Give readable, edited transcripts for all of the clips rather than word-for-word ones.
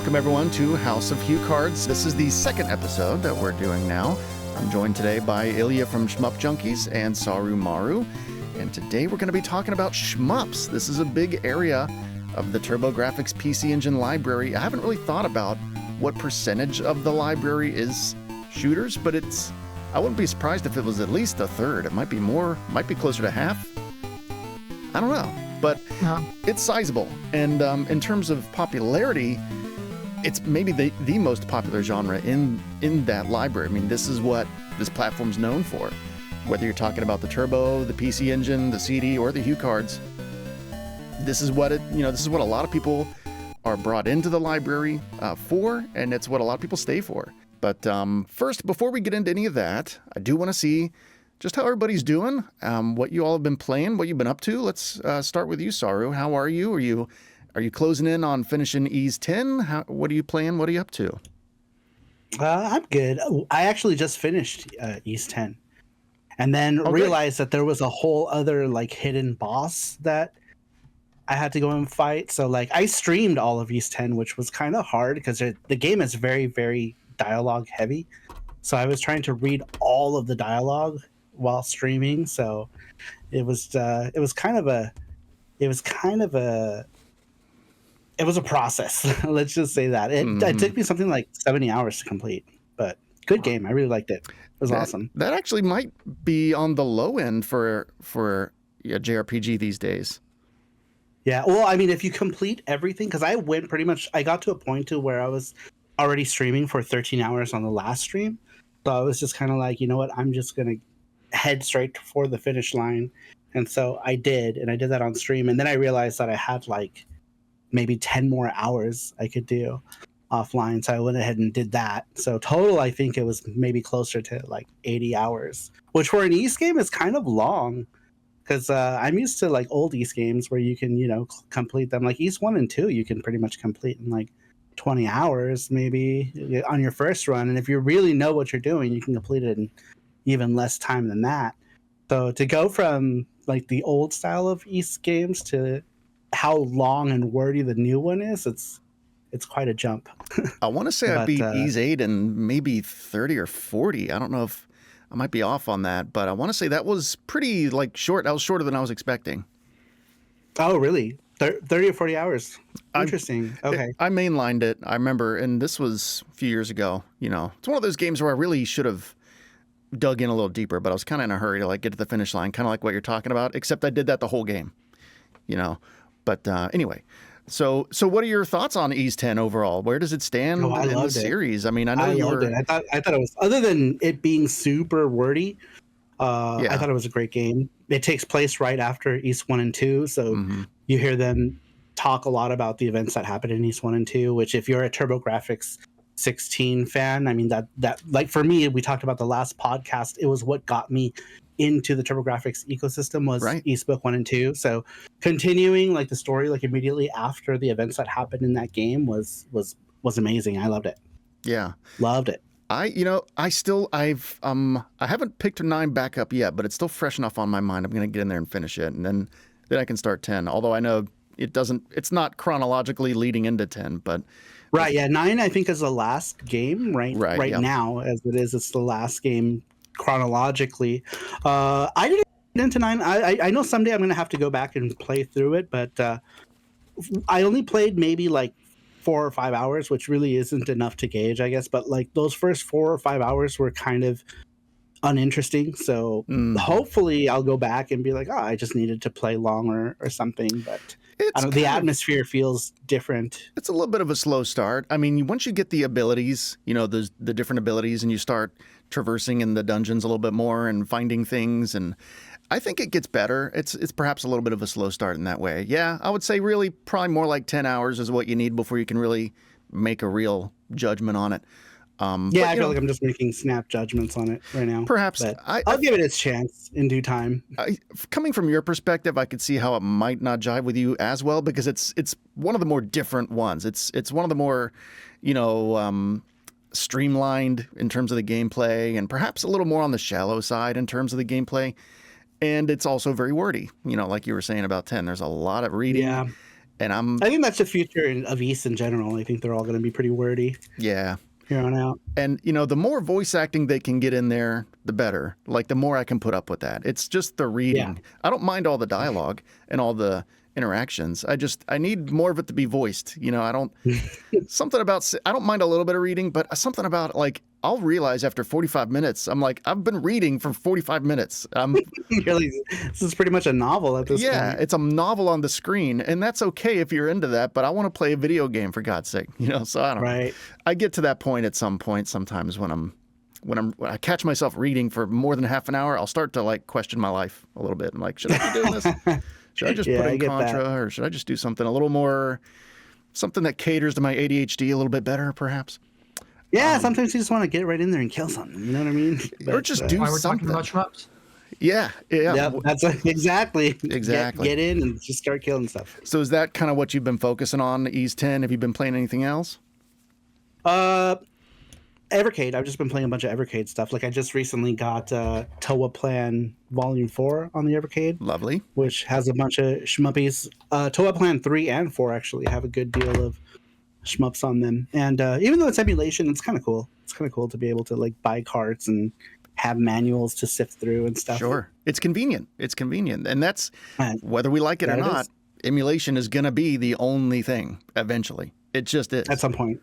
Welcome everyone to House of HuCards. This is the second episode that we're doing now. I'm joined today by Ilya from Shmup Junkies and Saru Maru. And today we're going to be talking about shmups. This is a big area of the TurboGrafx PC Engine library. I haven't really thought about what percentage of the library is shooters, but I wouldn't be surprised if it was at least a third. It might be more, might be closer to half. I don't know, but it's sizable. And in terms of popularity, it's maybe the most popular genre in that library. I mean, this is what this platform's known for. Whether you're talking about the Turbo, the PC Engine, the CD, or the HuCards, this is what this is what a lot of people are brought into the library for, and it's what a lot of people stay for. But first, before we get into any of that, I do want to see just how everybody's doing, what you all have been playing, what you've been up to. Let's start with you, Saru. How are you? Are you closing in on finishing Ys 10? What are you playing? What are you up to? I'm good. I actually just finished Ys 10. And then realized that there was a whole other hidden boss that I had to go and fight. So I streamed all of Ys 10, which was kind of hard because the game is very, very dialogue heavy. So I was trying to read all of the dialogue while streaming. So it was kind of a process. Let's just say that it took me something like 70 hours to complete, but good game. I really liked it. It was awesome. That actually might be on the low end for a JRPG these days. Yeah. Well, I mean, if you complete everything, because I got to a point to where I was already streaming for 13 hours on the last stream. So I was just kind of like, you know what? I'm just going to head straight for the finish line. And so I did, and I did that on stream. And then I realized that I had maybe 10 more hours I could do offline. So I went ahead and did that. So total, I think it was maybe closer to 80 hours, which for an Ys game is kind of long because I'm used to old Ys games where you can, complete them. Like Ys 1 and 2, you can pretty much complete in 20 hours maybe on your first run. And if you really know what you're doing, you can complete it in even less time than that. So to go from the old style of Ys games to how long and wordy the new one is, it's quite a jump. I want to say I beat Ys 8 in maybe 30 or 40. I don't know if I might be off on that, but I want to say that was pretty short. That was shorter than I was expecting. Oh, really? 30 or 40 hours. Interesting. Okay. I mainlined it. I remember, and this was a few years ago. It's one of those games where I really should have dug in a little deeper, but I was kind of in a hurry to get to the finish line, kind of like what you're talking about, except I did that the whole game, But anyway, so what are your thoughts on Ys 10 overall? Where does it stand in the series? I mean, I know you were... I thought it was, other than it being super wordy, I thought it was a great game. It takes place right after Ys 1 and 2, so you hear them talk a lot about the events that happened in Ys 1 and 2, which if you're a TurboGrafx-16 fan, I mean, that for me, we talked about the last podcast, it was what got me into the TurboGrafx ecosystem was Ys Book 1 and 2. So continuing the story immediately after the events that happened in that game was amazing. I loved it. Yeah. Loved it. I haven't picked 9 back up yet, but it's still fresh enough on my mind. I'm going to get in there and finish it, and then I can start 10. Although I know it's not chronologically leading into 10, but right. Yeah. 9, I think, is the last game right now as it is. It's the last game chronologically. I didn't get into 9. I know someday I'm going to have to go back and play through it, but I only played maybe 4 or 5 hours, which really isn't enough to gauge, I guess. But those first 4 or 5 hours were kind of uninteresting. So hopefully I'll go back and be like, oh, I just needed to play longer or something. But the atmosphere feels different. It's a little bit of a slow start. I mean, once you get the abilities, the different abilities, and you start traversing in the dungeons a little bit more and finding things, and I think it gets better. It's perhaps a little bit of a slow start in that way. Yeah, I would say really probably more like 10 hours is what you need before you can really make a real judgment on it. I feel like I'm just making snap judgments on it right now. Perhaps. I'll give it its chance in due time. Coming from your perspective, I could see how it might not jive with you as well, because it's one of the more different ones. It's one of the more, streamlined in terms of the gameplay, and perhaps a little more on the shallow side in terms of the gameplay. And it's also very wordy, like you were saying about 10. There's a lot of reading. Yeah. And I think that's the future of East in general. I think they're all going to be pretty wordy yeah. here on out. And, you know, the more voice acting they can get in there, the better. Like, the more I can put up with that. It's just the reading. Yeah. I don't mind all the dialogue and all the interactions. I need more of it to be voiced. You know, I don't mind a little bit of reading, but something about, like, I'll realize after 45 minutes, I'm like, I've been reading for 45 minutes. You're like, this is pretty much a novel at this point. Yeah, it's a novel on the screen, and that's okay if you're into that, but I want to play a video game, for God's sake, you know, so I don't know. I get to that point at some point sometimes when I catch myself reading for more than half an hour, I'll start to, like, question my life a little bit. I'm like, should I be doing this? Should I just put in Contra, or should I just do something a little more, something that caters to my ADHD a little bit better, perhaps? Yeah, sometimes you just want to get right in there and kill something. You know what I mean? Or just do why we're something. talking about shmups. Yeah. That's exactly. Get in and just start killing stuff. So is that kind of what you've been focusing on, Ease 10? Have you been playing anything else? Evercade. I've just been playing a bunch of Evercade stuff. Like, I just recently got Toaplan Volume 4 on the Evercade. Lovely. Which has a bunch of shmuppies. Toaplan 3 and 4 actually have a good deal of shmups on them. And even though it's emulation, it's kind of cool. It's kind of cool to be able to, like, buy carts and have manuals to sift through and stuff. Sure. It's convenient. And that's, whether we like it or not, emulation is going to be the only thing eventually. It just is. At some point.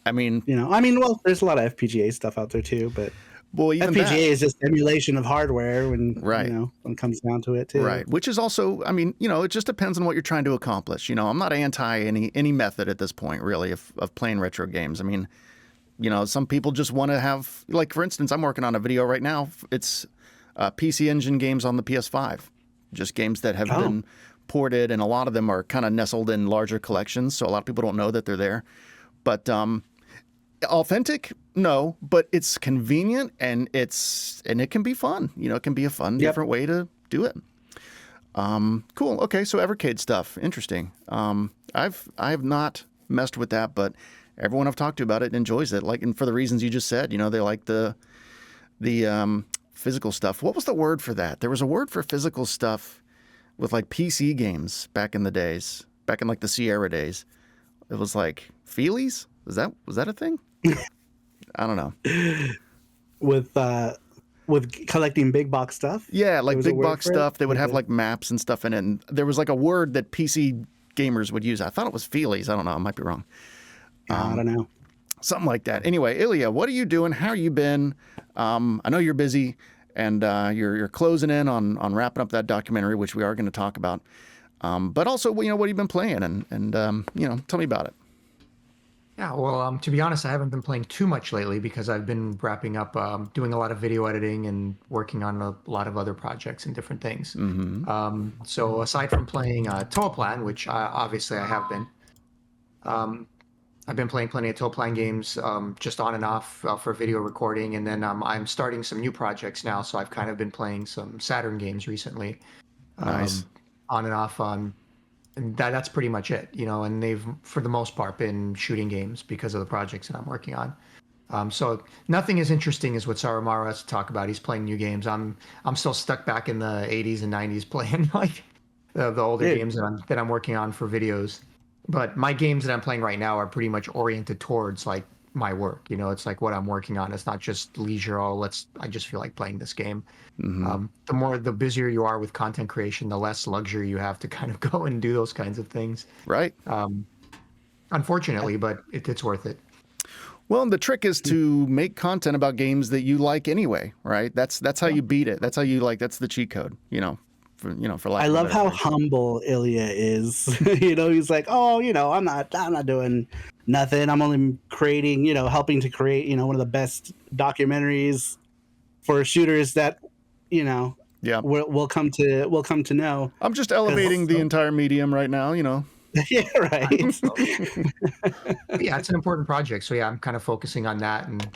I mean, well, there's a lot of FPGA stuff out there too, but even FPGA is just emulation of hardware when it comes down to it too. Right. Which is also, I mean, you know, it just depends on what you're trying to accomplish. You know, I'm not anti any method at this point, really, of playing retro games. I mean, you know, some people just want to have, like, for instance, I'm working on a video right now. It's PC Engine games on the PS5, just games that have been ported, and a lot of them are kind of nestled in larger collections, so a lot of people don't know that they're there. But authentic, no, but it's convenient, and it can be fun. You know, it can be a fun, different way to do it. Cool. Okay, so Evercade stuff, interesting. I have not messed with that, but everyone I've talked to about it enjoys it. Like, and for the reasons you just said, you know, they like the physical stuff. What was the word for that? There was a word for physical stuff with, like, PC games back in the days, back in, like, the Sierra days. It was like feelies. Was that a thing? I don't know. With collecting big box stuff? Yeah, like big box stuff. They would have, like, maps and stuff in it. And there was, like, a word that PC gamers would use. I thought it was feelies. I don't know. I might be wrong. I don't know. Something like that. Anyway, Ilya, what are you doing? How you been? I know you're busy, and you're closing in on wrapping up that documentary, which we are going to talk about. But also, you know, what have you been playing? And you know, tell me about it. Yeah, well, to be honest, I haven't been playing too much lately because I've been wrapping up, doing a lot of video editing and working on a lot of other projects and different things. Mm-hmm. So aside from playing Toaplan, which obviously I have been, I've been playing plenty of Toaplan games, just on and off for video recording, and then I'm starting some new projects now. So I've kind of been playing some Saturn games recently, Nice. On and off. And that's pretty much it, you know. And they've, for the most part, been shooting games because of the projects that I'm working on. So nothing as interesting as what Sarumaru has to talk about. He's playing new games. I'm still stuck back in the 80s and 90s playing like the older games that I'm working on for videos. But my games that I'm playing right now are pretty much oriented towards, like, my work. You know, it's like what I'm working on. It's not just leisure. I just feel like playing this game. Mm-hmm. The busier you are with content creation, the less luxury you have to kind of go and do those kinds of things. Right. Unfortunately, but it's worth it. Well, and the trick is to make content about games that you like anyway, right? That's how you beat it. That's how you, like, that's the cheat code, you know. For lack I of a love better how word. humble Ilya is. You know, he's like, oh, you know, I'm not doing nothing. I'm only creating, you know, helping to create, you know, one of the best documentaries for shooters that, you know, we'll come to know. I'm just elevating the entire medium right now, you know. Yeah, right. Yeah, it's an important project. So yeah, I'm kind of focusing on that and,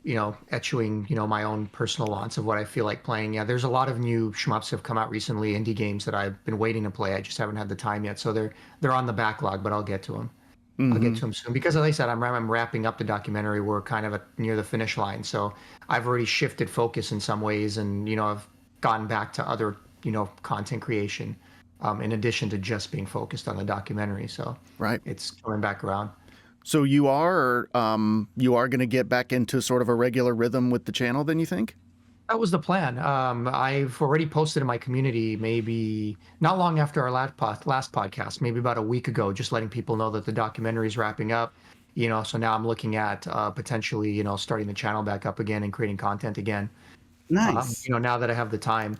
you know, etching, you know, my own personal wants of what I feel like playing. Yeah, there's a lot of new shmups have come out recently, indie games that I've been waiting to play. I just haven't had the time yet. So they're on the backlog, but I'll get to them. Mm-hmm. I'll get to them soon because, as I said, I'm wrapping up the documentary. We're kind of near the finish line. So I've already shifted focus in some ways, and, you know, I've gone back to other, you know, content creation. in addition to just being focused on the documentary. So Right. it's coming back around. So you are going to get back into sort of a regular rhythm with the channel, then, you think? That was the plan. I've already posted in my community, maybe not long after our last podcast, maybe about a week ago, just letting people know that the documentary is wrapping up. So now I'm looking at potentially, starting the channel back up again and creating content again. Nice. Now that I have the time.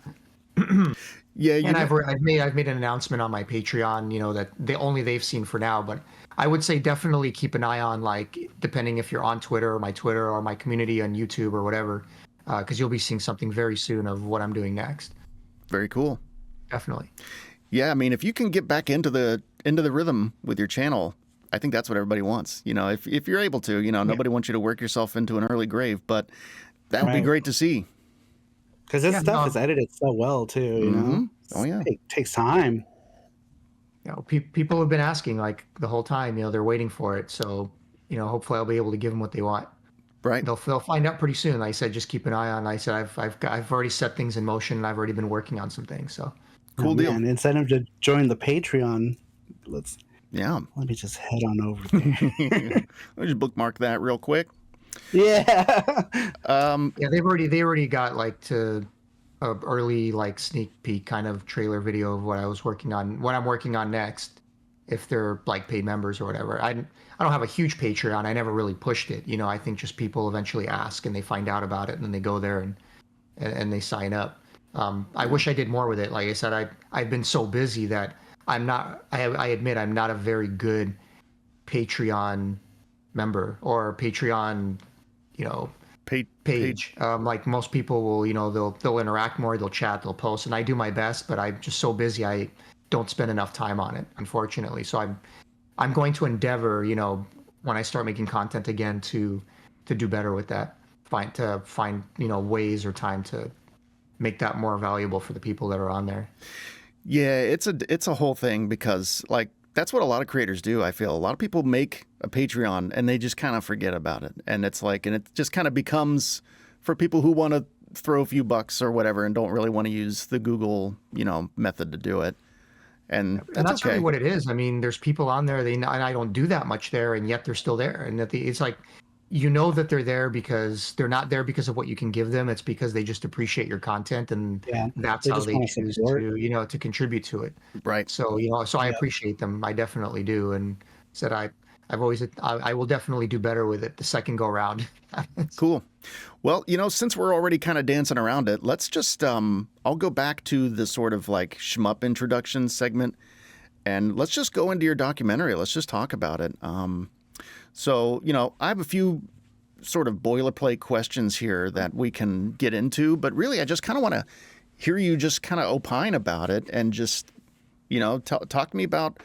Yeah, And I've made an announcement on my Patreon, that they've seen for now, but I would say definitely keep an eye on, like, depending if you're on Twitter or my community on YouTube or whatever, because you'll be seeing something very soon of what I'm doing next. Very cool. Definitely. Yeah, I mean, if you can get back into the rhythm with your channel, I think that's what everybody wants. If you're able to, nobody wants you to work yourself into an early grave, but that would be great to see. Because this stuff is edited so well too, you know. Oh yeah, it takes time. People have been asking, like, the whole time. They're waiting for it. So, hopefully I'll be able to give them what they want. Right. They'll find out pretty soon. Like I said, just keep an eye on. I said I've already set things in motion, and I've already been working on some things. So cool deal. And incentive to join the Patreon. Let me just head on over there. Let me just bookmark that real quick. Yeah. They already got, like, to a early, like, sneak peek kind of trailer video of what I'm working on next, if they're, like, paid members or whatever. I don't have a huge Patreon. I never really pushed it. I think just people eventually ask and they find out about it and then they go there and they sign up. I wish I did more with it. Like I said, I've been so busy that I admit I'm not a very good Patreon member or Patreon, page. Like most people will, they'll interact more, they'll chat, they'll post, and I do my best, but I'm just so busy I don't spend enough time on it, unfortunately. So I'm going to endeavor, when I start making content again, to do better with that. Find ways or time to make that more valuable for the people that are on there. Yeah, it's a whole thing, because, like, that's what a lot of creators do. I feel a lot of people make a Patreon and they just kind of forget about it. And it's like, and it just kind of becomes for people who want to throw a few bucks or whatever and don't really want to use the Google, method to do it. And that's okay. Really what it is. I mean, there's people on there, and I don't do that much there, and yet they're still there. And it's like, that they're there because they're not there because of what you can give them. It's because they just appreciate your content, and that's how they choose to contribute to it. Right. So, I appreciate them. I definitely do. And said I will definitely do better with it the second go round. Cool. Well, since we're already kind of dancing around it, let's just, I'll go back to the sort of like shmup introduction segment, and let's just go into your documentary. Let's just talk about it. So, I have a few sort of boilerplate questions here that we can get into, but really I just kind of want to hear you just kind of opine about it and just, talk to me about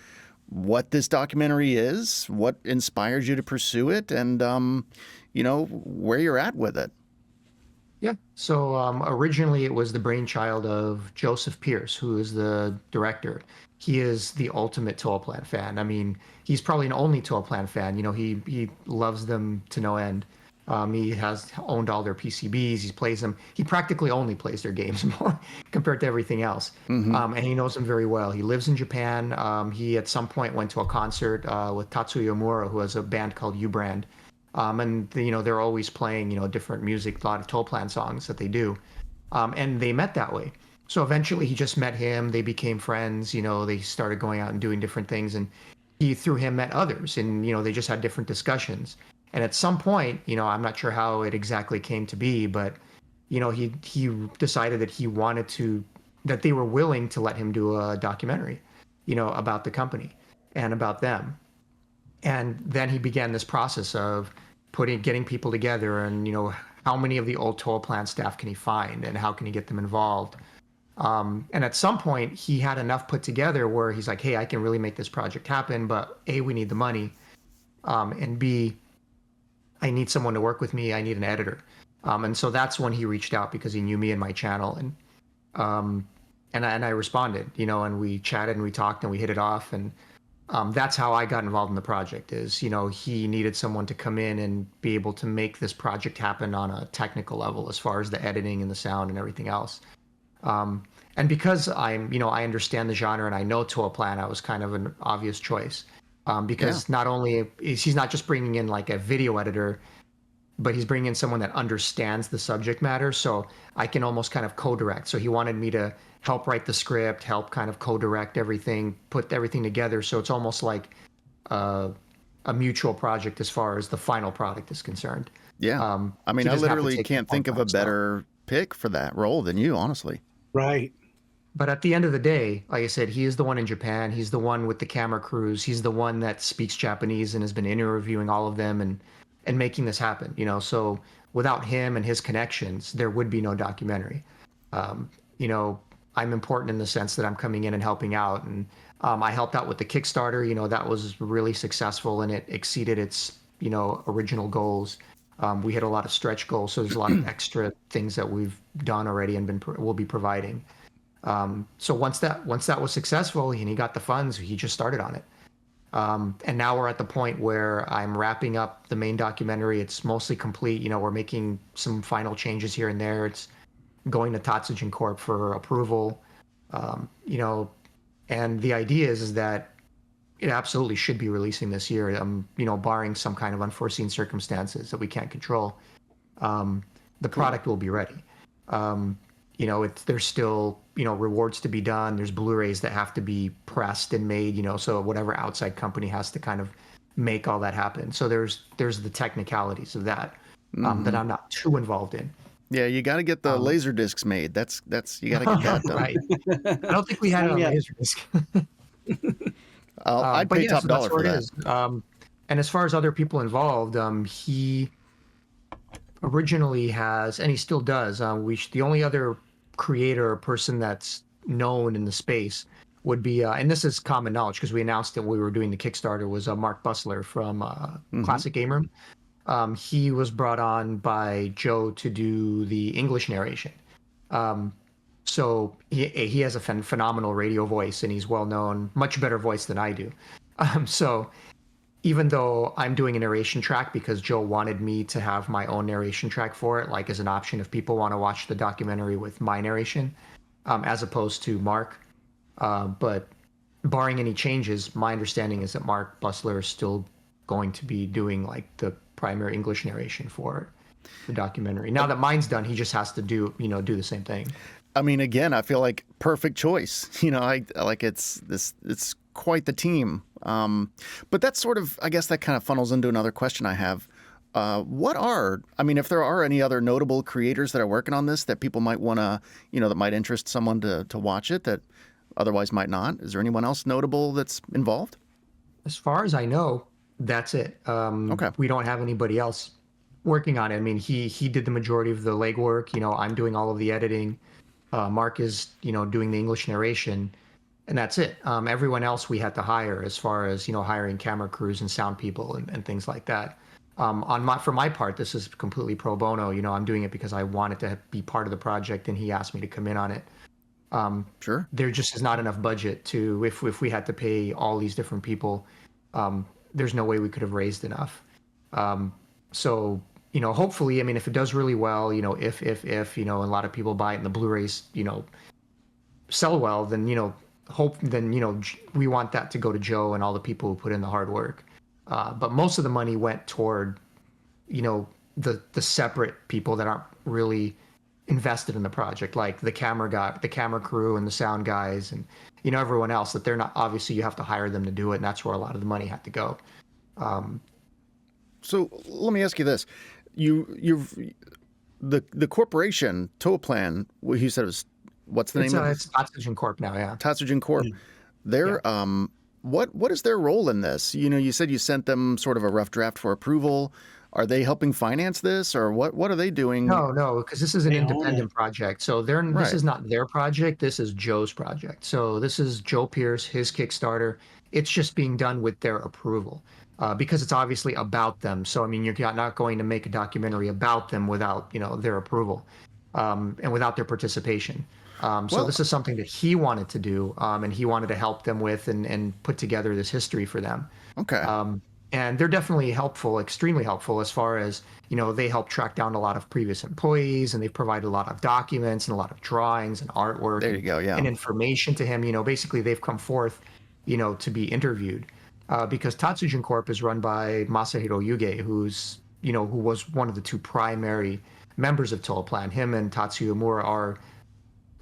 what this documentary is, what inspires you to pursue it, and, where you're at with it. Yeah. So originally it was the brainchild of Joseph Pierce, who is the director. He is the ultimate Toaplan fan. I mean, he's probably an only Toaplan fan. He loves them to no end. He has owned all their PCBs. He plays them. He practically only plays their games more compared to everything else. Mm-hmm. And he knows them very well. He lives in Japan. He at some point went to a concert with Tatsuya Omura, who has a band called U-Brand. And they're always playing different music, a lot of Toaplan songs that they do, and they met that way. So eventually he just met him. They became friends. They started going out and doing different things, and he through him met others, and they just had different discussions. And at some point, I'm not sure how it exactly came to be, but he decided that they were willing to let him do a documentary, about the company and about them. And then he began this process of getting people together, and how many of the old Toaplan staff can he find, and how can he get them involved. And at some point, he had enough put together where he's like, "Hey, I can really make this project happen, but A, we need the money, and B, I need someone to work with me. I need an editor." And so that's when he reached out, because he knew me and my channel, and I responded, and we chatted and we talked and we hit it off, and that's how I got involved in the project. Is he needed someone to come in and be able to make this project happen on a technical level, as far as the editing and the sound and everything else. And because I understand the genre and I know Toaplan, I was kind of an obvious choice. Because not only is he's not just bringing in like a video editor, but he's bringing in someone that understands the subject matter. So I can almost kind of co-direct. So he wanted me to help write the script, help kind of co-direct everything, put everything together. So it's almost like a mutual project as far as the final product is concerned. Yeah. I mean, I literally can't think of a better pick for that role than you, honestly. Right. But at the end of the day, like I said, he is the one in Japan. He's the one with the camera crews. He's the one that speaks Japanese and has been interviewing all of them and making this happen. So without him and his connections, there would be no documentary. I'm important in the sense that I'm coming in and helping out, and I helped out with the Kickstarter. That was really successful and it exceeded its original goals. We hit a lot of stretch goals, so there's a lot of extra things that we've done already and will be providing. So once that was successful and he got the funds, he just started on it. And now we're at the point where I'm wrapping up the main documentary. It's mostly complete. We're making some final changes here and there. It's going to Tatsujin Corp for approval. And the idea is that it absolutely should be releasing this year. Barring some kind of unforeseen circumstances that we can't control. The product will be ready. There's still, rewards to be done. There's Blu-rays that have to be pressed and made, so whatever outside company has to kind of make all that happen. So there's the technicalities of that that I'm not too involved in. Yeah, you got to get the laser discs made. That's you got to get that done. Right. I don't think we had it on laser disc. I'd pay top dollar for that. And as far as other people involved, he originally has, and he still does. The only other creator or person that's known in the space would be, and this is common knowledge because we announced it when we were doing the Kickstarter, was Mark Bussler from Classic Game Room. He was brought on by Joe to do the English narration. So he has a phenomenal radio voice, and he's well known, much better voice than I do. So even though I'm doing a narration track because Joe wanted me to have my own narration track for it, like as an option if people want to watch the documentary with my narration, as opposed to Mark. But barring any changes, my understanding is that Mark Bussler is still going to be doing like the primary English narration for the documentary. Now that mine's done, he just has to do the same thing. I mean, again, I feel like perfect choice. It's quite the team. But that's sort of, I guess that kind of funnels into another question I have. If there are any other notable creators that are working on this that people might want to, that might interest someone to watch it that otherwise might not, is there anyone else notable that's involved? As far as I know, that's it. Okay. We don't have anybody else working on it. I mean, he did the majority of the legwork. I'm doing all of the editing. Mark is, doing the English narration, and that's it. Everyone else we had to hire as far as, hiring camera crews and sound people and things like that. For my part, this is completely pro bono. I'm doing it because I wanted to be part of the project and he asked me to come in on it. Sure. There just is not enough budget to, if we had to pay all these different people, there's no way we could have raised enough. So, hopefully, if it does really well, if a lot of people buy it and the Blu-rays, sell well, then, we want that to go to Joe and all the people who put in the hard work. But most of the money went toward, the separate people that aren't really invested in the project, like the camera crew and the sound guys and, everyone else that they're not, obviously you have to hire them to do it. And that's where a lot of the money had to go. So let me ask you this. The corporation, Toaplan, you said it was, what's the name of it? It's Tatsujin Corp now, yeah. Tatsujin Corp. Yeah. They're, what is their role in this? You said you sent them sort of a rough draft for approval. Are they helping finance this, or what are they doing? No, because this is an independent project. So this is not their project. This is Joe's project. So this is Joe Pierce, his Kickstarter. It's just being done with their approval. Because it's obviously about them. So, you're not going to make a documentary about them without, their approval and without their participation. So this is something that he wanted to do and he wanted to help them with and put together this history for them. Okay. And they're definitely helpful, extremely helpful, as far as, they help track down a lot of previous employees, and they've provided a lot of documents and a lot of drawings and artwork There you go, yeah. and information to him. Basically they've come forth, to be interviewed. Because Tatsujin Corp is run by Masahiro Yuge, who was one of the two primary members of Toaplan. Him and Tatsuya Mura are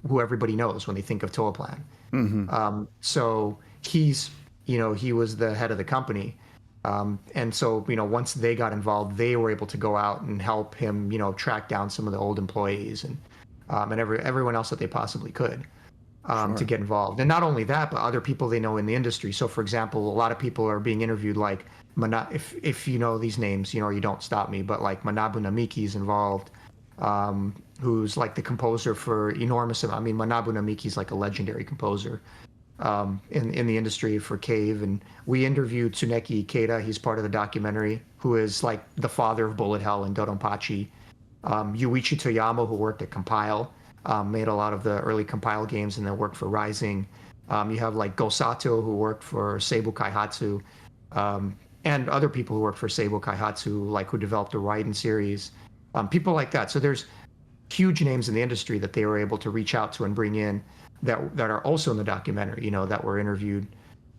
who everybody knows when they think of Toaplan. So he's, he was the head of the company. And so, once they got involved, they were able to go out and help him, track down some of the old employees and everyone else that they possibly could to get involved. And not only that, but other people they know in the industry. So, for example, a lot of people are being interviewed, like, if you know these names, or you don't stop me, but like Manabu Namiki is involved, who's like the composer for Manabu Namiki is like a legendary composer. In the industry for Cave, and we interviewed Tsuneki Ikeda. He's part of the documentary, who is like the father of Bullet Hell and Dodonpachi. Yuichi Toyama, who worked at Compile, made a lot of the early Compile games and then worked for Rising. You have like Go Sato, who worked for Seibu Kaihatsu, and other people who worked for Seibu Kaihatsu, like who developed the Raiden series. People like that. So there's huge names in the industry that they were able to reach out to and bring in, that are also in the documentary, that were interviewed,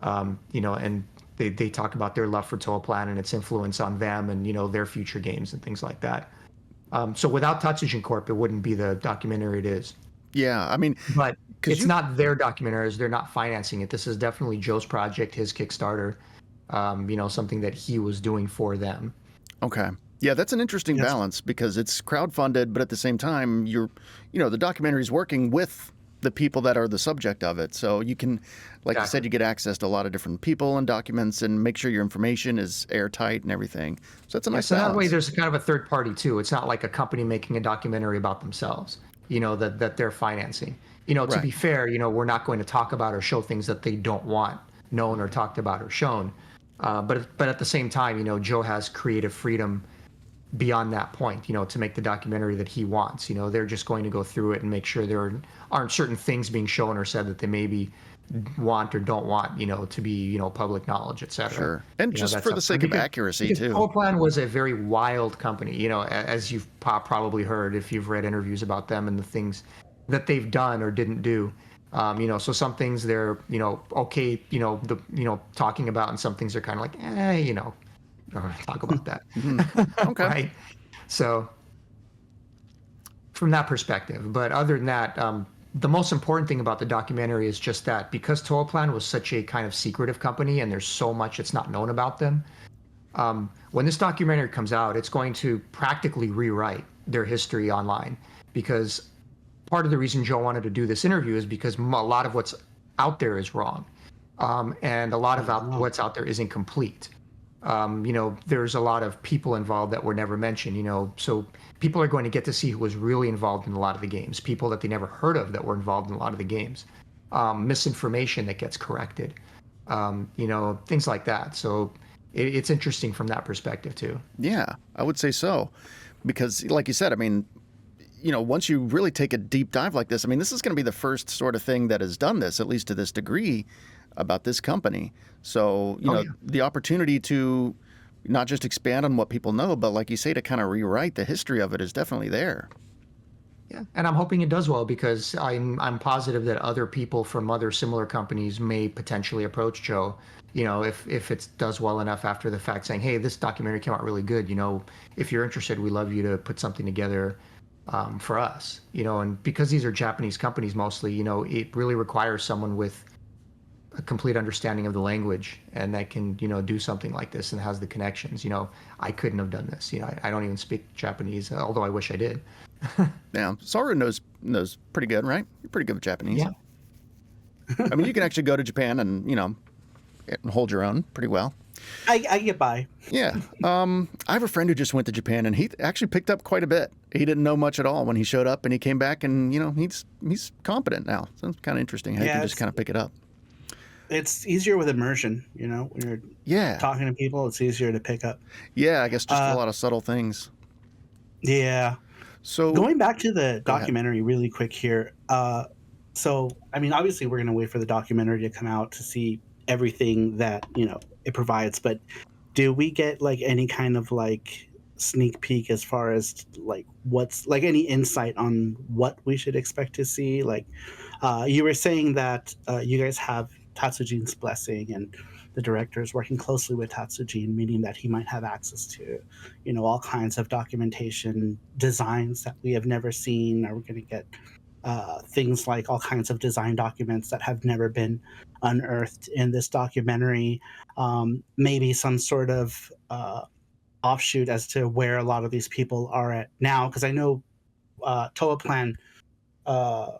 and they talk about their love for Toaplan and its influence on them and, their future games and things like that. So without Tatsujin Corp, it wouldn't be the documentary it is. Yeah, but it's not their documentary, they're not financing it. This is definitely Joe's project, his Kickstarter, something that he was doing for them. Okay. Yeah, that's an interesting balance, because it's crowdfunded, but at the same time, the documentary's working with the people that are the subject of it. So you can, like you said, you get access to a lot of different people and documents and make sure your information is airtight and everything. So that's a nice balance. So that way there's kind of a third party too. It's not like a company making a documentary about themselves, that they're financing. To be fair, we're not going to talk about or show things that they don't want known or talked about or shown. But at the same time, Joe has creative freedom beyond that point, to make the documentary that he wants. They're just going to go through it and make sure there aren't certain things being shown or said that they maybe want or don't want, to be, public knowledge, etc. Sure. And just for the sake of accuracy, too. Toaplan was a very wild company, as you've probably heard if you've read interviews about them and the things that they've done or didn't do. So some things they're, okay, talking about, and some things are kind of like, we're going to talk about that. Okay. Right. So from that perspective, but other than that, the most important thing about the documentary is just that because Toaplan was such a kind of secretive company and there's so much that's not known about them, when this documentary comes out, it's going to practically rewrite their history online, because part of the reason Joe wanted to do this interview is because a lot of what's out there is wrong, and a lot of what's out there isn't complete. There's a lot of people involved that were never mentioned, so people are going to get to see who was really involved in a lot of the games, people that they never heard of that were involved in a lot of the games, misinformation that gets corrected, things like that. So it's interesting from that perspective too. Yeah, I would say so, because like you said, once you really take a deep dive like this, this is going to be the first sort of thing that has done this, at least to this degree, about this company. So, the opportunity to not just expand on what people know, but like you say, to kind of rewrite the history of it is definitely there. Yeah, and I'm hoping it does well, because I'm positive that other people from other similar companies may potentially approach Joe, if it does well enough after the fact, saying, hey, this documentary came out really good, if you're interested, we'd love you to put something together for us, and because these are Japanese companies mostly, it really requires someone with a complete understanding of the language and that can, do something like this and has the connections. I couldn't have done this. I don't even speak Japanese, although I wish I did. Yeah, Saru knows pretty good, right? You're pretty good with Japanese. Yeah. You can actually go to Japan and, and hold your own pretty well. I get by. Yeah. I have a friend who just went to Japan, and he actually picked up quite a bit. He didn't know much at all when he showed up, and he came back, and, he's competent now. So it's kind of interesting how you can just kind of pick it up. It's easier with immersion, when you're talking to people, it's easier to pick up. Yeah, I guess just a lot of subtle things. Yeah. So going back to the documentary really quick here. Obviously we're going to wait for the documentary to come out to see everything that, it provides. But do we get like any kind of like sneak peek as far as like what's like any insight on what we should expect to see? Like, you were saying that you guys have Tatsujin's blessing and the director is working closely with Tatsujin, meaning that he might have access to, you know, all kinds of documentation, designs that we have never seen. Are we going to get things like all kinds of design documents that have never been unearthed in this documentary? Maybe some sort of offshoot as to where a lot of these people are at now, because I know Toaplan, uh,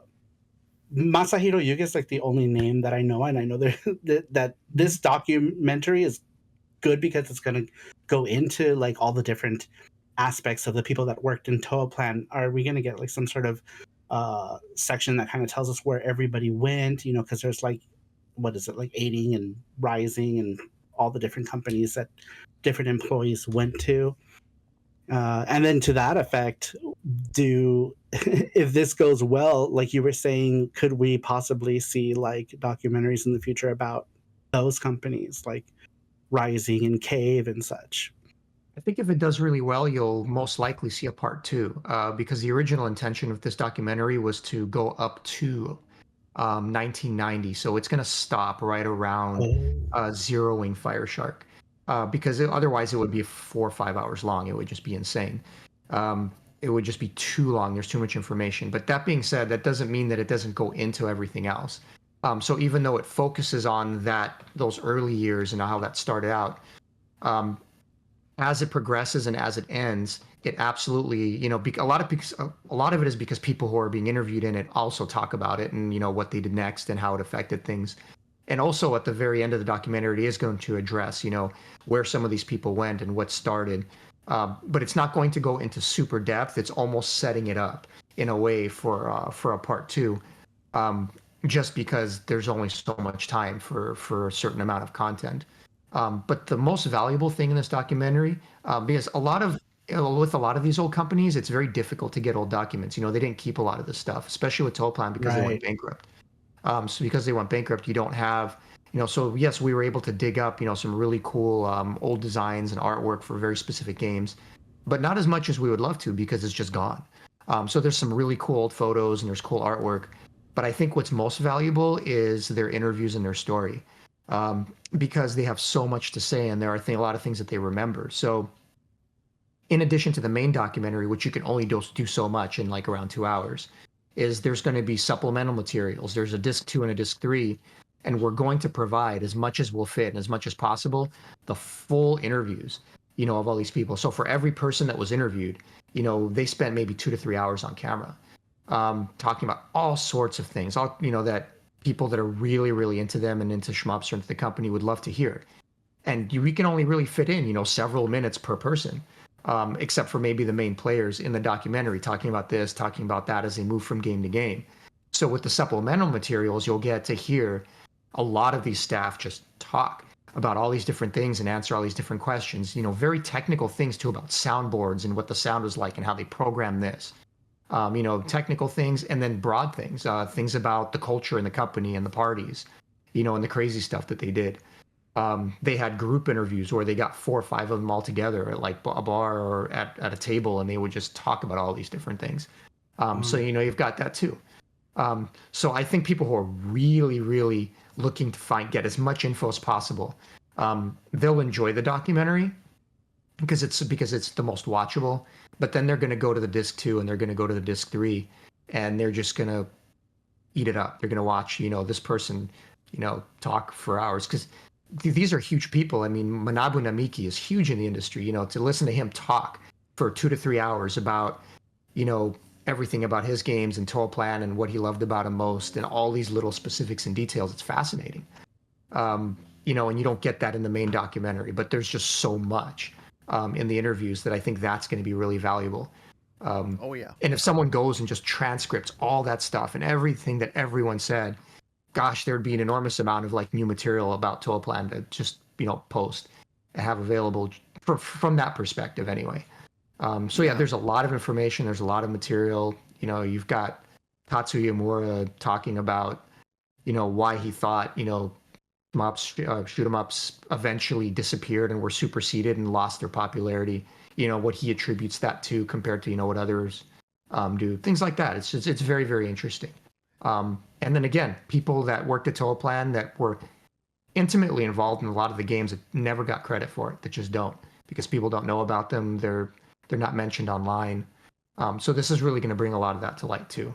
Masahiro Yuga is like the only name that I know, and I know that this documentary is good because it's going to go into like all the different aspects of the people that worked in Toaplan. Are we going to get like some sort of section that kind of tells us where everybody went? You know, because there's like, what is it, like aiding and rising and all the different companies that different employees went to. And then to that effect, do if this goes well, like you were saying, could we possibly see like documentaries in the future about those companies like Rising and Cave and such? I think if it does really well, you'll most likely see a part two, because the original intention of this documentary was to go up to 1990. So it's going to stop right around Oh, zeroing Fire Shark, because otherwise it would be 4 or 5 hours long. It would just be insane. It would just be too long. There's too much information. But that being said, that doesn't mean that it doesn't go into everything else. So even though it focuses on those early years and how that started out, um, as it progresses and as it ends, it absolutely, you know, a lot of it is because people who are being interviewed in it also talk about it and, you know, what they did next and how it affected things. And also at the very end of the documentary, it is going to address, you know, where some of these people went and what started. But it's not going to go into super depth. It's almost setting it up in a way for a part two, just because there's only so much time for a certain amount of content. But the most valuable thing in this documentary, because with a lot of these old companies, it's very difficult to get old documents. You know, they didn't keep a lot of this stuff, especially with Toaplan because they went right. bankrupt. So because they went bankrupt, you don't have, you know, so yes, we were able to dig up, you know, some really cool old designs and artwork for very specific games, but not as much as we would love to because it's just gone. So there's some really cool old photos and there's cool artwork, but I think what's most valuable is their interviews and their story, because they have so much to say and there are a lot of things that they remember. So in addition to the main documentary, which you can only do so much in like around 2 hours, is there's going to be supplemental materials. There's a disc 2 and a disc 3, and we're going to provide as much as will fit and as much as possible the full interviews, you know, of all these people. So for every person that was interviewed, you know, they spent maybe 2 to 3 hours on camera, talking about all sorts of things, all, you know, that people that are really, really into them and into shmups or into the company would love to hear. And we can only really fit in, you know, several minutes per person, except for maybe the main players in the documentary talking about this, talking about that as they move from game to game. So with the supplemental materials, you'll get to hear a lot of these staff just talk about all these different things and answer all these different questions, you know, very technical things too about soundboards and what the sound was like and how they program this. You know, technical things and then broad things, things about the culture in the company and the parties, you know, and the crazy stuff that they did. They had group interviews where they got 4 or 5 of them all together at like a bar or at a table, and they would just talk about all these different things. So, you know, you've got that too. So I think people who are really, really looking to get as much info as possible, they'll enjoy the documentary because it's the most watchable. But then they're going to go to the disc 2 and they're going to go to the disc 3, and they're just going to eat it up. They're going to watch, you know, this person, you know, talk for hours because these are huge people. I mean, Manabu Namiki is huge in the industry. You know, to listen to him talk for 2 to 3 hours about, you know, everything about his games and Toaplan and what he loved about him most and all these little specifics and details, it's fascinating. You know, and you don't get that in the main documentary, but there's just so much in the interviews that I think that's going to be really valuable. Oh yeah. And if someone goes and just transcripts all that stuff and everything that everyone said, gosh, there'd be an enormous amount of like new material about Toaplan to just, you know, post and have available from that perspective anyway. So yeah, there's a lot of information. There's a lot of material. You know, you've got Tatsuya Mura talking about, you know, why he thought, you know, shoot 'em ups eventually disappeared and were superseded and lost their popularity. What he attributes that to compared to what others do. Things like that. It's very, very interesting. And then again, people that worked at Toaplan that were intimately involved in a lot of the games that never got credit for it, that just don't, because people don't know about them. They're not mentioned online. So this is really going to bring a lot of that to light too.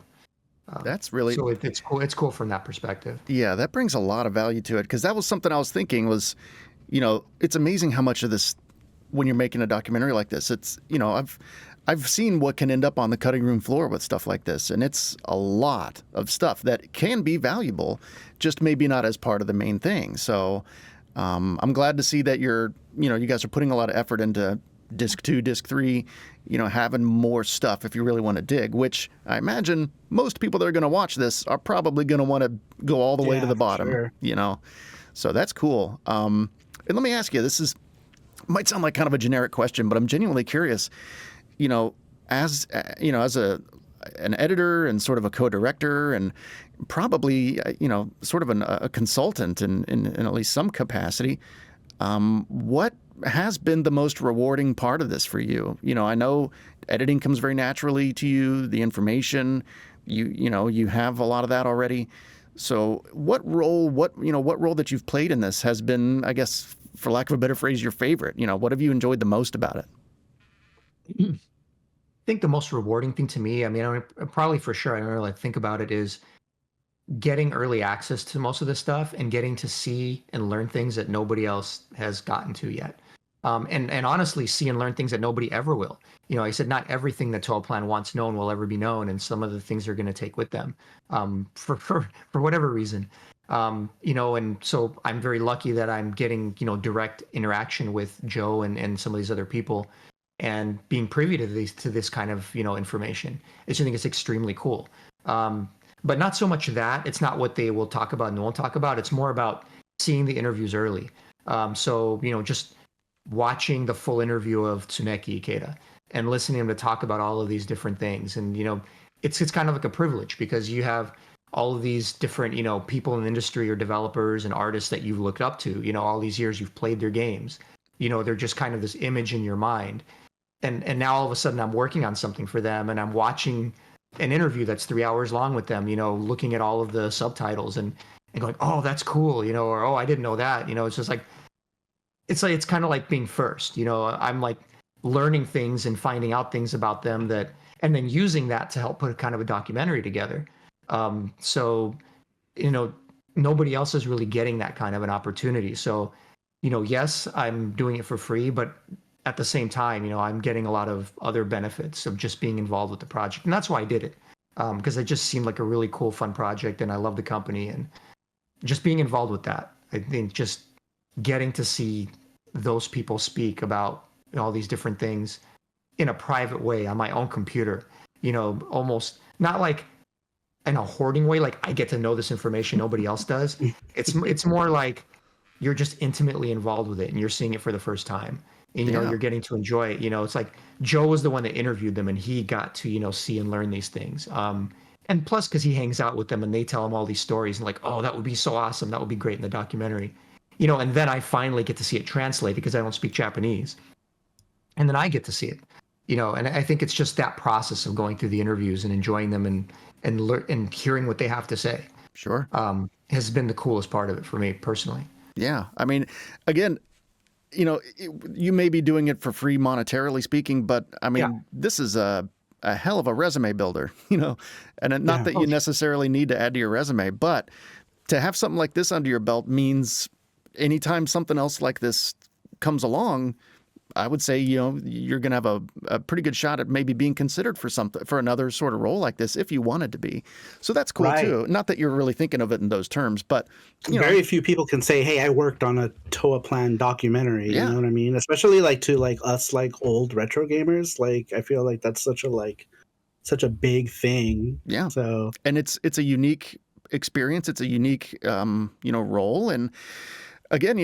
That's really so it's cool. It's cool from that perspective. Yeah, that brings a lot of value to it, because that was something I was thinking was, it's amazing how much of this, when you're making a documentary like this, it's, I've seen what can end up on the cutting room floor with stuff like this, and it's a lot of stuff that can be valuable, just maybe not as part of the main thing. So I'm glad to see that you guys are putting a lot of effort into disc 2, disc 3, having more stuff if you really want to dig, which I imagine most people that are going to watch this are probably going to want to go all the way to the bottom, sure. So that's cool. And let me ask you, this might sound like kind of a generic question, but I'm genuinely curious, as an editor and sort of a co-director and probably, sort of a consultant in at least some capacity, what has been the most rewarding part of this for you? I know editing comes very naturally to you, the information, you have a lot of that already. So what role that you've played in this has been, I guess, for lack of a better phrase, your favorite? What have you enjoyed the most about it? I think the most rewarding thing to me, probably for sure, I don't really think about it, is getting early access to most of this stuff and getting to see and learn things that nobody else has gotten to yet. And honestly, see and learn things that nobody ever will. I said not everything that Toaplan wants known will ever be known, and some of the things they're going to take with them for whatever reason. And so I'm very lucky that I'm getting direct interaction with Joe and some of these other people, and being privy to this kind of information. I think it's extremely cool. But not so much that it's not what they will talk about and won't talk about. It's more about seeing the interviews early. So just watching the full interview of Tsuneki Ikeda and listening to him to talk about all of these different things. And, it's kind of like a privilege, because you have all of these different, people in the industry or developers and artists that you've looked up to, all these years you've played their games, they're just kind of this image in your mind. And now all of a sudden I'm working on something for them, and I'm watching an interview that's 3 hours long with them, looking at all of the subtitles and going, oh, that's cool, or, oh, I didn't know that. It's just like, it's kind of like being first, I'm like learning things and finding out things about them and then using that to help put kind of a documentary together. So, nobody else is really getting that kind of an opportunity. So, yes, I'm doing it for free, but at the same time, I'm getting a lot of other benefits of just being involved with the project. And that's why I did it. Because it just seemed like a really cool, fun project, and I love the company, and just being involved with that. I think just getting to see those people speak about all these different things in a private way on my own computer, almost not like in a hoarding way, like I get to know this information nobody else does. It's more like you're just intimately involved with it, and you're seeing it for the first time, and you're getting to enjoy it. It's like Joe was the one that interviewed them, and he got to see and learn these things. And plus, because he hangs out with them and they tell him all these stories, and like, oh, that would be so awesome, that would be great in the documentary. And then I finally get to see it translated, because I don't speak Japanese, and then I get to see it. And I think it's just that process of going through the interviews and enjoying them and hearing what they have to say. Sure. Has been the coolest part of it for me personally. Yeah. I mean, again, you may be doing it for free monetarily speaking, but I mean, this is a hell of a resume builder, and not that you necessarily need to add to your resume, but to have something like this under your belt means anytime something else like this comes along, I would say, you're going to have a pretty good shot at maybe being considered for another sort of role like this, if you wanted to be. So that's cool too. Not that you're really thinking of it in those terms, but very few people can say, hey, I worked on a Toaplan documentary. You know what I mean? Especially to us, old retro gamers. I feel like that's such a big thing. Yeah. So, and it's a unique experience. It's a unique, role. And again,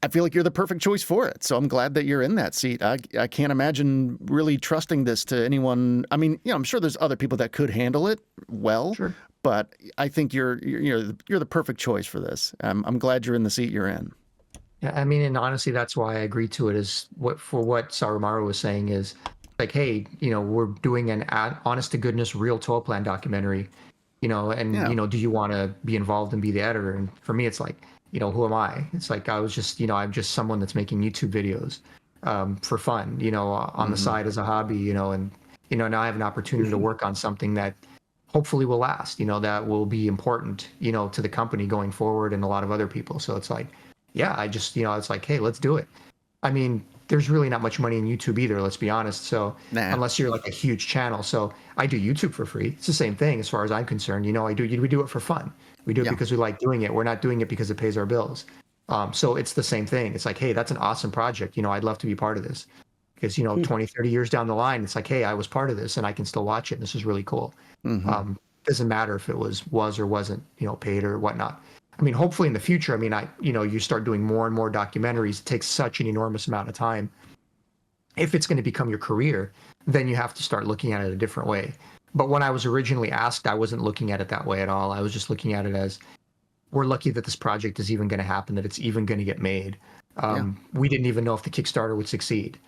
I feel like you're the perfect choice for it. So I'm glad that you're in that seat. I can't imagine really trusting this to anyone. I mean, I'm sure there's other people that could handle it well, Sure. but I think you're the perfect choice for this. I'm glad you're in the seat you're in. Yeah, I mean, and honestly, that's why I agreed to it. Is what Sarumaru was saying is like, hey, we're doing an honest to goodness real Toaplan documentary, and do you want to be involved and be the editor? And for me, it's like, who am I? It's like I'm just someone that's making YouTube videos for fun, on the side as a hobby, and now I have an opportunity to work on something that hopefully will last, that will be important, to the company going forward and a lot of other people. So it's like, yeah, I just, it's like, hey, let's do it. I mean, there's really not much money in YouTube either, let's be honest. So unless you're like a huge channel. So I do YouTube for free. It's the same thing as far as I'm concerned. We do it for fun. We do it because we like doing it. We're not doing it because it pays our bills. So it's the same thing. It's like, hey, that's an awesome project. I'd love to be part of this. Because, 20, 30 years down the line, it's like, hey, I was part of this and I can still watch it. This is really cool. Doesn't matter if it was or wasn't, paid or whatnot. I mean, hopefully in the future, you start doing more and more documentaries. It takes such an enormous amount of time. If it's going to become your career, then you have to start looking at it a different way. But when I was originally asked, I wasn't looking at it that way at all. I was just looking at it as, we're lucky that this project is even going to happen, that it's even going to get made. We didn't even know if the Kickstarter would succeed.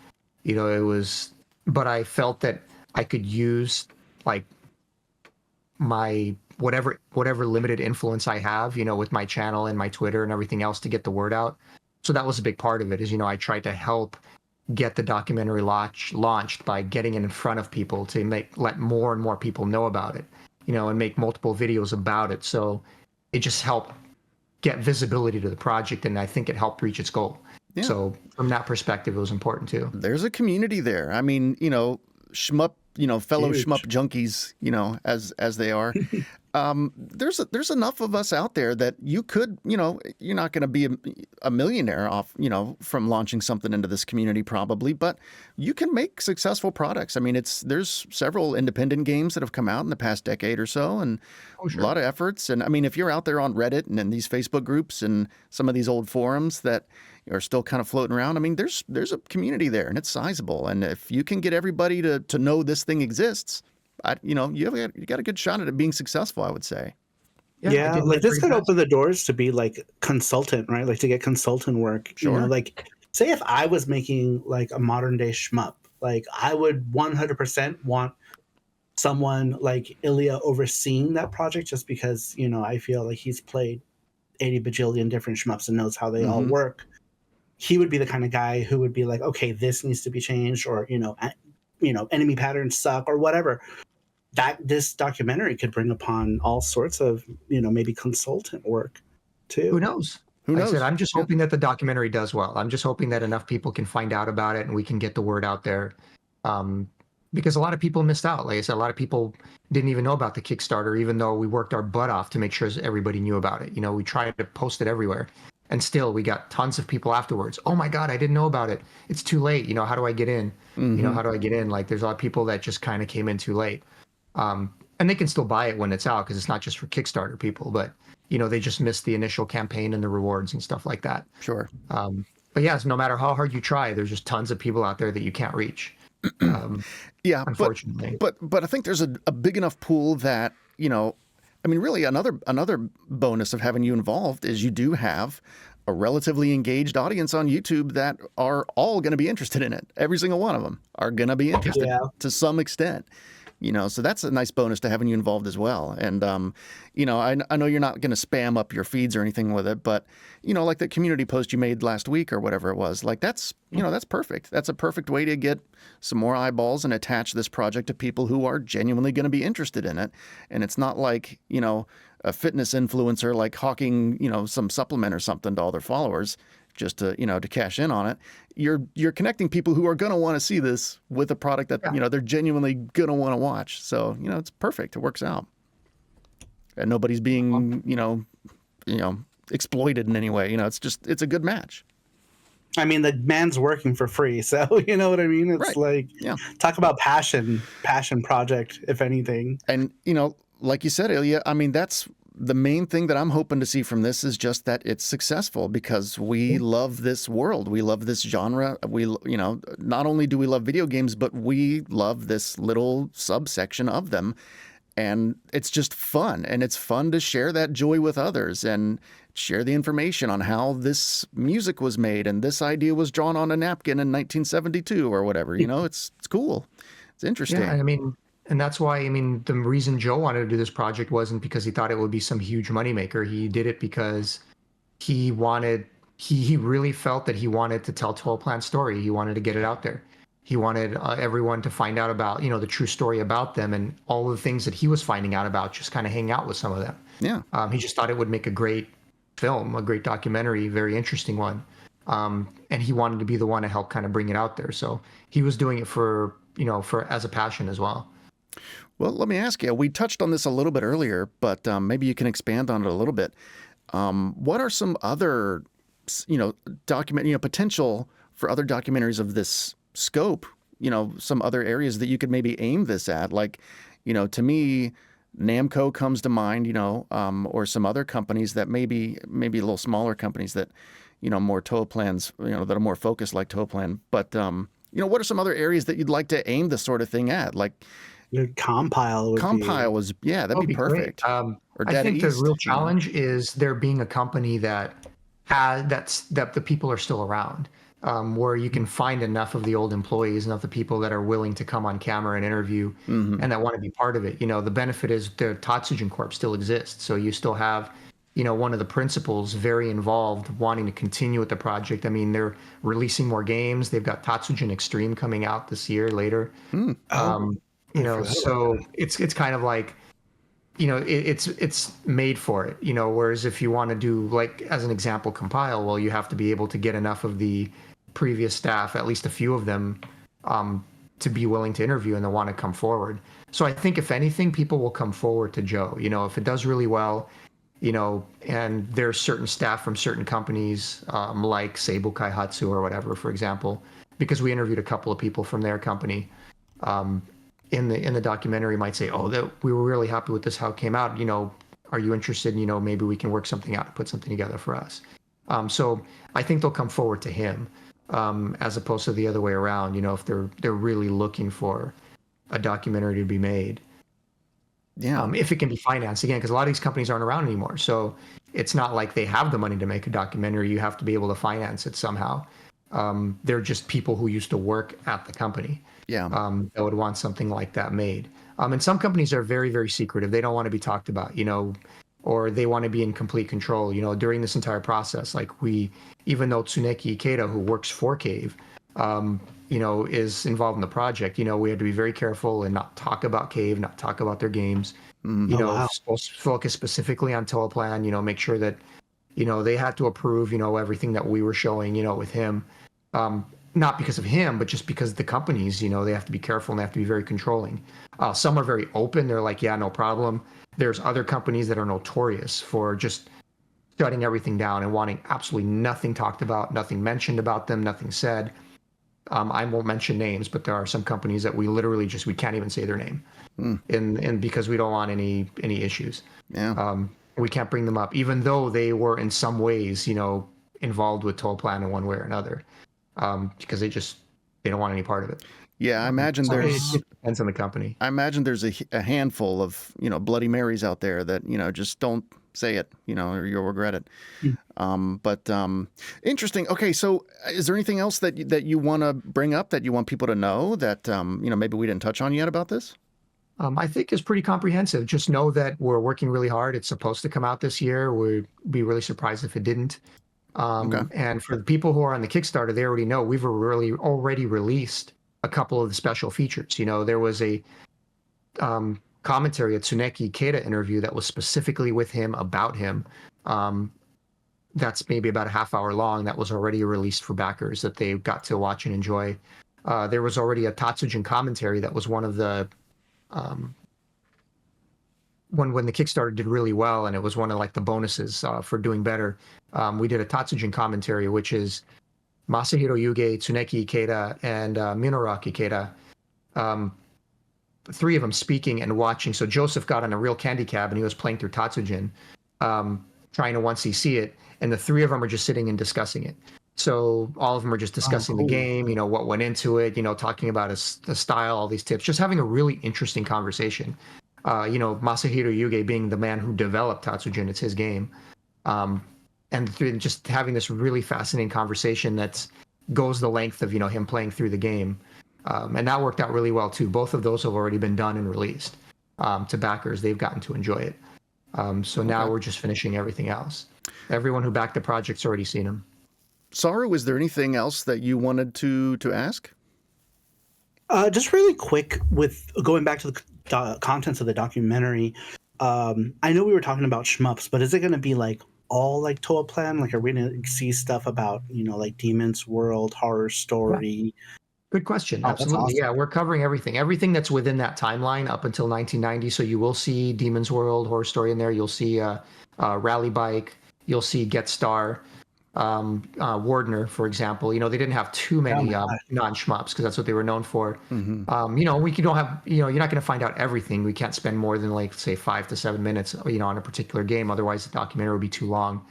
But I felt that I could use like my whatever limited influence I have, with my channel and my Twitter and everything else to get the word out. So that was a big part of it is, I tried to help get the documentary launched by getting it in front of people to let more and more people know about it, and make multiple videos about it. So it just helped get visibility to the project. And I think it helped reach its goal. Yeah. So from that perspective, it was important too. There's a community there. I mean, Shmup, fellow Huge. Shmup junkies, as they are. There's enough of us out there that you could, you're not going to be a millionaire off, from launching something into this community probably, but you can make successful products. I mean, there's several independent games that have come out in the past decade or so, and a lot of efforts. And I mean, if you're out there on Reddit and in these Facebook groups and some of these old forums that are still kind of floating around, I mean, there's a community there and it's sizable. And if you can get everybody to know this thing exists, you got a good shot at it being successful, I would say. Yeah, like this could open the doors to be like consultant, right? Like to get consultant work. Sure. Like say if I was making like a modern day shmup, like I would 100% want someone like Ilya overseeing that project, just because I feel like he's played 80 bajillion different shmups and knows how they all work. He would be the kind of guy who would be like, okay, this needs to be changed, or enemy patterns suck, or whatever. That this documentary could bring upon all sorts of maybe consultant work too. Who knows? Like I said, I'm just hoping that the documentary does well. I'm just hoping that enough people can find out about it and we can get the word out there. Because a lot of people missed out. Like I said, a lot of people didn't even know about the Kickstarter, even though we worked our butt off to make sure everybody knew about it. We tried to post it everywhere. And still, we got tons of people afterwards. Oh my God, I didn't know about it. It's too late. How do I get in? How do I get in? Like, there's a lot of people that just kind of came in too late. And they can still buy it when it's out because it's not just for Kickstarter people, but they just missed the initial campaign and the rewards and stuff like that. Sure. But yes, no matter how hard you try, there's just tons of people out there that you can't reach. Yeah, unfortunately. But I think there's a big enough pool that I mean, really, another bonus of having you involved is you do have a relatively engaged audience on YouTube that are all going to be interested in it. Every single one of them are going to be interested to some extent. So that's a nice bonus to having you involved as well. And, I know you're not going to spam up your feeds or anything with it, but, like the community post you made last week or whatever it was, like that's perfect. That's a perfect way to get some more eyeballs and attach this project to people who are genuinely going to be interested in it. And it's not like, a fitness influencer like hawking, some supplement or something to all their followers just to, to cash in on it. You're connecting people who are going to want to see this with a product that, they're genuinely going to want to watch. So, it's perfect. It works out. And nobody's being, exploited in any way. It's a good match. I mean, the man's working for free. So, you know what I mean? It's like, talk about passion project, if anything. And, like you said, Ilya, I mean, that's the main thing that I'm hoping to see from this is just that it's successful, because we love this world. We love this genre. We, you know, not only do we love video games, but we love this little subsection of them. And it's just fun. And it's fun to share that joy with others and share the information on how this music was made and this idea was drawn on a napkin in 1972 or whatever. You know, it's cool. It's interesting. Yeah, I mean, and that's why, I mean, the reason Joe wanted to do this project wasn't because he thought it would be some huge moneymaker. He did it because he really felt that he wanted to tell Toaplan's story. He wanted to get it out there. He wanted everyone to find out about, you know, the true story about them and all the things that he was finding out about, just kind of hang out with some of them. Yeah. He just thought it would make a great film, a great documentary, very interesting one. And he wanted to be the one to help kind of bring it out there. So he was doing it for, you know, for as a passion as well. Well, let me ask you, we touched on this a little bit earlier, but maybe you can expand on it a little bit. What are some other, you know, potential for other documentaries of this scope, you know, some other areas that you could maybe aim this at? Like, you know, to me, Namco comes to mind, you know, or some other companies that maybe a little smaller companies that, you know, more Toaplans, you know, that are more focused like Toaplan. But, you know, what are some other areas that you'd like to aim this sort of thing at? Like, Compile was, yeah, that'd be perfect. Or I think the real challenge is there being a company that that the people are still around, where you can find enough of the old employees, enough of the people that are willing to come on camera and interview, and that want to be part of it. You know, the benefit is the Tatsugen Corp still exists, so you still have, you know, one of the principals very involved, wanting to continue with the project. I mean, they're releasing more games. They've got Tatsugen Extreme coming out this year later. You know, so it's kind of like, you know, it's made for it, you know, whereas if you want to do, like, as an example, Compile, well, you have to be able to get enough of the previous staff, at least a few of them, to be willing to interview and to want to come forward. So I think if anything, people will come forward to Joe, you know, if it does really well, you know, and there's certain staff from certain companies, like Seibu Kaihatsu or whatever, for example, because we interviewed a couple of people from their company, in the documentary, might say, oh, that we were really happy with this, how it came out, you know, are you interested? You know, maybe we can work something out, put something together for us. So I think they'll come forward to him, as opposed to the other way around, you know, if they're really looking for a documentary to be made. Yeah. If it can be financed, again, because a lot of these companies aren't around anymore. So it's not like they have the money to make a documentary. You have to be able to finance it somehow. They're just people who used to work at the company. Yeah. That would want something like that made. And some companies are very, very secretive. They don't want to be talked about, you know, or they want to be in complete control, you know, during this entire process. Like even though Tsuneki Ikeda, who works for Cave, you know, is involved in the project, you know, we had to be very careful and not talk about Cave, not talk about their games, you know, supposed to focus specifically on Toaplan, you know, make sure that, you know, they had to approve, you know, everything that we were showing, you know, with him. Not because of him, but just because the companies, you know, they have to be careful and they have to be very controlling. Some are very open. They're like, yeah, no problem. There's other companies that are notorious for just shutting everything down and wanting absolutely nothing talked about, nothing mentioned about them, nothing said. I won't mention names, but there are some companies that we literally we can't even say their name. And because we don't want any issues. Yeah. We can't bring them up, even though they were in some ways, you know, involved with Toaplan in one way or another. Because they don't want any part of it. Yeah, I imagine it depends on the company. I imagine there's a handful of, you know, Bloody Marys out there that, you know, just don't say it, you know, or you'll regret it. But interesting. Okay, so is there anything else that you want to bring up that you want people to know that, you know, maybe we didn't touch on yet about this? I think is pretty comprehensive. Just know that we're working really hard. It's supposed to come out this year. We'd be really surprised if it didn't. And for the people who are on the Kickstarter, they already know we've already released a couple of the special features. You know, there was a commentary, a Tsuneki Ikeda interview that was specifically with him, about him. That's maybe about a half hour long. That was already released for backers that they got to watch and enjoy. There was already a Tatsujin commentary that was one of the when the Kickstarter did really well, and it was one of like the bonuses for doing better. We did a Tatsujin commentary, which is Masahiro Yuge, Tsuneki Ikeda, and Minoru Ikeda three of them speaking and watching. So Joseph got on a real candy cab and he was playing through Tatsujin, trying to 1cc it, and the three of them are just sitting and discussing it. So all of them are just discussing the game, you know, what went into it, you know, talking about the style, all these tips, just having a really interesting conversation. You know, Masahiro Yuge being the man who developed Tatsujin, it's his game. And just having this really fascinating conversation that goes the length of, you know, him playing through the game. And that worked out really well too. Both of those have already been done and released to backers. They've gotten to enjoy it. So now we're just finishing everything else. Everyone who backed the project's already seen them. Saru, is there anything else that you wanted to ask? Just really quick, with going back to the contents of the documentary, I know we were talking about shmups, but is it going to be like all like Toaplan? Like, are we going to see stuff about, you know, like Demon's World, Horror Story? Good question. Oh, Absolutely. awesome. Yeah, we're covering everything that's within that timeline up until 1990. So you will see Demon's World, Horror Story in there. You'll see Rally Bike. You'll see Get Star. Wardner, for example, you know, they didn't have too many non-shmups because that's what they were known for. Mm-hmm. You know, we don't have, you know, you're not going to find out everything. We can't spend more than like, say, 5 to 7 minutes, you know, on a particular game. Otherwise, the documentary would be too long.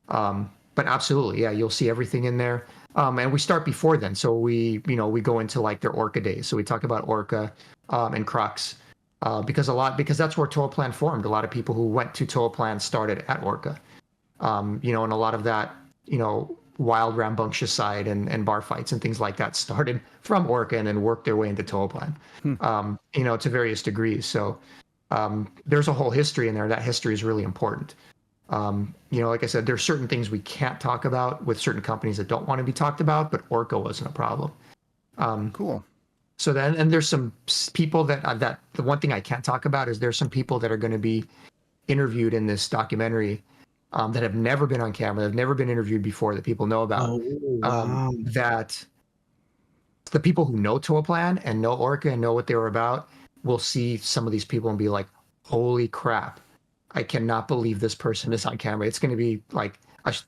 But absolutely, yeah, you'll see everything in there. And we start before then. So we go into like their Orca days. So we talk about Orca and Crux because that's where Toaplan formed. A lot of people who went to Toaplan started at Orca. You know, and a lot of that, you know, wild rambunctious side and bar fights and things like that started from Orca and then worked their way into Toaplan, you know, to various degrees. So there's a whole history in there. That history is really important. You know, like I said, there's certain things we can't talk about with certain companies that don't want to be talked about, but Orca wasn't a problem. Cool. So then, and there's some people that the one thing I can't talk about is there's some people that are going to be interviewed in this documentary that have never been on camera, that have never been interviewed before, that people know about. That the people who know Toaplan and know Orca and know what they were about will see some of these people and be like, holy crap, I cannot believe this person is on camera. It's going to be like,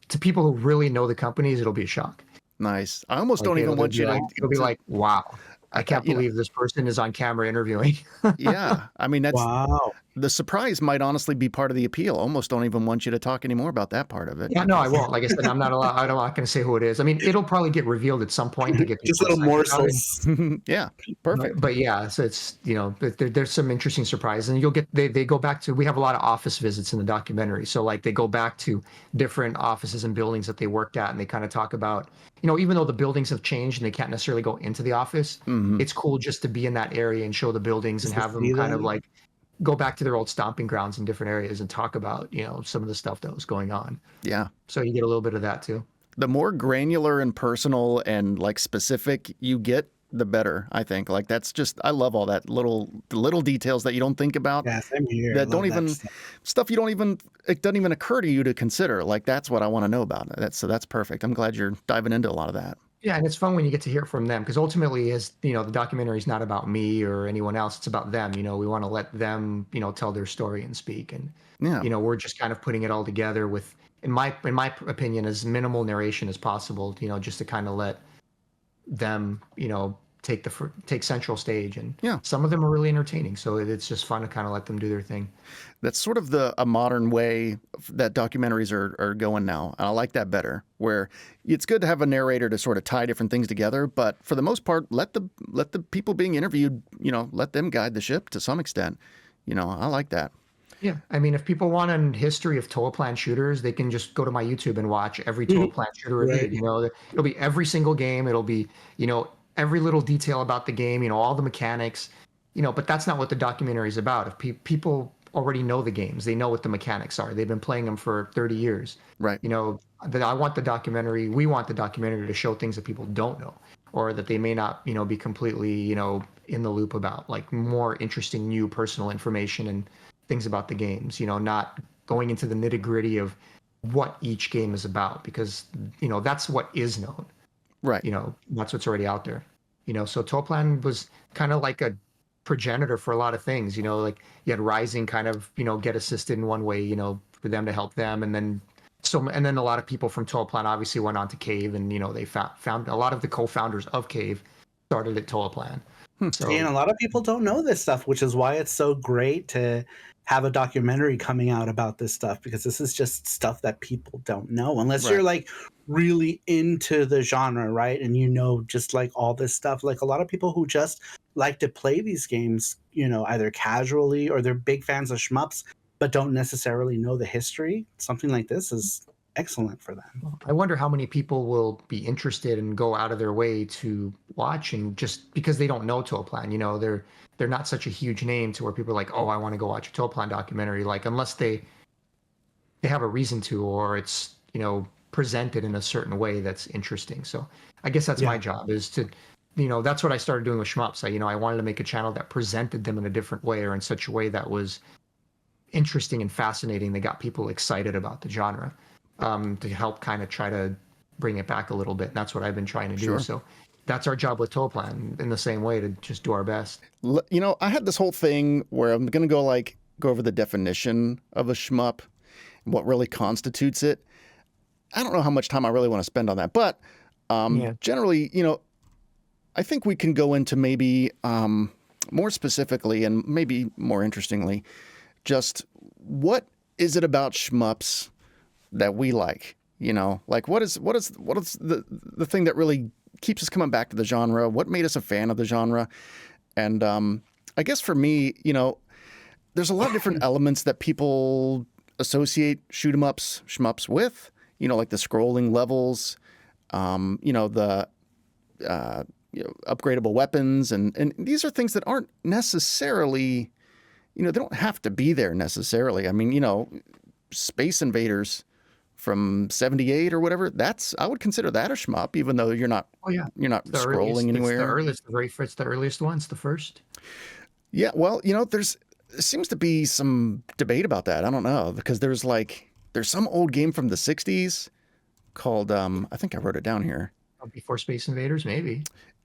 to people who really know the companies, it'll be a shock. Nice. I almost Like, don't even want you to... It'll be like, wow, I can't believe this person is on camera interviewing. Yeah. I mean, that's... Wow. The surprise might honestly be part of the appeal. Almost don't even want you to talk anymore about that part of it. Yeah, no, I won't. Like I said, I'm not going to say who it is. I mean, it'll probably get revealed at some point to get Just little morsels. Yeah, perfect. But yeah, so it's, you know, there's some interesting surprises, and you'll get, they go back to, we have a lot of office visits in the documentary. So like they go back to different offices and buildings that they worked at, and they kind of talk about, you know, even though the buildings have changed and they can't necessarily go into the office, it's cool just to be in that area and show the buildings and have them kind of like go back to their old stomping grounds in different areas and talk about, you know, some of the stuff that was going on. Yeah. So you get a little bit of that too. The more granular and personal and like specific you get, the better, I think. Like that's just, I love all that little details that you don't think about. Yeah, same here. That don't even, stuff you don't even, it doesn't even occur to you to consider. Like that's what I want to know about. So that's perfect. I'm glad you're diving into a lot of that. Yeah, and it's fun when you get to hear from them because ultimately, as you know, the documentary is not about me or anyone else. It's about them. You know, we want to let them, you know, tell their story and speak. And you know, we're just kind of putting it all together with, in my opinion, as minimal narration as possible. You know, just to kind of let them, you know, take central stage. And some of them are really entertaining. So it's just fun to kind of let them do their thing. That's sort of a modern way that documentaries are going now. And I like that better, where it's good to have a narrator to sort of tie different things together. But for the most part, let the people being interviewed, you know, let them guide the ship to some extent. You know, I like that. Yeah. I mean, if people want a history of Toaplan shooters, they can just go to my YouTube and watch every Toaplan shooter reviewed. You know, it'll be every single game. It'll be, you know, every little detail about the game, you know, all the mechanics, you know, but that's not what the documentary is about. If people already know the games, they know what the mechanics are. They've been playing them for 30 years. Right. You know, we want the documentary to show things that people don't know or that they may not, you know, be completely, you know, in the loop about, like more interesting new personal information and things about the games, you know, not going into the nitty-gritty of what each game is about because, you know, that's what is known. Right. You know, that's what's already out there. You know, so Toaplan was kind of like a progenitor for a lot of things, you know, like you had Rising kind of, you know, get assisted in one way, you know, for them to help them. And then a lot of people from Toaplan obviously went on to Cave and, you know, they found a lot of the co-founders of Cave started at Toaplan. So And a lot of people don't know this stuff, which is why it's so great to have a documentary coming out about this stuff, because this is just stuff that people don't know unless Right. you're like really into the genre, right? And you know, just like all this stuff, like a lot of people who just like to play these games, you know, either casually or they're big fans of shmups, but don't necessarily know the history. Something like this is excellent for them. I wonder how many people will be interested and go out of their way to watch, and just because they don't know Toaplan, you know, they're not such a huge name to where people are like, oh, I want to go watch a Toaplan documentary. Like, unless they have a reason to, or it's, you know, presented in a certain way that's interesting. So I guess that's my job, is to, you know, that's what I started doing with shmups. I wanted to make a channel that presented them in a different way, or in such a way that was interesting and fascinating. They got people excited about the genre, to help kind of try to bring it back a little bit. And that's what I've been trying to do. Sure. So that's our job with Toaplan, in the same way, to just do our best. You know, I had this whole thing where I'm going to go over the definition of a shmup, what really constitutes it. I don't know how much time I really want to spend on that, but generally, you know, I think we can go into maybe more specifically and maybe more interestingly, just what is it about shmups that we like? You know, like what is the thing that really keeps us coming back to the genre? What made us a fan of the genre? And I guess for me, you know, there's a lot of different elements that people associate shoot 'em ups, shmups with. You know, like the scrolling levels, you know, the upgradable weapons, and these are things that aren't necessarily, you know, they don't have to be there necessarily. I mean, you know, Space Invaders from '78 or whatever, I would consider that a shmup, even though you're not scrolling anywhere. It's the earliest one. It's the first. Yeah, well, you know, there seems to be some debate about that. I don't know, because there's some old game from the '60s called I think I wrote it down here. Before Space Invaders, maybe.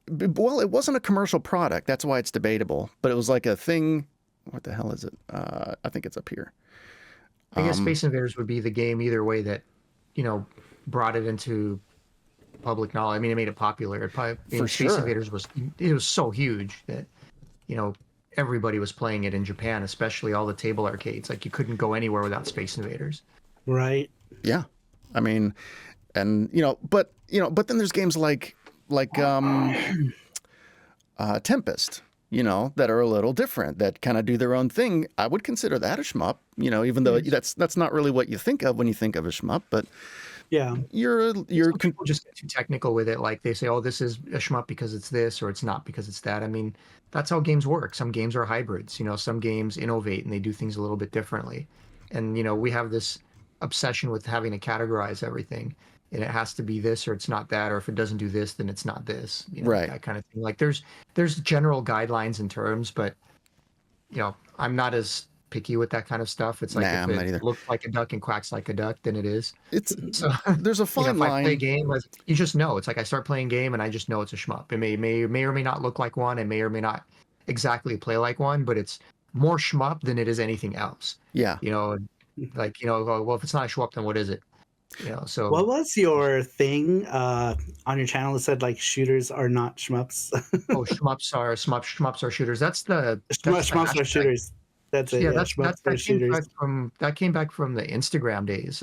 Well, it wasn't a commercial product. That's why it's debatable. But it was like a thing. What the hell is it? I think it's up here. I guess Space Invaders would be the game either way that, you know, brought it into public knowledge. I mean, it made it popular. Space Invaders was so huge that, you know, everybody was playing it in Japan, especially all the table arcades. Like, you couldn't go anywhere without Space Invaders. Right. Yeah. I mean, and but then there's games like Tempest, you know, that are a little different, that kind of do their own thing. I would consider that a shmup, you know, even though that's not really what you think of when you think of a shmup, but yeah, people just get too technical with it. Like, they say, oh, this is a shmup because it's this, or it's not because it's that. I mean, that's how games work. Some games are hybrids, you know, some games innovate and they do things a little bit differently. And, you know, we have this obsession with having to categorize everything, and it has to be this or it's not that, or if it doesn't do this, then it's not this, you know, right, that kind of thing. Like, there's general guidelines and terms, but, you know, I'm not as picky with that kind of stuff. It's like, if it looks like a duck and quacks like a duck, then it is. So there's a fine you know, if line. I play a game, you just know. It's like I start playing game and I just know it's a shmup. It may or may not look like one. It may or may not exactly play like one, but it's more shmup than it is anything else. Yeah. You know, like, you know, well, if it's not a shmup, then what is it? You know, so what was your thing on your channel that said like shooters are not shmups? shmups are shooters. That's the shmups are shooters. That's it. Yeah, that came back from the Instagram days.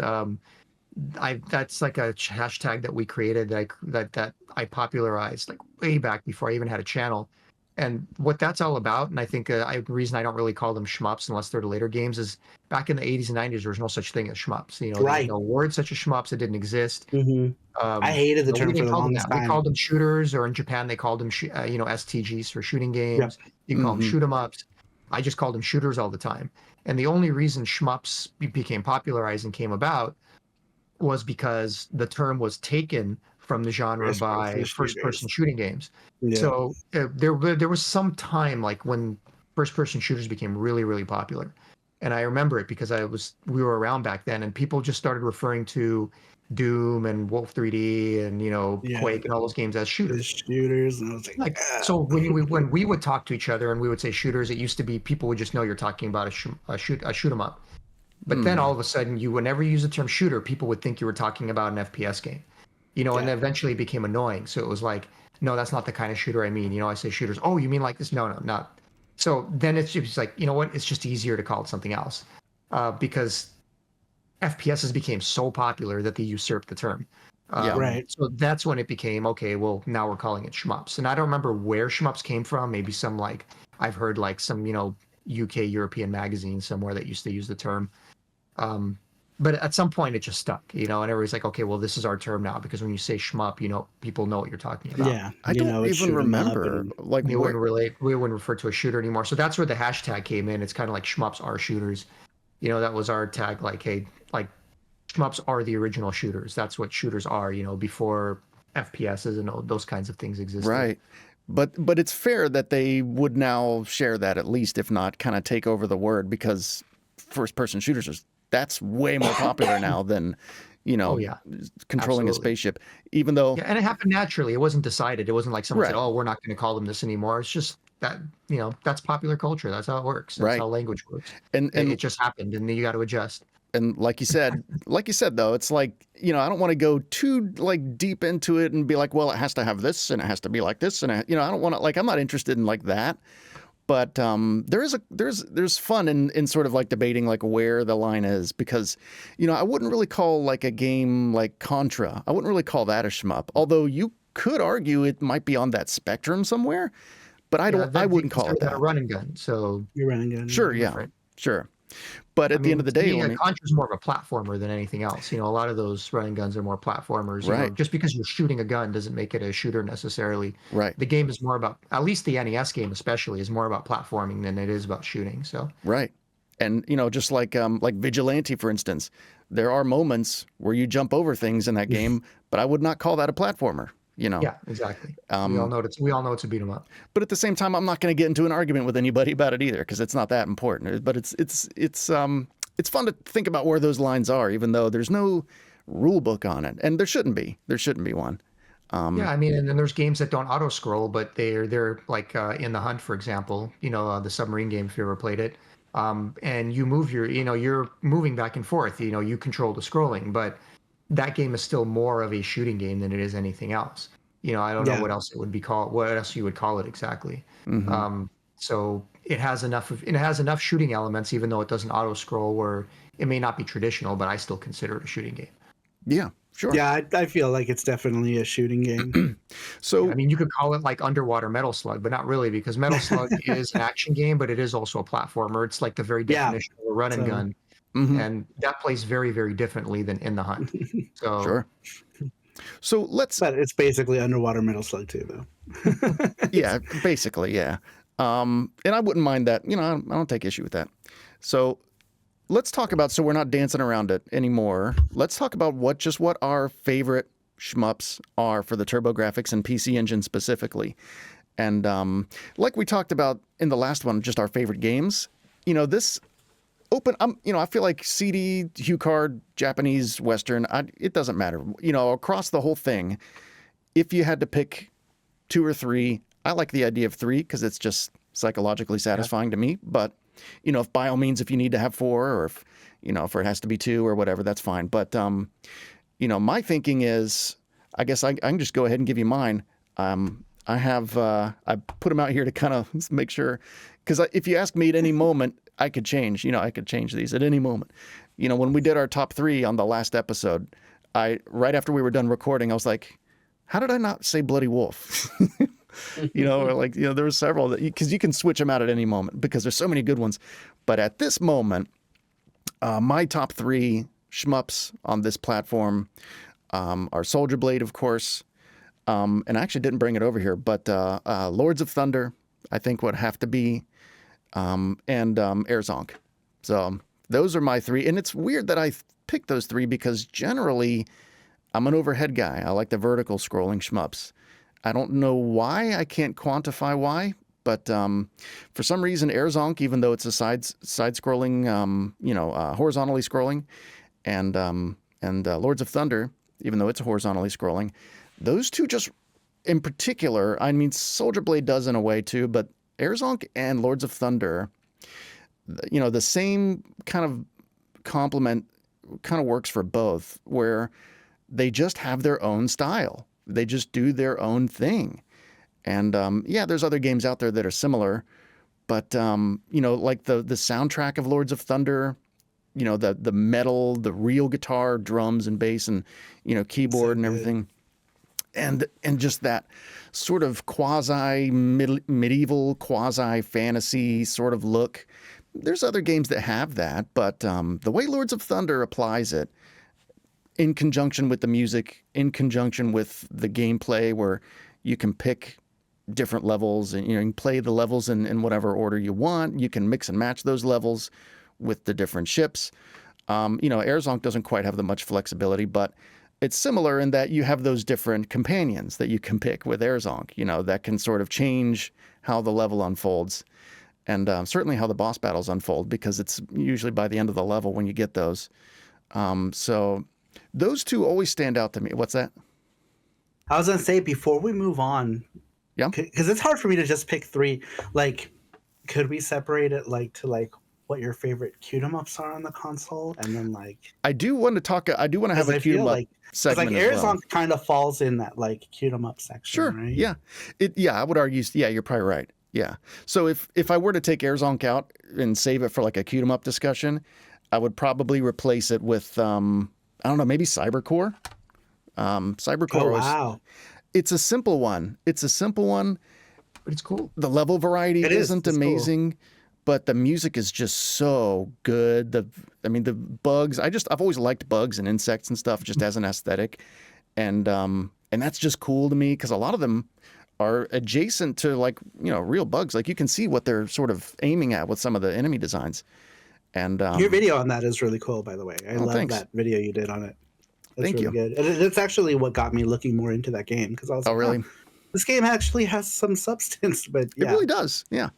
That's like a hashtag that we created that I popularized like way back before I even had a channel. And what that's all about, and I think the reason I don't really call them shmups unless they're the later games, is back in the 80s and 90s there was no such thing as shmups. You know, right. There's no word such as shmups. It didn't exist. Mm-hmm. I hated the term for the longest time. We called them shooters, or in Japan they called them STGs for shooting games. Yep. You can call them shoot 'em ups. I just called them shooters all the time. And the only reason shmups became popularized and came about was because the term was taken from the genre by first-person shooting games. Yeah. So there was some time like when first-person shooters became really, really popular. And I remember it because we were around back then, and people just started referring to Doom and Wolf 3D and, you know, Quake and all those games as shooters. And I was like so when we would talk to each other and we would say shooters, it used to be people would just know you're talking about a shoot 'em up. But then all of a sudden, whenever you use the term shooter, people would think you were talking about an FPS game. You know, and eventually it became annoying. So it was like, no, that's not the kind of shooter I mean. You know, I say shooters. Oh, you mean like this? No, no, not. So then it's just like, you know what? It's just easier to call it something else, because FPSs became so popular that they usurped the term. Yeah. Right. So that's when it became, okay, well, now we're calling it shmups. And I don't remember where shmups came from. Maybe some like, I've heard like some, you know, UK European magazine somewhere that used to use the term. But at some point it just stuck, you know, and everybody's like, okay, well, this is our term now, because when you say shmup, you know, people know what you're talking about. Yeah. I you don't know, it's even shoot 'em up remember and- like We where, wouldn't refer to a shooter anymore. So that's where the hashtag came in. It's kind of like shmups are shooters. You know, that was our tag, like, hey, like shmups are the original shooters. That's what shooters are, you know, before FPSs and all those kinds of things existed. right. But it's fair that they would now share that, at least, if not kind of take over the word, because first person shooters that's way more popular now than, you know, Oh, yeah. controlling a Absolutely. spaceship, even though Yeah, and it happened naturally. It wasn't decided. It wasn't like someone said, Right. "Oh, we're not going to call them this anymore." It's just that, you know, that's popular culture. That's how it works. That's Right. how language works. and It just happened, and then you got to adjust. and like you said though, it's like, you know, I don't want to go too like deep into it and be like, well, it has to have this and it has to be like this, and you know, I don't want to, like, I'm not interested in like that. But there's fun in sort of like debating like where the line is, because, you know, I wouldn't really call like a game like Contra, I wouldn't really call that a shmup, although you could argue it might be on that spectrum somewhere, but I wouldn't call it that that. a run and gun. So You're running gun. Sure, yeah, different. sure. But at the end of the to day, me, let me, Contra's more of a platformer than anything else. You know, a lot of those run and guns are more platformers. You know, Right. just because you're shooting a gun doesn't make it a shooter necessarily. right, The game is more about, at least the NES game especially, is more about platforming than it is about shooting. So right. And, you know, just like Vigilante, for instance, there are moments where you jump over things in that game, but I would not call that a platformer, you know. yeah, exactly. we all know it's a beat 'em up. But at the same time, I'm not going to get into an argument with anybody about it either, because it's not that important. But it's fun to think about where those lines are, even though there's no rule book on it, and there shouldn't be. There shouldn't be one. Yeah, I mean, and then there's games that don't auto scroll, but they're like In the Hunt, for example. You know, the submarine game, if you ever played it. And you move you're moving back and forth. You know, you control the scrolling, but that game is still more of a shooting game than it is anything else. You know, I don't know Yeah. what else it would be called. What else you would call it exactly? Mhm. So it has enough shooting elements, even though it doesn't auto scroll, where it may not be traditional, but I still consider it a shooting game. Yeah, sure. Yeah, I feel like it's definitely a shooting game. So I mean, you could call it like Underwater Metal Slug, but not really, because Metal Slug is an action game, but it is also a platformer. It's like the very Yeah. definition of a run and So- gun, mhm, and that plays very, very differently than In the Hunt. So sure. So let's But it's basically Underwater Metal Slug too, though. yeah, basically, yeah. And I wouldn't mind that. You know, I don't take issue with that. So let's talk about, so we're not dancing around it anymore. Let's talk about what our favorite shmups are for the TurboGrafx and PC Engine specifically. And like we talked about in the last one, just our favorite games. You know, this open, you know, I feel like CD, HuCard, Japanese, Western, it doesn't matter. You know, across the whole thing, if you had to pick 2 or 3, I like the idea of 3 because it's just psychologically satisfying to me. But, you know, if by all means, if you need to have 4, or if, you know, if it has to be 2 or whatever, that's fine. But, you know, my thinking is, I guess I can just go ahead and give you mine. I have, I put them out here to kind of make sure, because if you ask me at any moment, I could change, you know, I could change these at any moment. You know, when we did our top 3 on the last episode, right after we were done recording, I was like, how did I not say Bloody Wolf? You know, or like, you know, there were several that, because you can switch them out at any moment because there's so many good ones. But at this moment, my top 3 shmups on this platform are Soldier Blade, of course. And I actually didn't bring it over here, but Lords of Thunder, I think would have to be, and Air Zonk. So those are my 3. And it's weird that I picked those 3 because generally I'm an overhead guy. I like the vertical scrolling shmups. I don't know why. I can't quantify why, but for some reason, Air Zonk, even though it's a side-scrolling, you know, horizontally scrolling, and Lords of Thunder, even though it's horizontally scrolling, those 2 just, in particular, I mean, Soldier Blade does in a way too, but Air Zonk and Lords of Thunder, you know, the same kind of complement kind of works for both, where they just have their own style. They just do their own thing. And yeah, there's other games out there that are similar, but you know, like the soundtrack of Lords of Thunder, you know, the metal, the real guitar, drums and bass, and you know, keyboard and everything, and just that sort of quasi medieval, quasi fantasy sort of look. There's other games that have that, but the way Lords of Thunder applies it, in conjunction with the music, in conjunction with the gameplay, where you can pick different levels and you can play the levels in whatever order you want. You can mix and match those levels with the different ships. You know, Airzonk doesn't quite have the much flexibility, but it's similar in that you have those different companions that you can pick with Airzonk, you know, that can sort of change how the level unfolds, and certainly how the boss battles unfold, because it's usually by the end of the level when you get those. So those two always stand out to me. What's that? I was gonna say, before we move on, Yeah, because it's hard for me to just pick three. Like, could we separate it to what your favorite cmups are on the console, and then I do want to have a feel cmup segment like as well. Airzonk kind of falls in that cmup section. Sure. Right? Yeah. Yeah, I would argue. Yeah, you're probably right. Yeah. So if I were to take Airzonk out and save it for like a cmup discussion, I would probably replace it with I don't know, maybe Cybercore. Cybercore. Oh wow. It's a simple one. It's a simple one, but it's cool. The level variety isn't It's amazing, cool. but the music is just so good. The bugs. I've always liked bugs and insects and stuff just as an aesthetic, and that's just cool to me because a lot of them are adjacent to real bugs. Like you can see what they're sort of aiming at with some of the enemy designs. And your video on that is really cool, by the way. I love that video you did on it. That's Thank really you. Good. And it's actually what got me looking more into that game, because I was really? This game actually has some substance, but yeah. It really does, yeah.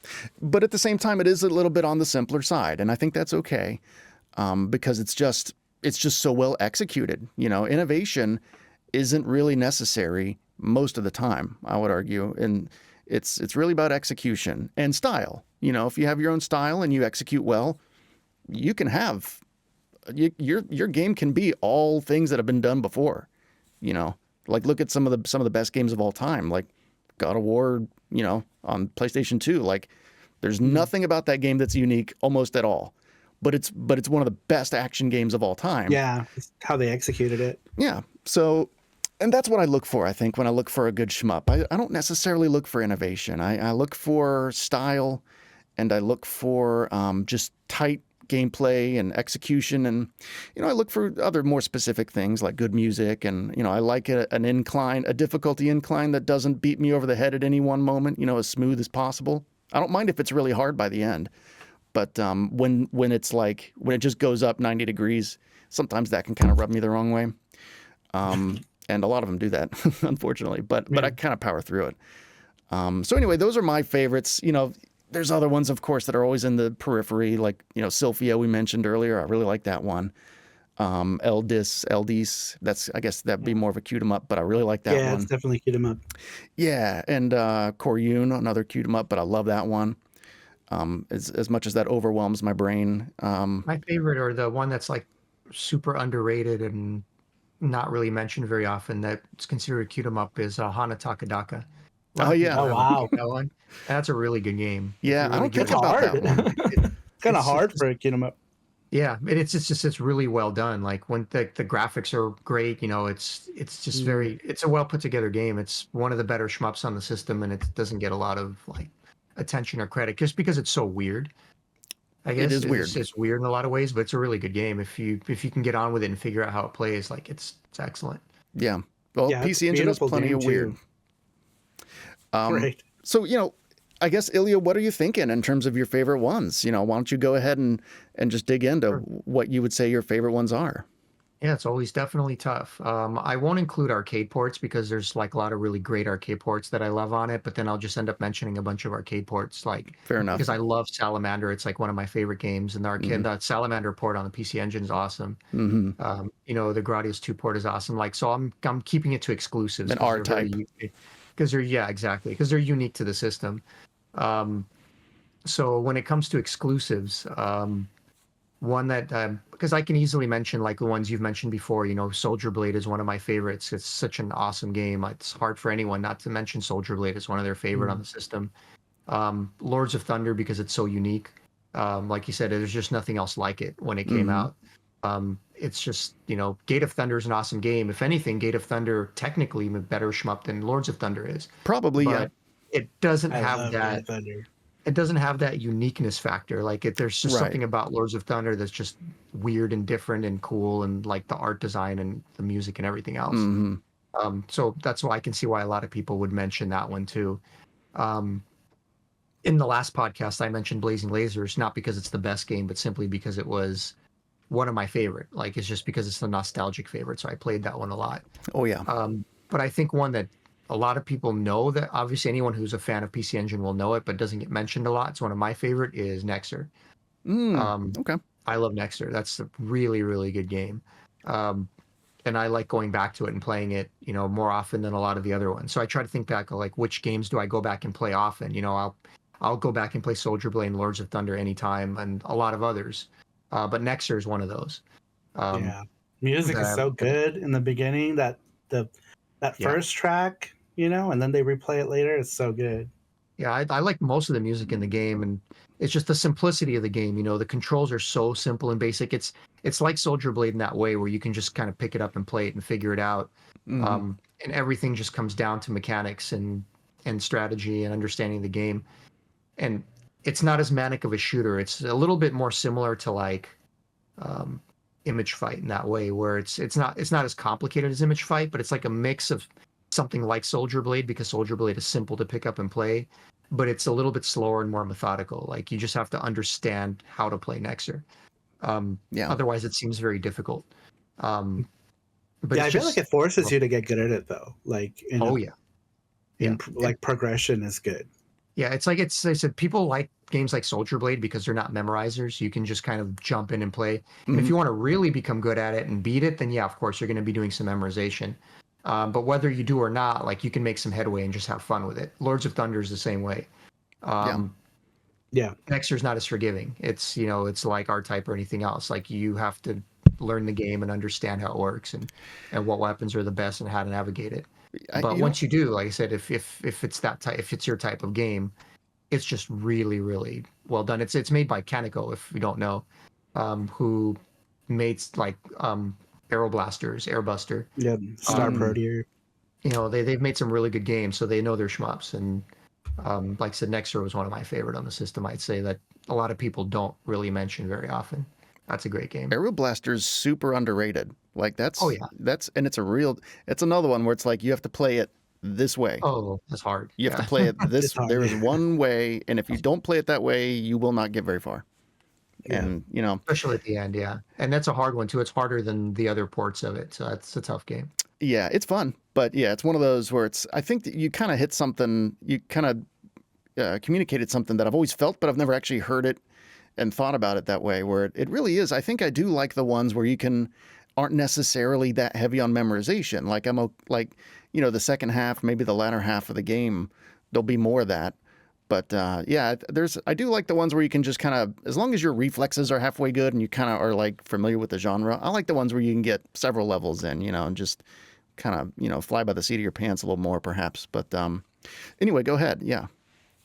But at the same time, it is a little bit on the simpler side, and I think that's okay, because it's just so well executed. You know, innovation isn't really necessary most of the time, I would argue, and it's really about execution and style. You know, if you have your own style and you execute well, you can have your game can be all things that have been done before. You know, like look at some of the best games of all time, like God of War, you know, on PlayStation 2. Like there's nothing about that game that's unique almost at all. But it's one of the best action games of all time. Yeah, it's how they executed it. Yeah. So, and that's what I look for, I think, when I look for a good shmup. I don't necessarily look for innovation. I look for style, and I look for just tight gameplay and execution, and you know, I look for other more specific things like good music, and you know, I like a difficulty incline that doesn't beat me over the head at any one moment, you know, as smooth as possible. I don't mind if it's really hard by the end, but when it just goes up 90 degrees, sometimes that can kind of rub me the wrong way, and a lot of them do that unfortunately, but I kind of power through it. So anyway, those are my favorites. You know, there's other ones, of course, that are always in the periphery, like, you know, Sylphia we mentioned earlier. I really like that one. Eldis, I guess that'd be more of a cmup, but I really like that one. Yeah, it's definitely cmup. Yeah, and Koryun, another cmup, but I love that one. As much as that overwhelms my brain. My favorite, or the one that's like super underrated and not really mentioned very often, that's considered a cmup, is Hana Takadaka. Oh yeah! Oh wow! That one. That's a really good game. Yeah, really I don't think It's about hard. that one. It's kind of hard for a cmup. Yeah, and it's really well done. Like when the graphics are great, you know, it's just it's a well put together game. It's one of the better shmups on the system, and it doesn't get a lot of like attention or credit just because it's so weird. I guess it is weird. It's weird in a lot of ways, but it's a really good game if you can get on with it and figure out how it plays. Like it's excellent. Yeah. Well, Yeah, PC Engine has plenty of weird. Right. So, you know, I guess, Ilya, what are you thinking in terms of your favorite ones? You know, why don't you go ahead and just dig into what you would say your favorite ones are? Yeah, it's always definitely tough. I won't include arcade ports because there's like a lot of really great arcade ports that I love on it, but then I'll just end up mentioning a bunch of arcade ports. Like, fair enough. Because I love Salamander. It's like one of my favorite games, and the arcade, that Salamander port on the PC Engine is awesome. Mm-hmm. You know, the Gradius 2 port is awesome. Like, so I'm keeping it to exclusives. An R-type. Because they're unique to the system. So when it comes to exclusives, one that because I can easily mention like the ones you've mentioned before. Soldier Blade is one of my favorites. It's such an awesome game. It's hard for anyone not to mention Soldier Blade. It's one of their favorite on the system. Lords of Thunder because it's so unique. Like you said, there's just nothing else like it when it came out. It's just, Gate of Thunder is an awesome game. If anything, Gate of Thunder technically a better shmup than Lords of Thunder is. Probably, but it doesn't I have love that. Gate of Thunder. It doesn't have that uniqueness factor. There's just something about Lords of Thunder that's just weird and different and cool, and like the art design and the music and everything else. So that's why I can see why a lot of people would mention that one too. In the last podcast, I mentioned Blazing Lasers, not because it's the best game, but simply because it was one of my favorite. It's just because it's a nostalgic favorite. So I played that one a lot. Oh, yeah. But I think one that a lot of people know, that obviously anyone who's a fan of PC Engine will know it, but doesn't get mentioned a lot. It's one of my favorite is Nexer. Okay. I love Nexer. That's a really, really good game. And I like going back to it and playing it, more often than a lot of the other ones. So I try to think back, like, which games do I go back and play often? I'll go back and play Soldier Blade and Lords of Thunder anytime, and a lot of others. But Nexer is one of those. Music is so good in the beginning. That first track, and then they replay it later. It's so good. Yeah, I like most of the music in the game, and it's just the simplicity of the game. The controls are so simple and basic. It's like Soldier Blade in that way, where you can just kind of pick it up and play it and figure it out. And everything just comes down to mechanics and strategy and understanding the game. And it's not as manic of a shooter. It's a little bit more similar to like Image Fight in that way, where it's not as complicated as Image Fight, but it's like a mix of something like Soldier Blade, because Soldier Blade is simple to pick up and play, but it's a little bit slower and more methodical. Like, you just have to understand how to play Nexer. Otherwise it seems very difficult. But I feel like it forces you to get good at it though. Progression is good. Yeah, it's like I said, people like games like Soldier Blade because they're not memorizers. You can just kind of jump in and play. And if you want to really become good at it and beat it, then yeah, of course, you're going to be doing some memorization. But whether you do or not, like, you can make some headway and just have fun with it. Lords of Thunder is the same way. Nexer's not as forgiving. It's, it's like R-Type or anything else. Like, you have to learn the game and understand how it works and what weapons are the best and how to navigate it. But once you do, like I said, if it's that type, if it's your type of game, it's just really, really well done. It's made by Kaneko, if you don't know, who made like Aeroblasters, Airbuster. Yeah, Star Proteer. They've made some really good games, so they know their shmups. And like I said, Nexer was one of my favorite on the system. I'd say that a lot of people don't really mention very often. That's a great game. Aeroblaster's super underrated. Like, that's and it's another one where it's like you have to play it this way. Oh, that's hard. You have to play it this. There is one way, and if you don't play it that way, you will not get very far. Yeah. And especially at the end, and that's a hard one too. It's harder than the other ports of it, so that's a tough game. Yeah, it's fun, but yeah, it's one of those where I think that you kind of hit something. You kind of communicated something that I've always felt, but I've never actually heard it and thought about it that way, where it really is. I think I do like the ones where you aren't necessarily that heavy on memorization. Like, the second half, maybe the latter half of the game, there'll be more of that. But I do like the ones where you can just kind of, as long as your reflexes are halfway good and you kind of are like familiar with the genre. I like the ones where you can get several levels in, and just kind of, fly by the seat of your pants a little more perhaps. But anyway, go ahead. Yeah.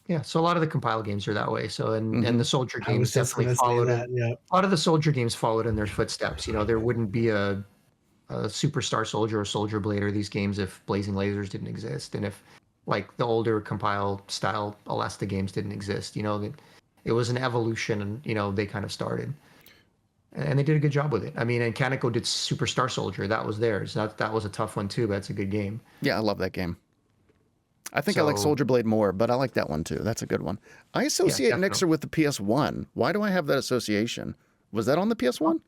Yeah, so a lot of the compile games are that way. So and the Soldier games definitely followed it. Yeah. A lot of the Soldier games followed in their footsteps. There wouldn't be a Superstar Soldier or Soldier Blade or these games if Blazing Lasers didn't exist, and if like the older compile style Alesta games didn't exist. It was an evolution, and they kind of started, and they did a good job with it. I mean, and Kaneko did Superstar Soldier. That was theirs. That was a tough one too, but that's a good game. Yeah, I love that game. I think I like Soldier Blade more, but I like that one too. That's a good one. I associate Nexer with the PS1. Why do I have that association? Was that on the PS1?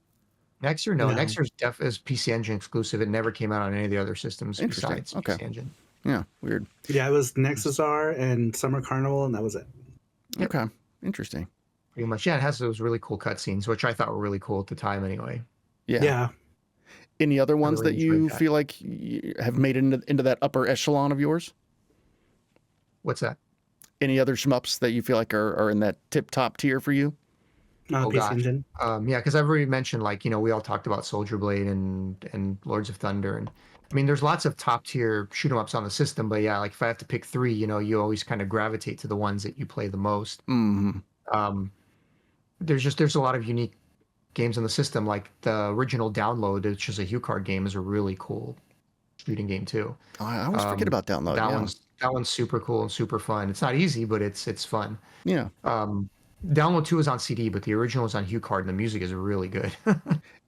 Nexer? No. Nexer is PC Engine exclusive. It never came out on any of the other systems besides PC Engine. Yeah, weird. Yeah, it was Nexus R and Summer Carnival, and that was it. Yep. Okay, interesting. Pretty much. Yeah, it has those really cool cutscenes, which I thought were really cool at the time anyway. Yeah. Any other ones that you feel like you have made into that upper echelon of yours? What's that? Any other shmups that you feel like are in that tip-top tier for you? Oh PC gosh. Engine. Yeah, because I've already mentioned, like, we all talked about Soldier Blade and Lords of Thunder, and I mean, there's lots of top tier shoot 'em ups on the system, but yeah, like if I have to pick three, you always kind of gravitate to the ones that you play the most. Mm-hmm. Um, there's a lot of unique games in the system, like the original Download, which is a HuCard game, is a really cool shooting game too. Oh, I always forget about Download. That Yeah. one's super cool and super fun. It's not easy, but it's fun. Yeah. Download 2 is on CD, but the original is on HuCard, and the music is really good.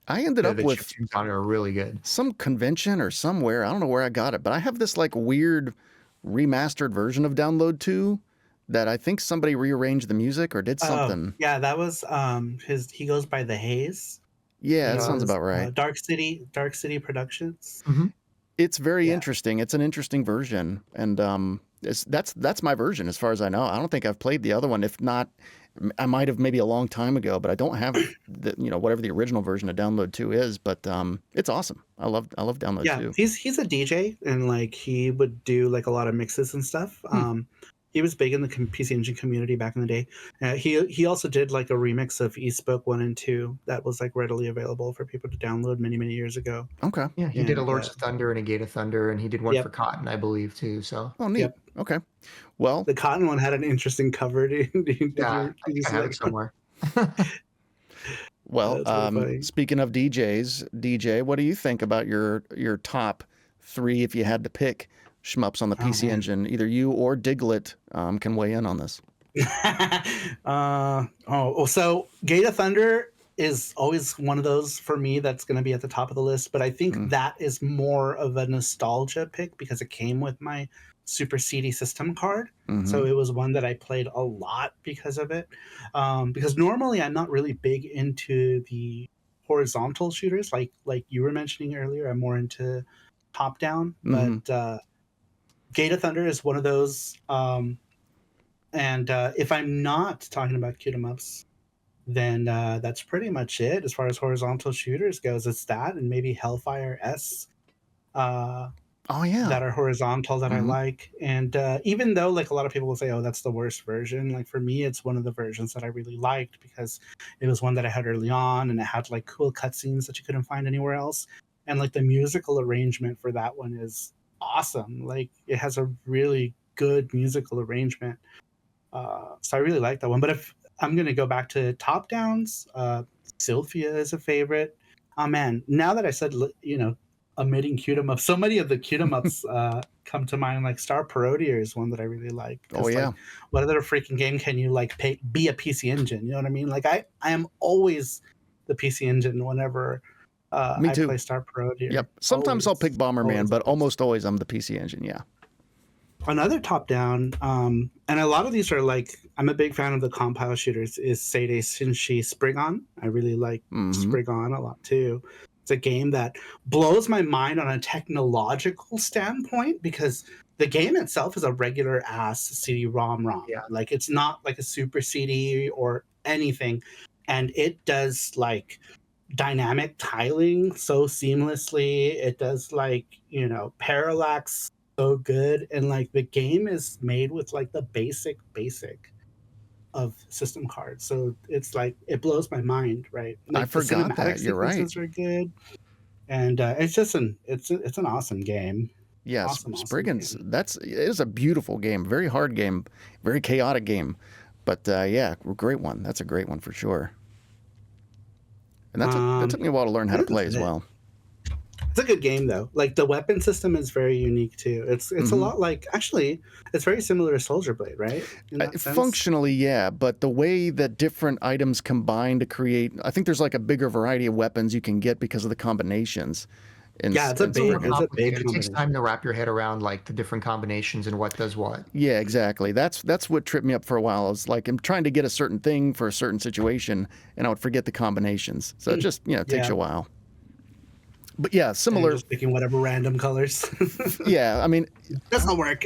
I ended up the with chiptunes on it are really good. some convention or somewhere. I don't know where I got it, but I have this like weird remastered version of Download 2 that I think somebody rearranged the music or did something. Yeah, that was he goes by the Haze. Yeah, He that sounds goes, about right. Dark City Productions. Mm-hmm. It's very Yeah. interesting. It's an interesting version, and that's my version as far as I know. I don't think I've played the other one. If not, I might have maybe a long time ago, but I don't have whatever the original version of Download 2 is. But it's awesome. I love Download 2. He's a DJ, and like he would do like a lot of mixes and stuff. He was big in the PC Engine community back in the day. He also did like a remix of Eastbook 1 and 2 that was like readily available for people to download many years ago. Okay. Yeah, he did a Lords of Thunder and a Gate of Thunder, and he did one for Cotton, I believe, too. So. Oh, neat. Yep. Okay. Well, The Cotton one had an interesting cover. Yeah, I have it somewhere. Well, funny. speaking of DJs, DJ, what do you think about your top three if you had to pick shmups on the PC Engine? Either you or Diglett can weigh in on this. So Gate of Thunder is always one of those for me that's going to be at the top of the list, but I think that is more of a nostalgia pick because it came with my Super CD system card. So it was one that I played a lot because of it. Because normally I'm not really big into the horizontal shooters like you were mentioning earlier. I'm more into top down, but Gate of Thunder is one of those. And if I'm not talking about cmups, then that's pretty much it as far as horizontal shooters goes. It's that and maybe Hellfire S. That are horizontal that I like. And even though like a lot of people will say, oh, that's the worst version, like for me, it's one of the versions that I really liked because it was one that I had early on and it had like cool cutscenes that you couldn't find anywhere else. And like the musical arrangement for that one is awesome. Like it has a really good musical arrangement. So I really like that one. But if I'm going to go back to top downs, Sylphia is a favorite. Oh man, now that I said, omitting cut'em-ups, so many of the cut'em-ups come to mind. Like Star Parodier is one that I really like. Oh yeah. Like, what other freaking game can you like be a PC Engine? You know what I mean? Like I am always the PC Engine whenever Me too. I play Star Parodier. Yep. Sometimes I'll pick Bomberman, but almost always I'm the PC Engine. Yeah. Another top down, and a lot of these are like, I'm a big fan of the compile shooters, is Seirei Shinshi Spriggan. I really like Spriggan a lot too. It's a game that blows my mind on a technological standpoint because the game itself is a regular ass CD-ROM. Yeah. Like it's not like a super CD or anything. And it does like dynamic tiling so seamlessly. It does like, parallax so good. And like the game is made with like the basic of system cards, so it's like it blows my mind, right? Like, I forgot that. You're right. The cinematics are good, and it's just an awesome game. Yeah, awesome Spriggan's game. it is a beautiful game, very hard game, very chaotic game, but yeah, great one. That's a great one for sure. And that took me a while to learn how to play as well. It's a good game though. Like the weapon system is very unique too. It's a lot like, actually it's very similar to Soldier Blade, right? Functionally, yeah, but the way that different items combine to create, I think there's like a bigger variety of weapons you can get because of the combinations. It's a big It takes time to wrap your head around like the different combinations and what does what. Yeah, exactly. That's what tripped me up for a while. I was like, I'm trying to get a certain thing for a certain situation, and I would forget the combinations. So it just takes you a while. But yeah, similar. Just picking whatever random colors. Yeah, I mean, doesn't work.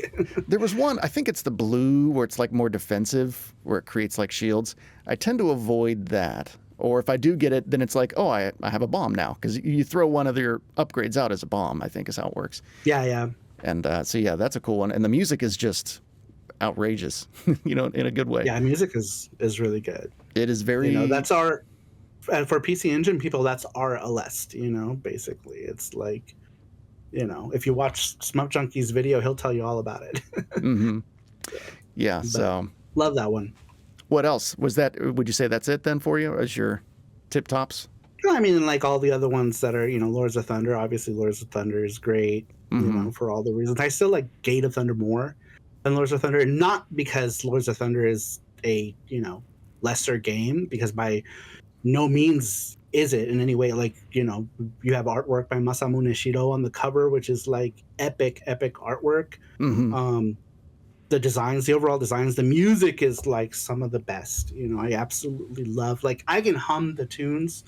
There was one, I think it's the blue, where it's like more defensive, where it creates like shields. I tend to avoid that. Or if I do get it, then it's like, oh, I have a bomb now, because you throw one of your upgrades out as a bomb, I think is how it works. Yeah. And so yeah, that's a cool one. And the music is just outrageous, in a good way. Yeah, music is really good. It is very. That's our, and for PC Engine people, that's our Alest. Basically, it's like, if you watch Shmup Junkie's video, he'll tell you all about it. Mm-hmm. Yeah. But So love that one. what else was that? Would you say that's it then for you as your tip tops? I mean, like all the other ones that are, Lords of Thunder. Obviously, Lords of Thunder is great. For all the reasons. I still like Gate of Thunder more than Lords of Thunder, and not because Lords of Thunder is a lesser game, because by no means is it in any way. Like, you have artwork by Masamu Nishiro on the cover, which is like epic artwork. The overall designs, the music is like some of the best. I absolutely love, like, I can hum the tunes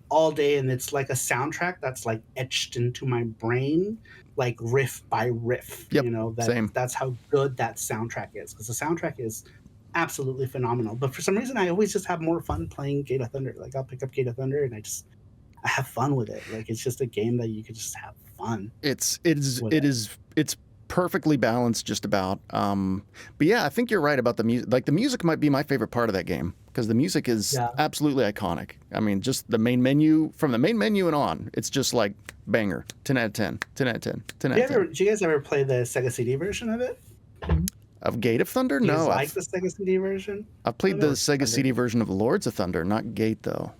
all day, and it's like a soundtrack that's like etched into my brain, like riff by riff. Yep, same. That's how good that soundtrack is, because the soundtrack is absolutely phenomenal. But for some reason, I always just have more fun playing Gate of Thunder. Like, I'll pick up Gate of Thunder and I have fun with it. Like, it's just a game that you could just have fun. It's perfectly balanced, just about. But yeah, I think you're right about the music. Like, the music might be my favorite part of that game, because the music is absolutely iconic. I mean, just the main menu, from the main menu and on, it's just like banger. 10 out of 10. 10 out of 10. 10 out of 10. Did you guys ever play the Sega CD version of it? Of Gate of Thunder? Do you No. like the Sega CD version? I've played the Sega CD version of Lords of Thunder, not Gate, though.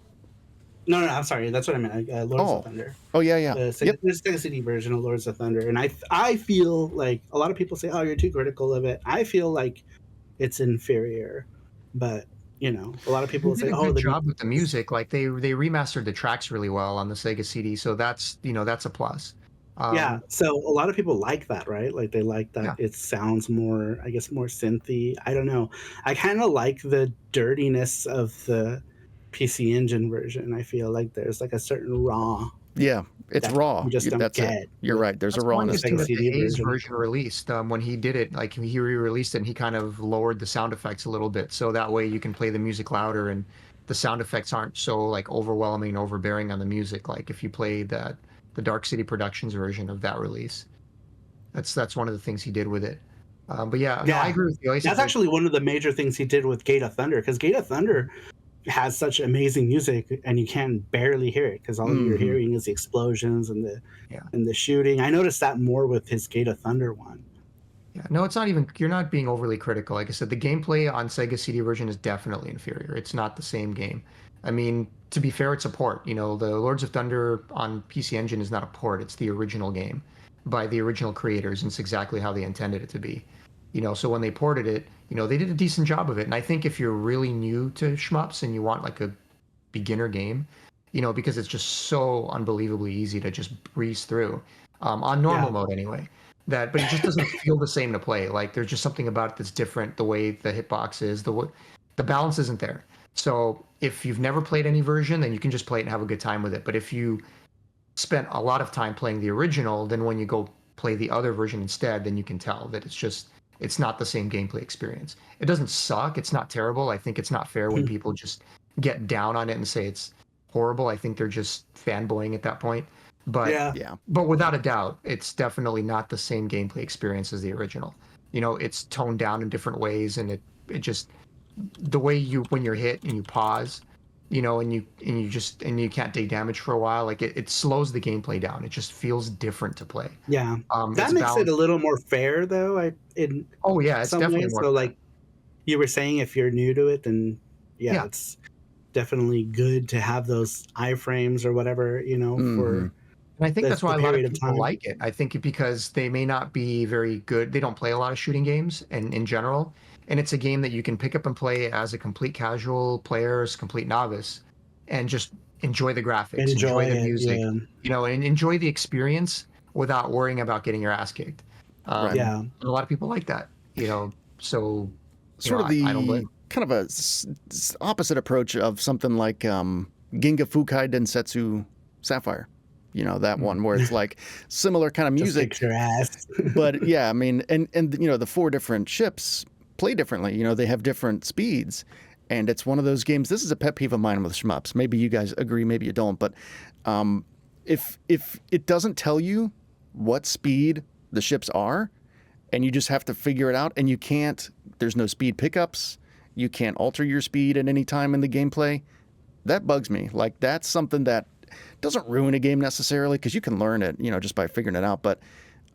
No, I'm sorry. That's what I meant. Lords of Thunder. Oh, yeah. There's a Sega CD version of Lords of Thunder. And I feel like a lot of people say, oh, you're too critical of it. I feel like it's inferior. But, a lot of people say, oh, the job with the music. Like, they remastered the tracks really well on the Sega CD. So that's a plus. So a lot of people like that, right? Like, they like that it sounds more, I guess, more synthy. I don't know. I kind of like the dirtiness of the PC Engine version. I feel like there's like a certain raw. Yeah, it's raw. You just don't get. You're right. There's a rawness to it. The A's version released, when he did it, like, he re-released it and he kind of lowered the sound effects a little bit, so that way you can play the music louder and the sound effects aren't so like overwhelming and overbearing on the music. Like, if you play the Dark City Productions version of that release, that's one of the things he did with it. But no, I agree with you. That's actually one of the major things he did with Gate of Thunder, because Gate of Thunder has such amazing music and you can barely hear it, because all you're hearing is the explosions and the shooting. I noticed that more with his Gate of Thunder one. Yeah, no, it's not even, you're not being overly critical. Like I said, the gameplay on Sega CD version is definitely inferior. It's not the same game. I mean, to be fair, it's a port. The Lords of Thunder on PC Engine is not a port. It's the original game by the original creators, and it's exactly how they intended it to be. So when they ported it, they did a decent job of it. And I think if you're really new to Shmups and you want like a beginner game, because it's just so unbelievably easy to just breeze through, on normal mode anyway, but it just doesn't feel the same to play. Like, there's just something about it that's different. The way the hitbox is, the balance isn't there. So if you've never played any version, then you can just play it and have a good time with it. But if you spent a lot of time playing the original, then when you go play the other version instead, then you can tell that it's not the same gameplay experience. It doesn't suck. It's not terrible. I think it's not fair when people just get down on it and say it's horrible. I think they're just fanboying at that point. But but without a doubt, it's definitely not the same gameplay experience as the original. It's toned down in different ways, and it just, the way when you're hit and you pause, and you can't take damage for a while, like it slows the gameplay down. It just feels different to play. Yeah, that makes it a little more fair, though. It's definitely more. So, like you were saying, if you're new to it, then it's definitely good to have those iframes or whatever, for. And I think that's why a lot of people like it. I think because they may not be very good. They don't play a lot of shooting games, and in general. And it's a game that you can pick up and play as a complete casual player, as a complete novice, and just enjoy the graphics, enjoy the music, and enjoy the experience without worrying about getting your ass kicked. And a lot of people like that, so sort of the kind of a opposite approach of something like Ginga Fukai Densetsu Sapphire. That one where it's like similar kind of music. Just kick your ass. But yeah, I mean, and the 4 different ships play differently. They have different speeds, and it's one of those games. This is a pet peeve of mine with Shmups. Maybe you guys agree, maybe you don't. But if it doesn't tell you what speed the ships are, and you just have to figure it out, and you can't. There's no speed pickups. you can't alter your speed at any time in the gameplay. That bugs me. Like, that's something that doesn't ruin a game necessarily, because you can learn it, just by figuring it out. But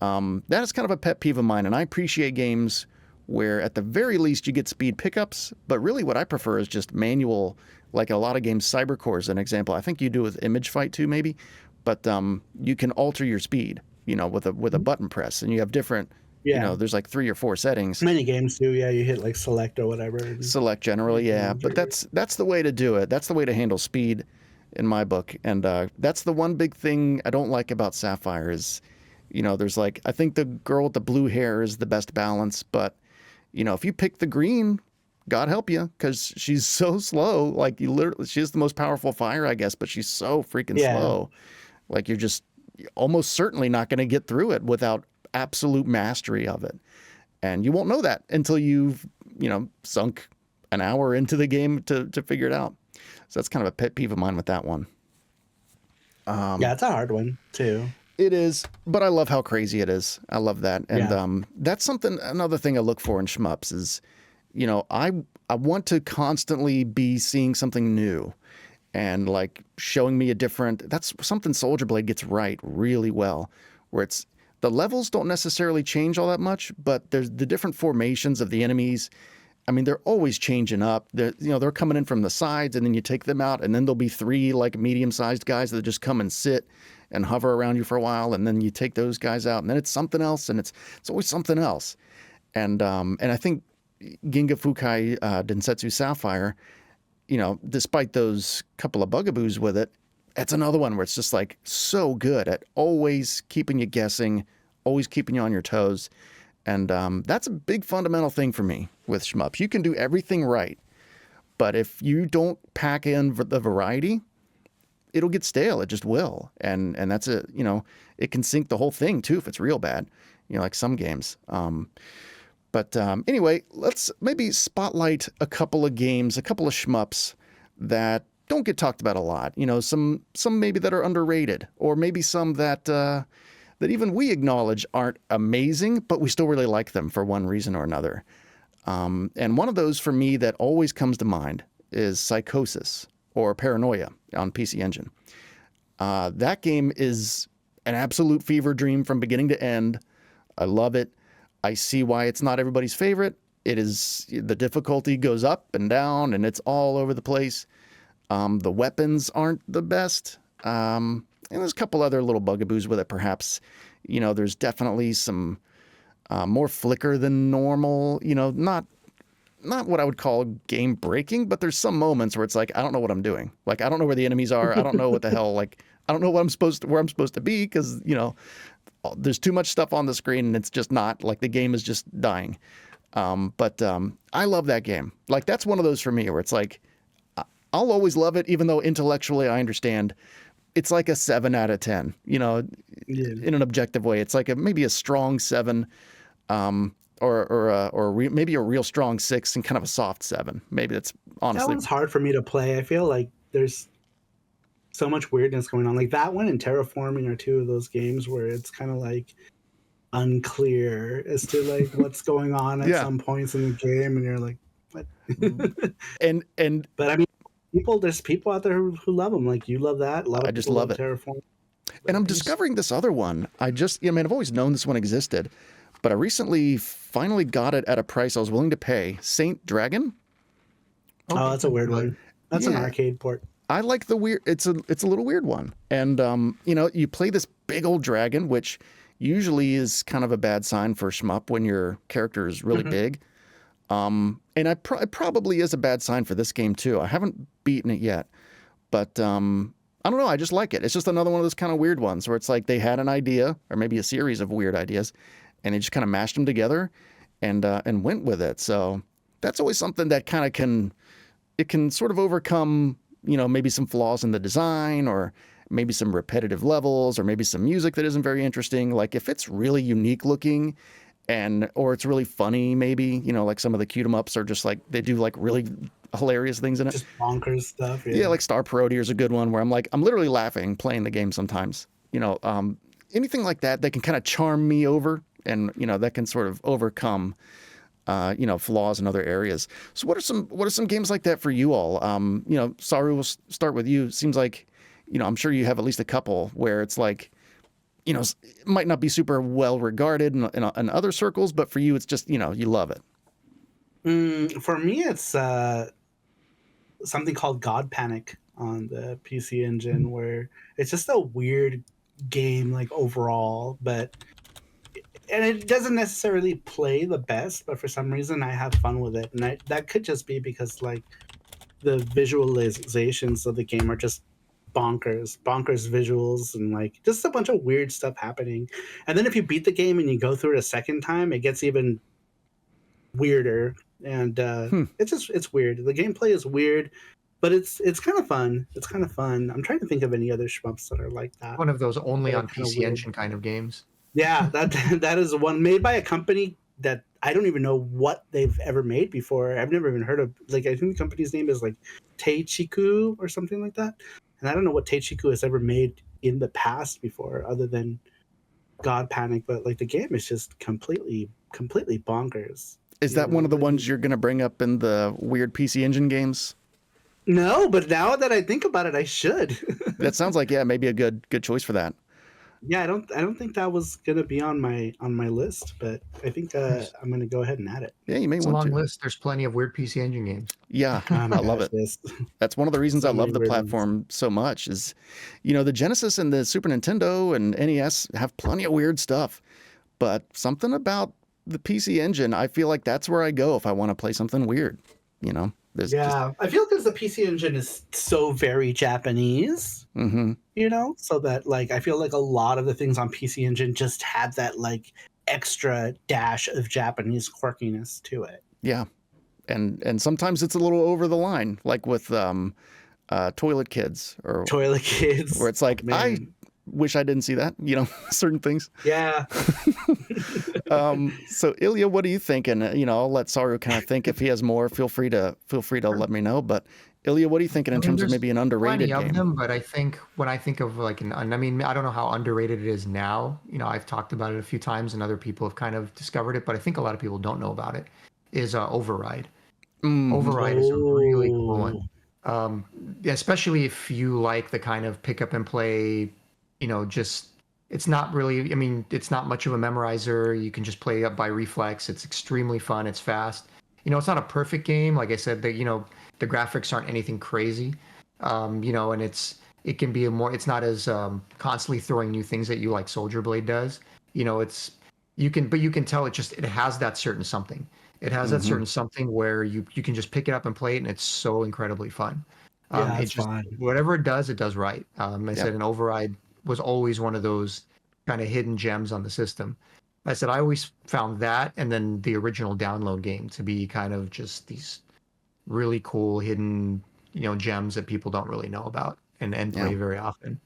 that is kind of a pet peeve of mine, and I appreciate games where at the very least you get speed pickups, but really what I prefer is just manual, like a lot of games. Cybercore is an example. I think you do with Image Fight too, maybe, but you can alter your speed, with a button press, and you have different, there's like 3 or 4 settings. Many games do, yeah. You hit like select or whatever. Select generally, yeah. But that's the way to do it. That's the way to handle speed in my book. And that's the one big thing I don't like about Sapphire is, there's like, I think the girl with the blue hair is the best balance, but if you pick the green, God help you, because she's so slow. Like, she is the most powerful fire, I guess, but she's so freaking slow. Like, you're just almost certainly not going to get through it without absolute mastery of it. And you won't know that until you've, sunk an hour into the game to figure it out. So that's kind of a pet peeve of mine with that one. Yeah, it's a hard one too. It is, but I love how crazy it is. I love that. And that's another thing I look for in shmups is, I want to constantly be seeing something new and like showing me that's something Soldier Blade gets right really well, where it's the levels don't necessarily change all that much, but there's the different formations of the enemies. I mean, they're always changing up. They're coming in from the sides, and then you take them out, and then there'll be 3 like medium-sized guys that just come and sit and hover around you for a while, and then you take those guys out, and then it's something else, and it's always something else. And I think Ginga Fukai Densetsu Sapphire, despite those couple of bugaboos with it, it's another one where it's just like so good at always keeping you guessing, always keeping you on your toes. And that's a big fundamental thing for me with shmups. You can do everything right, but if you don't pack in the variety, it'll get stale. It just will. And that's it can sink the whole thing too if it's real bad, like some games. But anyway, let's maybe spotlight a couple of games, a couple of shmups that don't get talked about a lot. Some maybe that are underrated, or maybe some that that even we acknowledge aren't amazing, but we still really like them for one reason or another. And one of those for me that always comes to mind is Psychosis or Paranoia on PC Engine. That game is an absolute fever dream from beginning to end. I love it. I see why it's not everybody's favorite. The difficulty goes up and down, and it's all over the place. The weapons aren't the best. And there's a couple other little bugaboos with it, perhaps. There's definitely some more flicker than normal, not what I would call game breaking, but there's some moments where it's like, I don't know what I'm doing. Like, I don't know where the enemies are. I don't know what the hell, like, I don't know where I'm supposed to be, because, there's too much stuff on the screen, and it's just not, like, the game is just dying. But I love that game. Like, that's one of those for me where it's like, I'll always love it, even though intellectually I understand. It's like a 7 out of 10, in an objective way. It's like maybe a strong 7, or maybe a real strong 6 and kind of a soft 7. Maybe that's honestly. That one's hard for me to play. I feel like there's so much weirdness going on. Like that one and Terraforming are 2 of those games where it's kind of like unclear as to like what's going on at some points in the game, and you're like, what? But I mean, there's people out there who love them. Like you love that. I just love it. Terraform. And I'm discovering this other one. I've always known this one existed, but I recently finally got it at a price I was willing to pay. Saint Dragon. Oh, that's a weird one. That's an arcade port. I like the weird. It's a little weird one, and you play this big old dragon, which usually is kind of a bad sign for shmup when your character is really big. And it probably is a bad sign for this game too. I haven't beaten it yet, but I don't know. I just like it. It's just another one of those kind of weird ones where it's like they had an idea, or maybe a series of weird ideas, and they just kind of mashed them together and went with it. So that's always something that kind of can sort of overcome, maybe some flaws in the design, or maybe some repetitive levels, or maybe some music that isn't very interesting. Like if it's really unique looking or it's really funny, maybe, like some of the cmups are just like, they do like really hilarious things in it. Just bonkers stuff. Yeah, like Star Parodier is a good one where I'm literally laughing playing the game sometimes. Anything like that can kind of charm me over, and, that can sort of overcome flaws in other areas. So what are some games like that for you all? Saru, we'll start with you. Seems like, I'm sure you have at least a couple where it's like, it might not be super well regarded in other circles, but for you, it's just, you love it. For me, it's something called God Panic on the PC Engine, where it's just a weird game, like overall, and it doesn't necessarily play the best, but for some reason I have fun with it, and that could just be because like the visualizations of the game are just bonkers visuals, and like just a bunch of weird stuff happening. And then if you beat the game and you go through it a second time, it gets even weirder. And it's weird. The gameplay is weird, but it's kind of fun. It's kind of fun. I'm trying to think of any other shmups that are like that. One of those only on PC Engine kind of games. Yeah, that is one made by a company that I don't even know what they've ever made before. I've never even heard of. Like, I think the company's name is like Teichiku or something like that. And I don't know what Teichiku has ever made in the past before, other than God Panic. But like the game is just completely bonkers. Is that one of the ones you're going to bring up in the weird PC Engine games? No, but now that I think about it, I should. That sounds like, maybe a good choice for that. Yeah, I don't think that was gonna be on my list, but I think I'm gonna go ahead and add it. Yeah, you may it's want a long to. list. There's plenty of weird PC Engine games. Yeah, I love it. That's one of the reasons I love the platform so much is, the Genesis and the Super Nintendo and NES have plenty of weird stuff, but something about the PC Engine, I feel like that's where I go if I want to play something weird. I feel because the PC Engine is so very Japanese, so that like I feel like a lot of the things on PC Engine just have that like extra dash of Japanese quirkiness to it. Yeah, and sometimes it's a little over the line, like with Toilet Kids, where it's like, I wish I didn't see that, certain things. Yeah. So Ilya, what are you thinking? I'll let Saru kind of think. If he has more, feel free to let me know. But Ilya, what are you thinking in terms of maybe an underrated game? Of them, but I think when I think of like I don't know how underrated it is now. I've talked about it a few times and other people have kind of discovered it, but I think a lot of people don't know about it, is Override. Override is a really cool one. Especially if you like the kind of pick up and play, it's not really, it's not much of a memorizer. You can just play up by reflex. It's extremely fun. It's fast. It's not a perfect game. Like I said, the graphics aren't anything crazy. And it can be it's not as constantly throwing new things at you like Soldier Blade does. You can tell it has that certain something. It has that certain something where you can just pick it up and play it, and it's so incredibly fun. It's fun. Whatever it does right. I said an Override was always one of those kind of hidden gems on the system. I said I always found that and then the original download game to be kind of just these really cool hidden, gems that people don't really know about and play very often.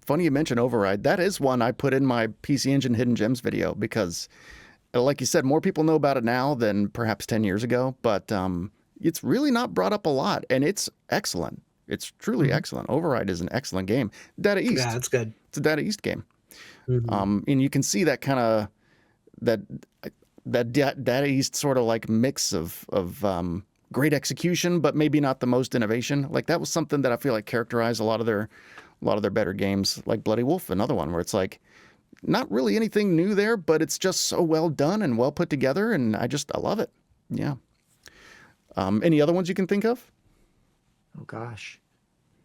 Funny you mentioned Override. That is one I put in my PC Engine Hidden Gems video because, like you said, more people know about it now than perhaps 10 years ago, but it's really not brought up a lot, and it's excellent. It's truly excellent. Override is an excellent game. Data East. Yeah, it's good. It's a Data East game. And you can see that kind of that Data East sort of like mix of great execution, but maybe not the most innovation. Like that was something that I feel like characterized a lot of their better games, like Bloody Wolf, another one where it's like not really anything new there, but it's just so well done and well put together, and I love it. Yeah. Any other ones you can think of? Oh gosh,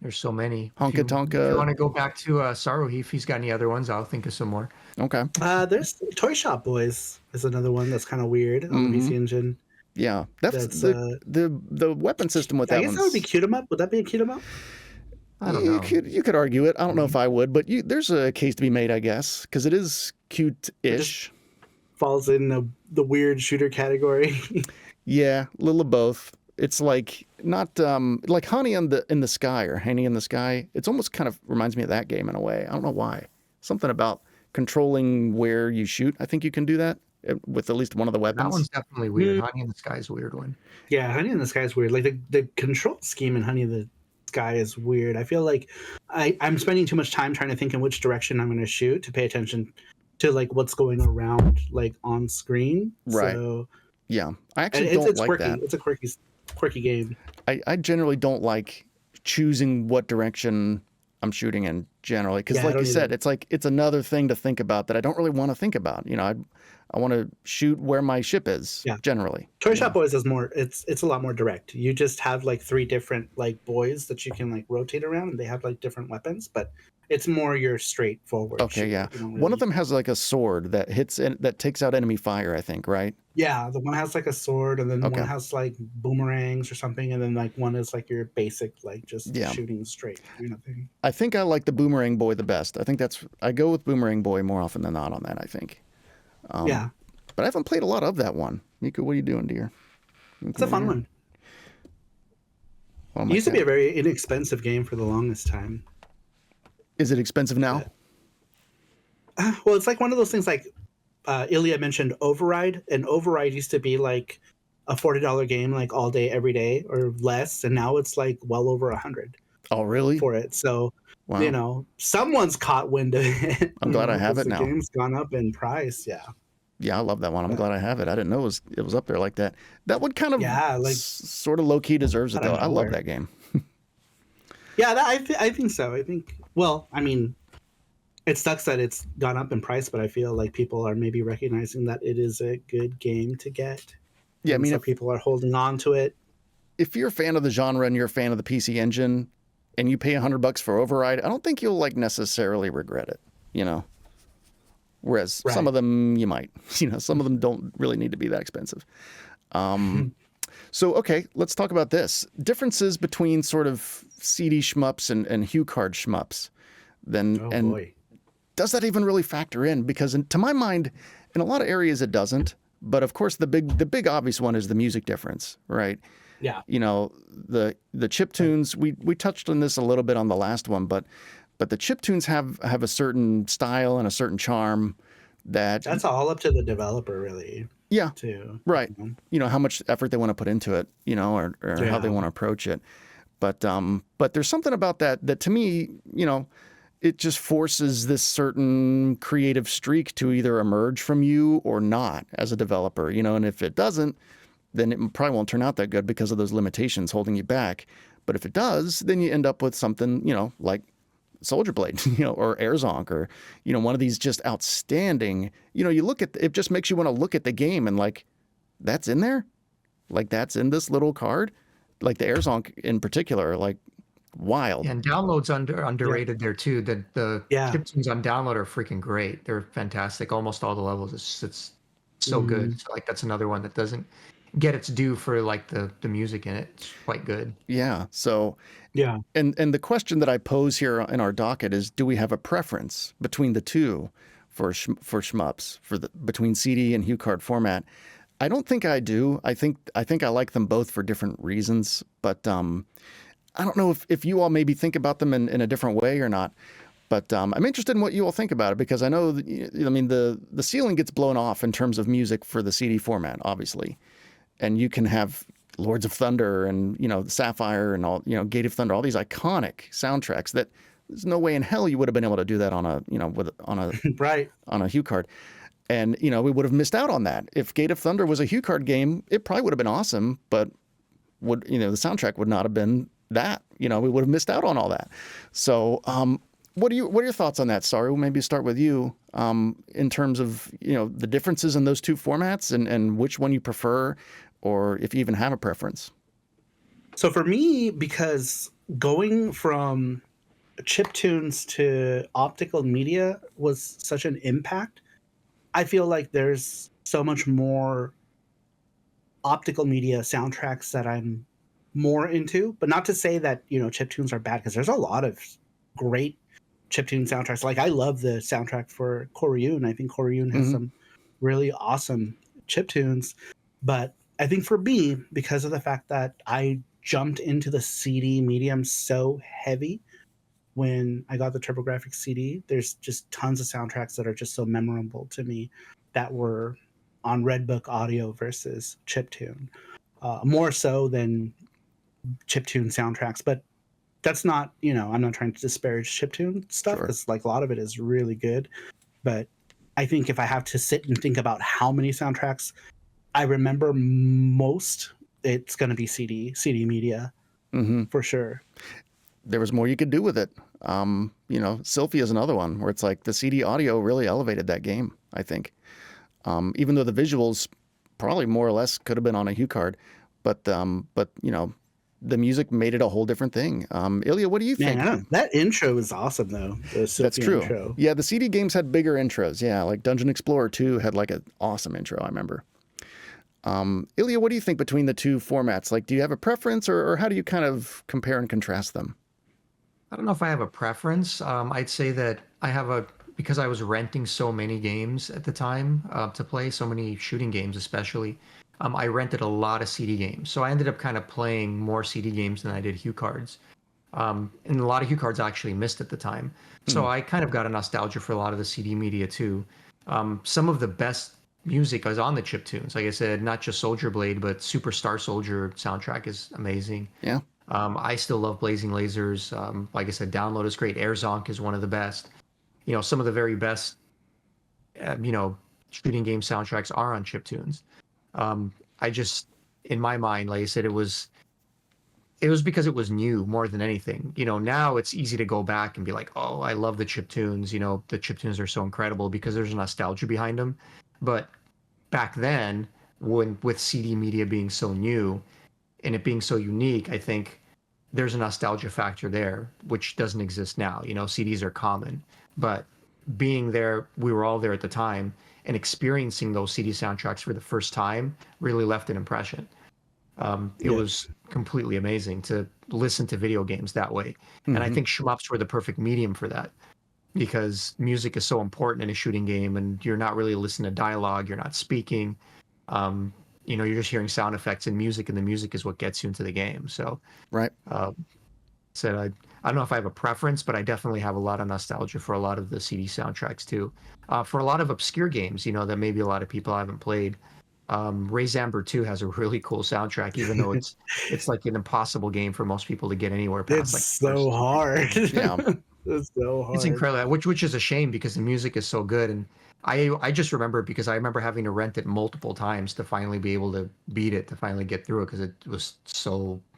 there's so many. Honka Tonka. If you want to go back to Saru, if he's got any other ones, I'll think of some more. Okay. There's Toy Shop Boys is another one that's kind of weird on the PC Engine. Yeah, that's the weapon system with that one. I guess that would be cute 'em up. Would that be a cute 'em up? I don't know. You could argue it. I don't know if I would, but there's a case to be made, I guess, because it is cute-ish. Falls in the weird shooter category. Yeah, a little of both. It's like not like Honey in the Sky or Honey in the Sky. It's almost kind of reminds me of that game in a way. I don't know why. Something about controlling where you shoot. I think you can do that with at least one of the weapons. That one's definitely weird. Honey in the Sky is a weird one. Yeah, Honey in the Sky is weird. Like the control scheme in Honey in the Sky is weird. I feel like I'm spending too much time trying to think in which direction I'm going to shoot to pay attention to like what's going around like on screen. Right. So Yeah, I And actually don't it's like quirky. that. It's a quirky game. I generally don't like choosing what direction I'm shooting in generally, because Yeah, I like you don't said, either. it's like it's another thing to think about that I don't really want to think about. You know, I want to shoot where my ship is Yeah. generally. Toy you Shop know? Boys is more. It's a lot more direct. You just have like 3 different like boys that you can like rotate around, and they have like different weapons. But it's more your straightforward Okay, shooter. yeah. You don't One of really. them has like a sword that hits and that takes out enemy fire, I think, right? Yeah, the one has like a sword, and then one Okay. has like boomerangs or something, and then like one is like your basic like just Yeah. shooting straight kind of thing. I think I like the Boomerang Boy the best. I go with Boomerang Boy more often than not on that, I think. Yeah, But I haven't played a lot of that one. Miku, what are you doing, dear? You it's come a over fun here? one. Oh, It my used to be cat. a very inexpensive game for the longest time. Is it expensive now? But, well, it's like one of those things like Ilya mentioned Override, and Override used to be like a $40 game like all day, every day or less, and now it's like well over 100 Oh, really? for it. So, you Wow. know, someone's caught wind of it, I'm glad I have because it the now. game's gone up in price. Yeah. Yeah, I love that one. I'm But glad I have it. I didn't know it was up there like that. That one kind of yeah, like sort of low key deserves it out of though. I love nowhere. that game. Yeah, I think so. I think, well, I mean, it sucks that it's gone up in price, but I feel like people are maybe recognizing that it is a good game to get. Yeah, I And mean so people are holding on to it. if you're a fan of the genre and you're a fan of the PC Engine and you pay $100 for Override, I don't think you'll like necessarily regret it, you know. Whereas some Right. of them you might, some of them don't really need to be that expensive. So, okay, let's talk about this. Differences between sort of CD shmups and HuCard shmups. Then, Oh and boy. does that even really factor in? Because to my mind, in a lot of areas it doesn't. But of course, the big obvious one is the music difference, right? Yeah. You know, the chip tunes. We touched on this a little bit on the last one, but the chip tunes have a certain style and a certain charm that That's all up to the developer, really, yeah, too. right. You know? You know how much effort they want to put into it, or how they Yeah. want to approach it. But there's something about that to me, it just forces this certain creative streak to either emerge from you or not as a developer, and if it doesn't, then it probably won't turn out that good because of those limitations holding you back. But if it does, then you end up with something, like Soldier Blade, or Airzonk, or, one of these just outstanding, you look at, it just makes you want to look at the game and like, that's in there? Like that's in this little card? Like the Airzonk in particular, like wild. And downloads underrated there too. The Yeah. chiptunes on download are freaking great. They're fantastic. Almost all the levels. It's so Mhm. good. So like that's another one that doesn't get its due for like the music in it. It's quite good. Yeah. So, Yeah. and the question that I pose here in our docket is, do we have a preference between the two for shmups, between CD and HuCard format? I don't think I do. I think I like them both for different reasons, but I don't know if you all maybe think about them in a different way or not. But I'm interested in what you all think about it, because I know that, the ceiling gets blown off in terms of music for the CD format, obviously, and you can have Lords of Thunder and Sapphire and all, Gate of Thunder, all these iconic soundtracks that there's no way in hell you would have been able to do that on a Right. on a HuCard. And, we would have missed out on that. If Gate of Thunder was a HuCard game, it probably would have been awesome, but the soundtrack would not have been that. We would have missed out on all that. So, what are your thoughts on that, Saru? Maybe start with you, in terms of, the differences in those two formats and which one you prefer, or if you even have a preference. So for me, because going from chip tunes to optical media was such an impact, I feel like there's so much more optical media soundtracks that I'm more into. But not to say that, chip tunes are bad, because there's a lot of great chiptune soundtracks. Like I love the soundtrack for Koryun. I think Koryun has some really awesome chiptunes. But I think for me, because of the fact that I jumped into the CD medium so heavy when I got the TurboGrafx CD, there's just tons of soundtracks that are just so memorable to me that were on Redbook audio versus chiptune, more so than chiptune soundtracks. But that's not, I'm not trying to disparage chiptune stuff, Sure. because like a lot of it is really good. But I think if I have to sit and think about how many soundtracks I remember most it's going to be CD media for sure. There was more you could do with it. You know, Sylphia is another one where it's like the CD audio really elevated that game, I think. Even though the visuals probably more or less could have been on a HuCard, but you know, the music made it a whole different thing. Ilya, what do you think? Man, that intro is awesome though. That's true. Intro. Yeah, the CD games had bigger intros. Yeah, like Dungeon Explorer 2 had like an awesome intro, I remember. Ilya, what do you think between the two formats? Like, do you have a preference, or how do you kind of compare and contrast them? I don't know if I have a preference. I'd say that because I was renting so many games at the time to play, so many shooting games especially, I rented a lot of CD games. So I ended up kind of playing more CD games than I did HuCards. And a lot of HuCards I actually missed at the time. So I kind of got a nostalgia for a lot of the CD media too. Some of the best music was on the chiptunes. Like I said, not just Soldier Blade, but Super Star Soldier soundtrack is amazing. Yeah. I still love Blazing Lasers. Like I said, Download is great. Air Zonk is one of the best. You know, some of the very best, you know, shooting game soundtracks are on chiptunes. In my mind, like I said, it was because it was new more than anything. You know, now it's easy to go back and be like, oh, I love the chiptunes. You know, the chiptunes are so incredible because there's nostalgia behind them. But back then, with CD media being so new and it being so unique, I think there's a nostalgia factor there, which doesn't exist now. You know, CDs are common, but being there, we were all there at the time, and experiencing those CD soundtracks for the first time really left an impression. It was completely amazing to listen to video games that way. And I think shmups were the perfect medium for that, because music is so important in a shooting game, and you're not really listening to dialogue, you're not speaking. You know, you're just hearing sound effects and music, and the music is what gets you into the game. So, right. So I don't know if I have a preference, but I definitely have a lot of nostalgia for a lot of the CD soundtracks too. For a lot of obscure games, you know, that maybe a lot of people haven't played. Ray's Amber 2 has a really cool soundtrack, even though it's like an impossible game for most people to get anywhere past. It's like so hard. Yeah. It's so hard. It's incredible, which is a shame because the music is so good. And I just remember it because I remember having to rent it multiple times to finally be able to beat it, to finally get through it, because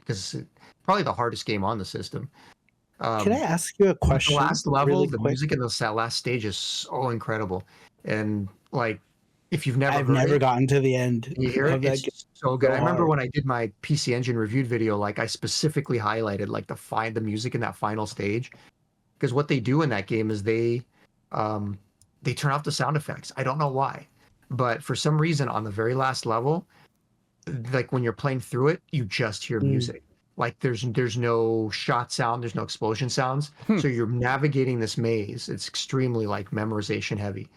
it's probably the hardest game on the system. Can I ask you a question? The last level, really the quick? music in the last stage is so incredible. And like, if you've never I've never gotten to the end. You hear it? It's so good. So I remember hard. when I did my PC Engine reviewed video, like I specifically highlighted like the music in that final stage, because what they do in that game is they turn off the sound effects. I don't know why, but for some reason on the very last level, like when you're playing through it, you just hear music. Like there's no shot sound, there's no explosion sounds. So you're navigating this maze. It's extremely like memorization heavy,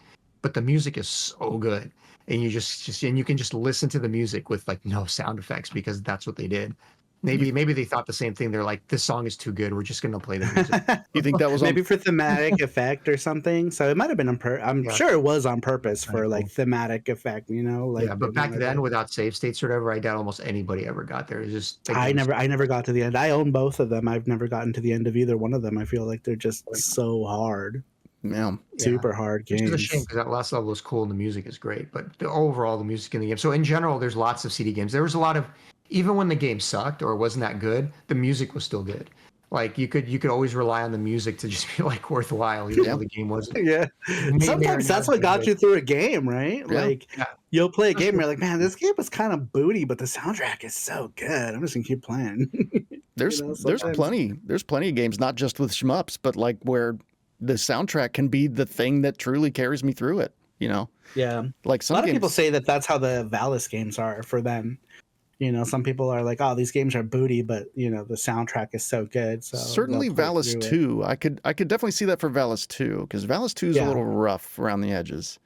but the music is so good, and you can just listen to the music with like no sound effects, because that's what they did. Maybe they thought the same thing. They're like, this song is too good, we're just gonna play the music. You think that was maybe for thematic effect or something? So it might have been I'm sure it was on purpose for like thematic effect, you know? Like, yeah, but back then without save states or whatever, I doubt almost anybody ever got there. It's just I never got to the end. I own both of them. I've never gotten to the end of either one of them. I feel like they're just so hard. Yeah. Super hard games. Which is a shame, because that last level is cool and the music is great, but overall the music in the game. So in general, there's lots of CD games. There was a lot of, even when the game sucked or wasn't that good, the music was still good. Like you could always rely on the music to just be like worthwhile, even though the game wasn't. Yeah. Sometimes that's what got you through a game, right? Yeah. Like you'll play a game, you're like, man, this game was kind of booty, but the soundtrack is so good. I'm just gonna keep playing. There's plenty of games, not just with shmups, but like where the soundtrack can be the thing that truly carries me through it, you know? Yeah. Like a lot of people say that that's how the Valis games are for them. You know, some people are like, oh, these games are booty, but you know, the soundtrack is so good. So certainly Valis 2. I could definitely see that for Valis 2, because Valis 2 is a little rough around the edges.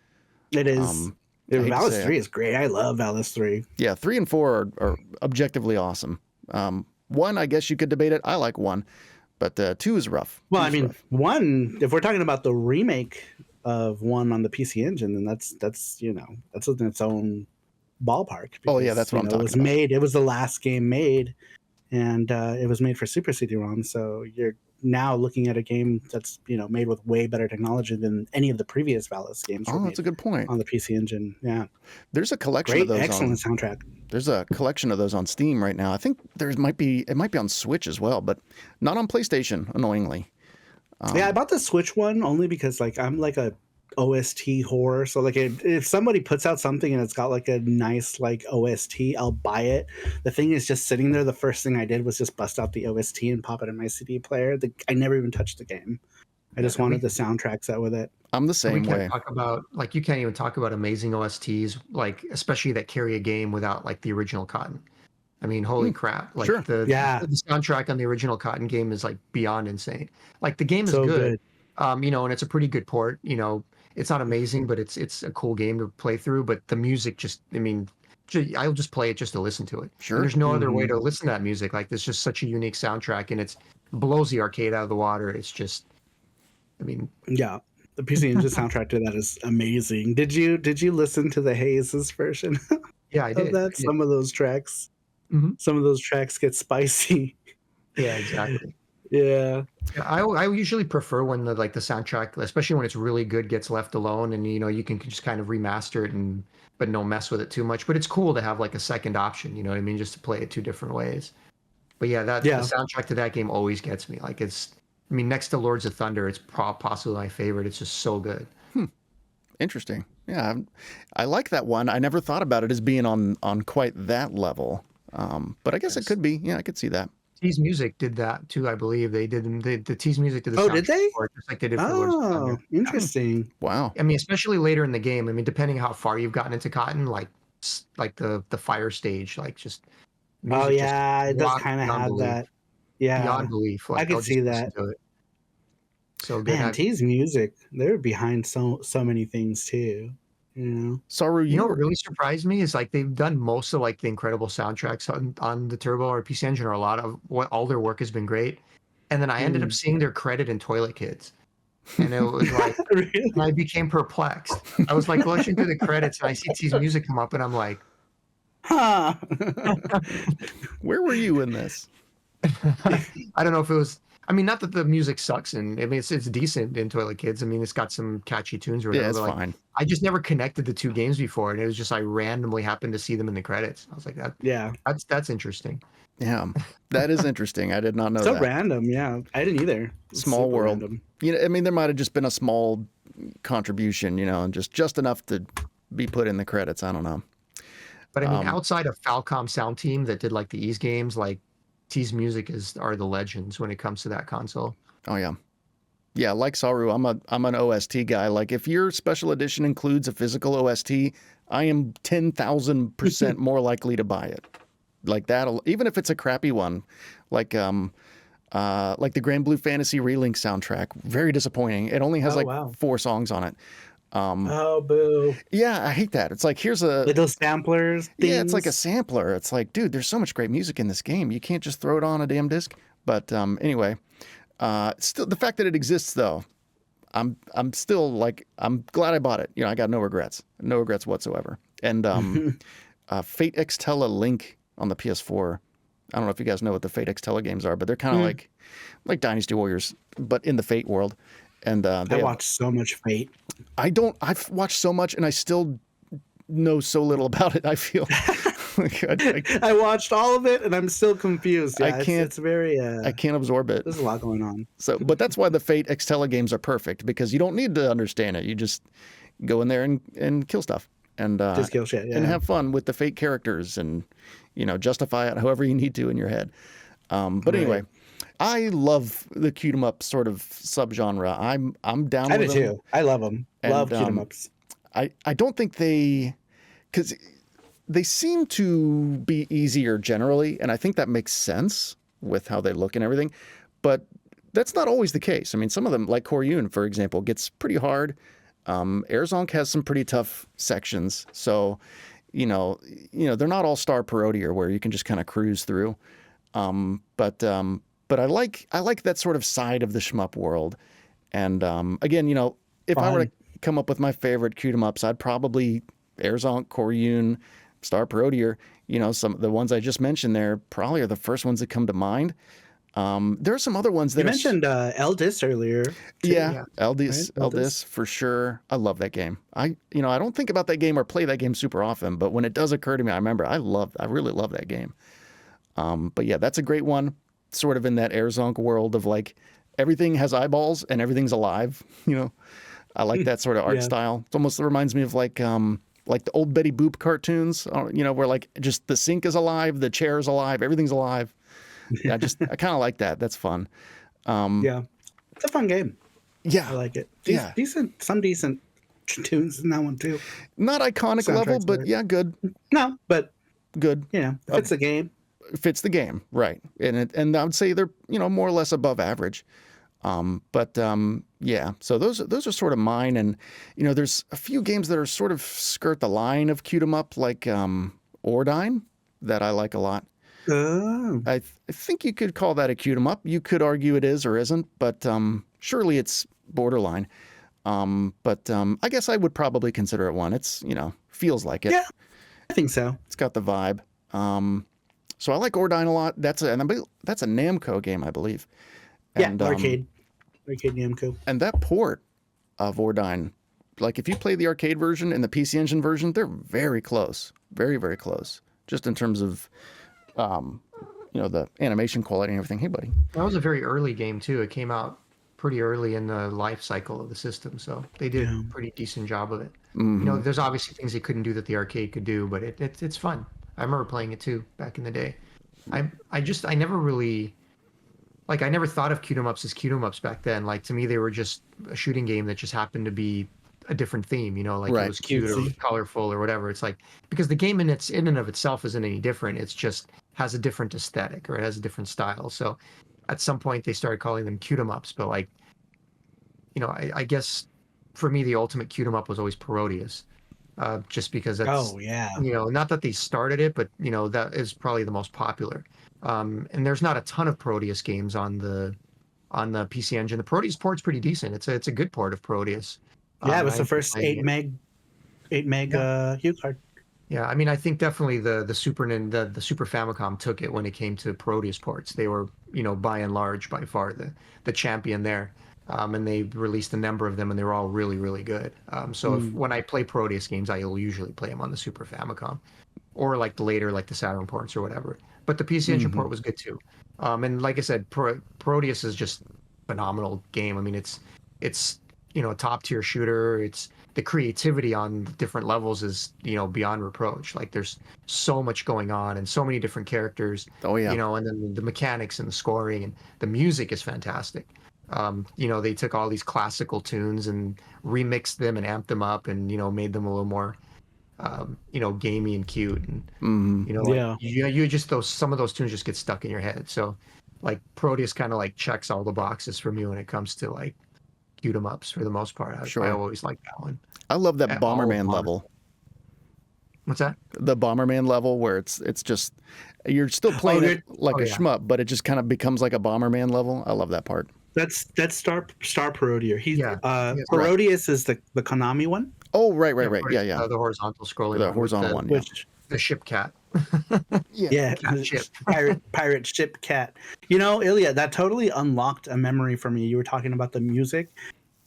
It is. Valis 3 is great. I love Valis 3. Yeah, 3 and 4 are objectively awesome. 1, I guess you could debate it. I like 1, but 2 is rough. Well, I mean, 1, if we're talking about the remake of 1 on the PC Engine, then that's in its own ballpark. Because, that's what I'm talking about. It was the last game made, and it was made for Super CD-ROM, so you're now looking at a game that's, made with way better technology than any of the previous Valis games. Oh, that's a good point. On the PC Engine, yeah. There's a collection of those. Excellent soundtrack. There's a collection of those on Steam right now. I think it might be on Switch as well, but not on PlayStation, annoyingly. Yeah, I bought the Switch one only because I'm like a OST whore. So like if somebody puts out something and it's got like a nice like OST, I'll buy it. The thing is, just sitting there, the first thing I did was just bust out the OST and pop it in my CD player. I never even touched the game. I just wanted the soundtrack set with it. I'm the same way. You can't even talk about amazing OSTs, like especially that carry a game without like the original Cotton. I mean, holy crap! Like sure. the soundtrack on the original Cotton game is like beyond insane. Like the game is so good. And it's a pretty good port. It's not amazing, but it's a cool game to play through. But the music I'll just play it just to listen to it. Sure. And there's no other way to listen to that music. Like, there's just such a unique soundtrack, and it blows the arcade out of the water. It's just, yeah, the PC Engine soundtrack to that is amazing. Did you listen to the Hayes' version? Yeah, I did. Some of those tracks, some of those tracks get spicy. Yeah, exactly. Yeah. I usually prefer when the soundtrack, especially when it's really good, gets left alone, and you can just kind of remaster it but don't mess with it too much. But it's cool to have like a second option, you know what I mean, just to play it two different ways. But the soundtrack to that game always gets me. Like next to Lords of Thunder, it's possibly my favorite. It's just so good. Interesting. Yeah, I like that one. I never thought about it as being on quite that level, but I guess it could be. Yeah, I could see that. Tease Music did that too, I believe. They did. The Tease Music did the soundtrack. Oh, did they? For it, just like they did for Lords of Thunder. Interesting. Wow. Especially later in the game. Depending how far you've gotten into Cotton, like the fire stage, like just. Oh yeah, it does kind of have that. Yeah, beyond belief. Like, I could see that. So good. Man, Tease Music, they're behind so many things too. Saru, what really surprised me is like they've done most of like the incredible soundtracks on the Turbo or PC Engine, or a lot of all their work has been great. And then I ended up seeing their credit in Toilet Kids. And it was like, really? And I became perplexed. I was like looking through the credits and I see Tease Music come up and I'm like, huh. Where were you in this? I don't know if it was, not that the music sucks, and it's decent in Toilet Kids. It's got some catchy tunes or whatever. Yeah, it's fine. I just never connected the two games before, and it was just I randomly happened to see them in the credits. I was like, that's interesting. Yeah, that is interesting. I did not know that. So random, yeah. I didn't either. Small world. Random. There might have just been a small contribution, and just enough to be put in the credits. I don't know. But outside of Falcom Sound Team that did like the Ease games, like Tease Music are the legends when it comes to that console. Oh yeah. Yeah, like Saru, I'm an OST guy. Like if your special edition includes a physical OST, I am 10,000% more likely to buy it. Like that, even if it's a crappy one, like the Grand Blue Fantasy Relink soundtrack, very disappointing. It only has 4 songs on it. Oh, boo. Yeah, I hate that. It's like, here's a... Little samplers. Things. Yeah, it's like a sampler. It's like, dude, there's so much great music in this game. You can't just throw it on a damn disc. But anyway, still, the fact that it exists, though, I'm still like, I'm glad I bought it. I got no regrets. No regrets whatsoever. And Fate Extella Link on the PS4. I don't know if you guys know what the Fate Extella games are, but they're kind of like Dynasty Warriors, but in the Fate world. And I watched so much Fate. I've watched so much, and I still know so little about it. I feel I watched all of it, and I'm still confused. Yeah, it's very. I can't absorb it. There's a lot going on. So, but that's why the Fate Extella games are perfect, because you don't need to understand it. You just go in there and kill stuff, and just kill shit, and have fun with the Fate characters, and justify it however you need to in your head. But anyway. I love the cmup sort of subgenre. I'm down with them. I do too. I love them. Love cmups. I don't think because they seem to be easier generally, and I think that makes sense with how they look and everything. But that's not always the case. Some of them, like Koryun, for example, gets pretty hard. Airzonk has some pretty tough sections. So, they're not all Star Parodier where you can just kind of cruise through. But I like that sort of side of the shmup world. And again, if I were to come up with my favorite cmups, I'd probably Airzonk, Koryun, Star Parodier. Some of the ones I just mentioned there probably are the first ones that come to mind. There are some other ones that You mentioned Eldis earlier. Too. Yeah, Eldis, Right? Eldis for sure. I love that game. I don't think about that game or play that game super often, but when it does occur to me, I remember I really love that game. But yeah, that's a great one. Sort of in that Airzonk world of like everything has eyeballs and everything's alive. I like that sort of art style. It almost reminds me of like the old Betty Boop cartoons. Where like just the sink is alive, the chair is alive, everything's alive. Yeah, I kind of like that. That's fun. Yeah, it's a fun game. Yeah, I like it. Some decent tunes in that one too. Not iconic level, but yeah, good. No, but good. If it's a game, fits the game, right? And I would say they're more or less above average. Yeah. So those are sort of mine, and there's a few games that are sort of skirt the line of cute 'em up, like Ordine, that I like a lot. I think you could call that a cute 'em up. You could argue it is or isn't, but surely it's borderline. I guess I would probably consider it one. It's feels like it. Yeah, I think so. It's got the vibe. So I like Ordine a lot. That's a Namco game, I believe. And, arcade Namco. And that port of Ordine, like if you play the arcade version and the PC Engine version, they're very close, very very close, just in terms of the animation quality and everything. Hey, buddy. That was a very early game too. It came out pretty early in the life cycle of the system, so they did a pretty decent job of it. Mm-hmm. There's obviously things they couldn't do that the arcade could do, but it's fun. I remember playing it too back in the day. I never really I never thought of cute 'em ups as cute 'em ups back then. Like to me, they were just a shooting game that just happened to be a different theme. It was cute or colorful or whatever. It's like because the game in and of itself isn't any different. It's just has a different aesthetic or it has a different style. So at some point they started calling them cute 'em ups, but I guess for me the ultimate cute 'em up was always Parodius. Just because that's not that they started it, but that is probably the most popular. And there's not a ton of Parodius games on the PC Engine. The Parodius port's pretty decent. It's a good port of Parodius. Yeah, it was the first 8 meg HuCard. Yeah, I mean, I think definitely the Super Famicom took it when it came to Parodius ports. They were, by and large, by far the champion there. And they released a number of them, and they were all really, really good. When I play Parodius games, I will usually play them on the Super Famicom, or like the Saturn ports or whatever. But the PC Engine port was good too. And like I said, Parodius is just a phenomenal game. I mean, it's a top tier shooter. It's the creativity on different levels is beyond reproach. Like there's so much going on and so many different characters. Oh yeah. And then the mechanics and the scoring and the music is fantastic. They took all these classical tunes and remixed them and amped them up and made them a little more gamey and cute and you just some of those tunes just get stuck in your head. So like Proteus kind of like checks all the boxes for me when it comes to like cute 'em ups for the most part. I always like that one. I love that Bomberman level. What's that? The Bomberman level where it's just you're still playing it like a shmup, but it just kind of becomes like a Bomberman level. I love that part. That's Star Parodier. Parodius is the Konami one. Oh, right. Yeah. The horizontal scrolling. The horizontal one. The ship cat. Ship. pirate ship cat. Ilya, that totally unlocked a memory for me. You were talking about the music.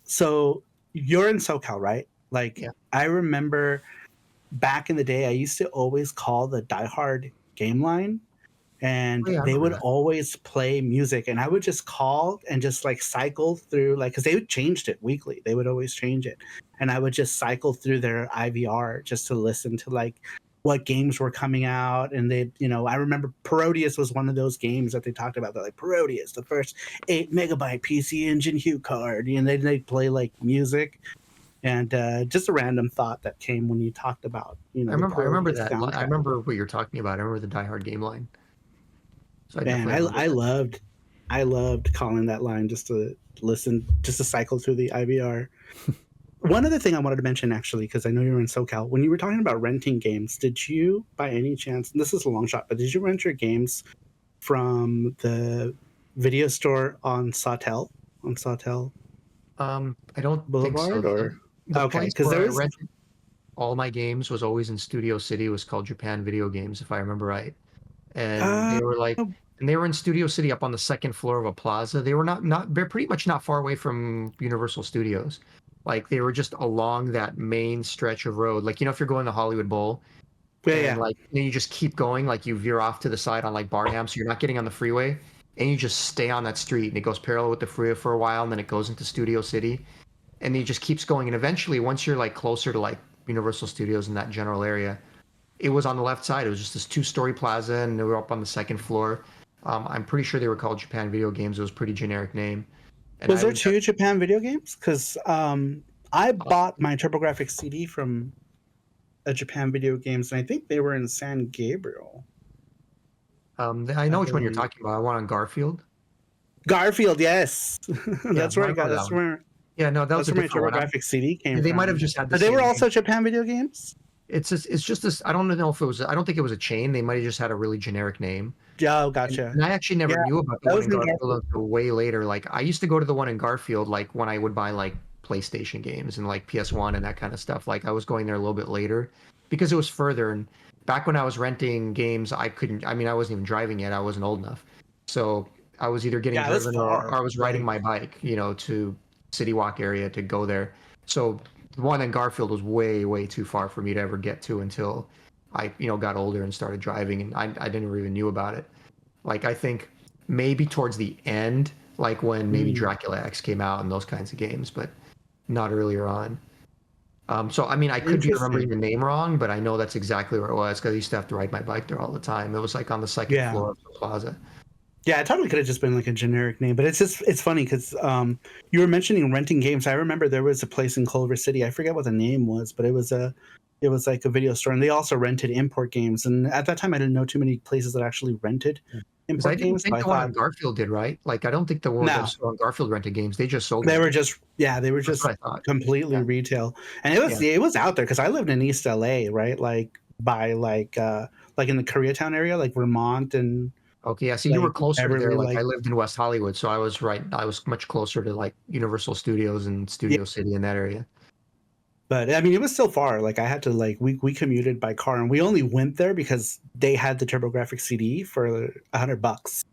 So you're in SoCal, right? I remember back in the day, I used to always call the diehard game line. And they would always play music, and I would just call and just cycle through, because they changed it weekly. They would always change it, and I would just cycle through their IVR just to listen to what games were coming out. And they, I remember Parodius was one of those games that they talked about. They're like Parodius, the first 8 megabyte PC Engine HuCard, and they'd play music. And just a random thought that came when you talked about, I remember that. I remember what you're talking about. I remember the diehard game line. So I loved calling that line just to listen, just to cycle through the IVR. One other thing I wanted to mention, actually, because I know you're in SoCal, when you were talking about renting games, did you, by any chance, and this is a long shot, but did you rent your games from the video store on Sawtell? I don't Boulevard, think so. or okay, because there was all my games was always in Studio City. It was called Japan Video Games, if I remember right. And they were And they were in Studio City up on the second floor of a plaza. They were they're pretty much not far away from Universal Studios. Like they were just along that main stretch of road. Like, if you're going to Hollywood Bowl and like you just keep going, like you veer off to the side on like Barham, so you're not getting on the freeway and you just stay on that street and it goes parallel with the freeway for a while and then it goes into Studio City and it just keeps going. And eventually once you're like closer to like Universal Studios in that general area, it was on the left side. It was just this 2-story plaza and they were up on the second floor. I'm pretty sure they were called Japan Video Games. It was a pretty generic name. And was there 2 Japan Video Games? Because I bought my TurboGrafx CD from a Japan Video Games, and I think they were in San Gabriel. I know which one you're talking about. I want on Garfield. Garfield, yes. That's where I got. That's where. Yeah, no, that was where my TurboGrafx CD came from. They might have just had. But they were also Japan Video Games. It's just this. I don't know if it was. I don't think it was a chain. They might have just had a really generic name. Oh, gotcha. And I actually never knew about the one in Garfield until way later. Like I used to go to the one in Garfield, like when I would buy like PlayStation games and like PS1 and that kind of stuff. Like I was going there a little bit later because it was further. And back when I was renting games, I couldn't. I mean, I wasn't even driving yet. I wasn't old enough, so I was either getting driven or I was riding my bike, to City Walk area to go there. So the one in Garfield was way, way too far for me to ever get to until I, got older and started driving, and I didn't even knew about it. Like I think maybe towards the end, like when maybe Dracula X came out and those kinds of games, but not earlier on. So I mean, I could be remembering the name wrong, but I know that's exactly where it was because I used to have to ride my bike there all the time. It was like on the second floor of the plaza. Yeah, it totally could have just been like a generic name, but it's funny because you were mentioning renting games. I remember there was a place in Culver City. I forget what the name was, but it was like a video store, and they also rented import games. And at that time, I didn't know too many places that actually rented import games. I think the one on Garfield did, right? Like I don't think the one on Garfield rented games. They just sold. They were just completely retail, and it was out there because I lived in East LA, right? Like by like in the Koreatown area, like Vermont and. Okay, yeah. So you were closer to there. Like I lived in West Hollywood, so I was right. I was much closer to like Universal Studios and Studio City in that area. But I mean, it was still far. Like I had to we commuted by car, and we only went there because they had the TurboGrafx CD for $100.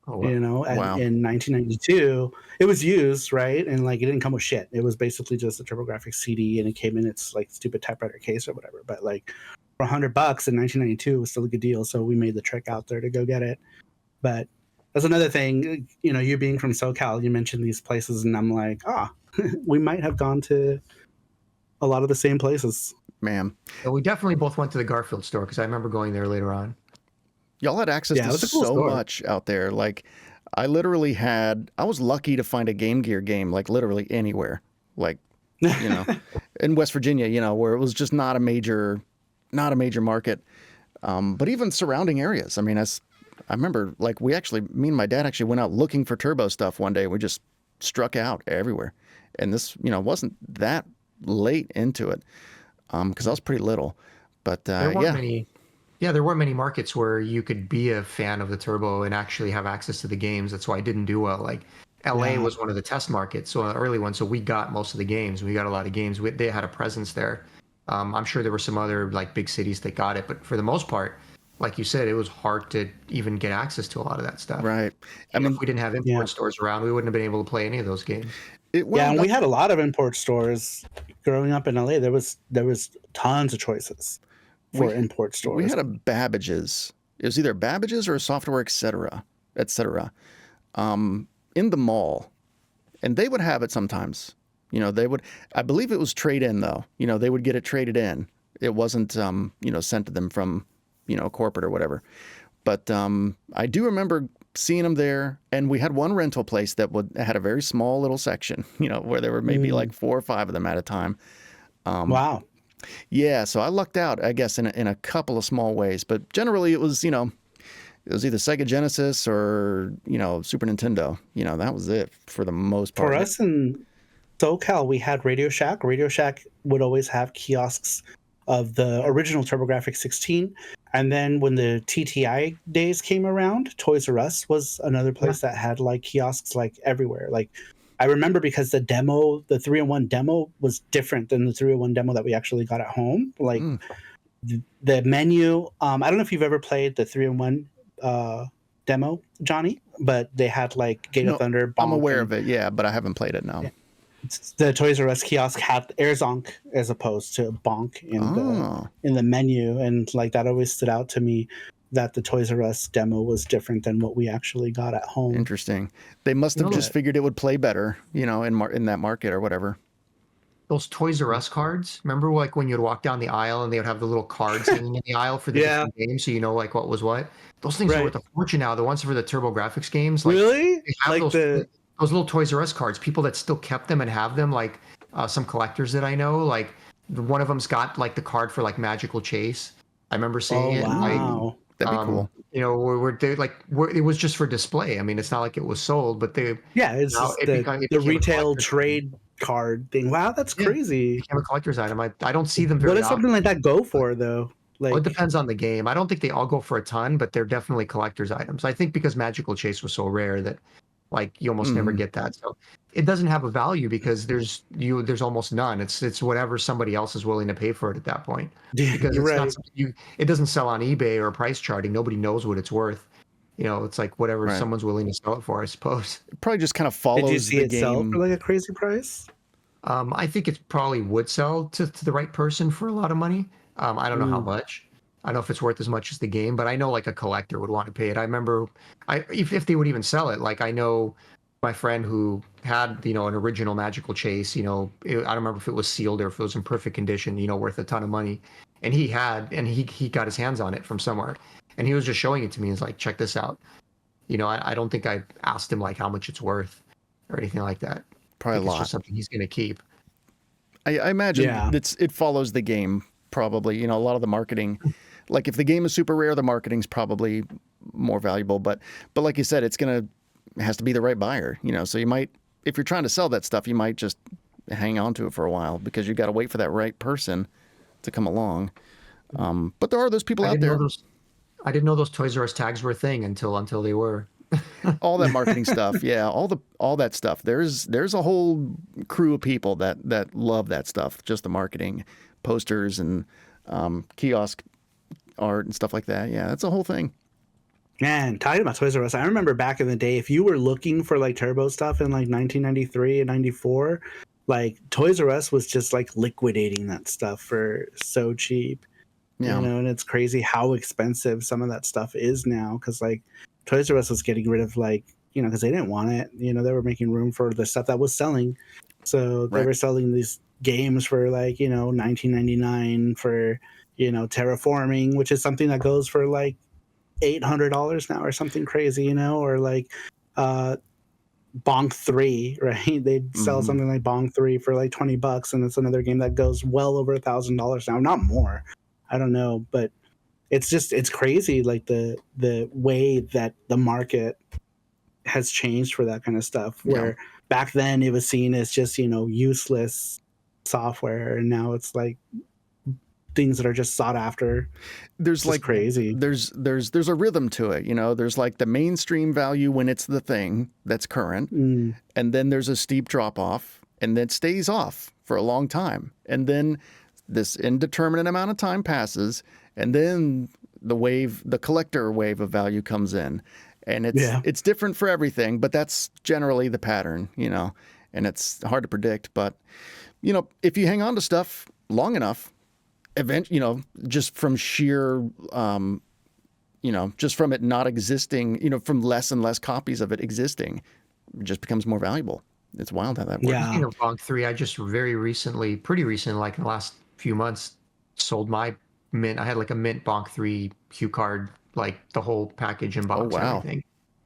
Oh, wow. In 1992, it was used, right? And like it didn't come with shit. It was basically just a TurboGrafx CD, and it came in its like stupid typewriter case or whatever. But like for $100 in 1992, it was still a good deal. So we made the trek out there to go get it. But that's another thing, you being from SoCal, you mentioned these places, and I'm like, we might have gone to a lot of the same places. Man. Yeah, we definitely both went to the Garfield store because I remember going there later on. Y'all had access to so much out there. Like, I was lucky to find a Game Gear game, like literally anywhere. Like, in West Virginia, where it was just not a major market. But even surrounding areas. I mean, I remember, like, me and my dad actually went out looking for Turbo stuff one day. We just struck out everywhere. And this, wasn't that late into it because I was pretty little. But there weren't many markets where you could be a fan of the Turbo and actually have access to the games. That's why I didn't do well. Like, LA was one of the test markets, so an early one. So we got most of the games. We got a lot of games. They had a presence there. I'm sure there were some other, like, big cities that got it. But for the most part, like you said, it was hard to even get access to a lot of that stuff. Right. I mean, if we didn't have import stores around, we wouldn't have been able to play any of those games. And we had a lot of import stores growing up in LA. There was tons of choices for import stores. We had a Babbage's. It was either Babbage's or a Software, et cetera, in the mall, and they would have it sometimes. They would. I believe it was trade in though. They would get it traded in. It wasn't sent to them from corporate or whatever. But I do remember seeing them there, and we had one rental place that had a very small little section, where there were maybe like 4 or 5 of them at a time. Wow. Yeah, so I lucked out, I guess, in a couple of small ways, but generally it was, it was either Sega Genesis or, Super Nintendo. That was it for the most part. For us in SoCal, we had Radio Shack. Radio Shack would always have kiosks of the original TurboGrafx-16. And then when the TTI days came around, Toys R Us was another place that had like kiosks like everywhere. Like I remember because the 3-in-1 demo was different than the 3-in-1 demo that we actually got at home. Like the menu, I don't know if you've ever played the 3-in-1 demo, Johnny, but they had like Gate No, of Thunder. Bonk, I'm aware and of it, yeah, but I haven't played it now. Yeah. The Toys R Us kiosk had Airzonk as opposed to Bonk in the menu, and like that always stood out to me. That the Toys R Us demo was different than what we actually got at home. Interesting. They must have just figured it would play better, you know, in that market or whatever. Those Toys R Us cards, remember like when you'd walk down the aisle and they would have the little cards hanging in the aisle for the different games, so you know like what was what? Those things are worth a fortune now. The ones for the TurboGrafx games, like, really? they have Like those little Toys R Us cards. People that still kept them and have them, like some collectors that I know, like one of them's got like the card for like Magical Chase. I remember seeing it. Wow. That'd be cool. You know, it was just for display. I mean, it's not like it was sold, but it's just the retail trade card thing. Wow, that's crazy. It became a collector's item. I don't see them very often. What does something like that go for, though? Like, well, it depends on the game. I don't think they all go for a ton, but they're definitely collector's items. I think because Magical Chase was so rare that like you almost never get that. So it doesn't have a value because there's almost none. It's whatever somebody else is willing to pay for it at that point. Because it's not something it doesn't sell on eBay or price charting. Nobody knows what it's worth. You know, it's like whatever someone's willing to sell it for, I suppose. It probably just kind of follows Did you see it game. sell for like a crazy price? I think it probably would sell to the right person for a lot of money. I don't know how much. I don't know if it's worth as much as the game, but I know like a collector would want to pay it. I remember if they would even sell it, like I know my friend who had, you know, an original Magical Chase, you know, I don't remember if it was sealed or if it was in perfect condition, you know, worth a ton of money. And he got his hands on it from somewhere. And he was just showing it to me. He's like, check this out. You know, I don't think I asked him like how much it's worth or anything like that. Probably a lot. It's just something he's going to keep. I imagine it follows the game probably. You know, a lot of the marketing, like if the game is super rare, the marketing's probably more valuable. But like you said, it has to be the right buyer. You know, so you might, if you're trying to sell that stuff, you might just hang on to it for a while because you got to wait for that right person to come along. But there are those people out there. I didn't know those Toys R Us tags were a thing until they were. All that marketing stuff, yeah, all that stuff. There's a whole crew of people that love that stuff, just the marketing, posters and kiosk art and stuff like that. Yeah, that's a whole thing. Man, talking about Toys R Us, I remember back in the day, if you were looking for like Turbo stuff in like 1993 and 94, like Toys R Us was just like liquidating that stuff for so cheap. Yeah. You know, and it's crazy how expensive some of that stuff is now because like Toys R Us was getting rid of like, you know, because they didn't want it. You know, they were making room for the stuff that was selling. So they were selling these games for like, you know, $19.99 for, you know, Terraforming, which is something that goes for like $800 now or something crazy, you know, or like Bonk 3, right? They'd sell something like Bonk 3 for like $20, and it's another game that goes well over $1,000 now, not more. I don't know, but it's crazy, like the way that the market has changed for that kind of stuff. Where back then it was seen as just, you know, useless software, and now it's like things that are just sought after. There's like crazy. There's a rhythm to it, you know. There's like the mainstream value when it's the thing that's current, and then there's a steep drop off, and then it stays off for a long time, and then this indeterminate amount of time passes, and then the collector wave of value comes in, and it's different for everything, but that's generally the pattern, you know, and it's hard to predict. But, you know, if you hang on to stuff long enough, you know, just from sheer, you know, just from it not existing, you know, from less and less copies of it existing, it just becomes more valuable. It's wild how that works. Speaking of Bonk 3, I just pretty recent, like in the last few months, sold my mint. I had like a mint Bonk 3 HuCard, like the whole package and box and everything.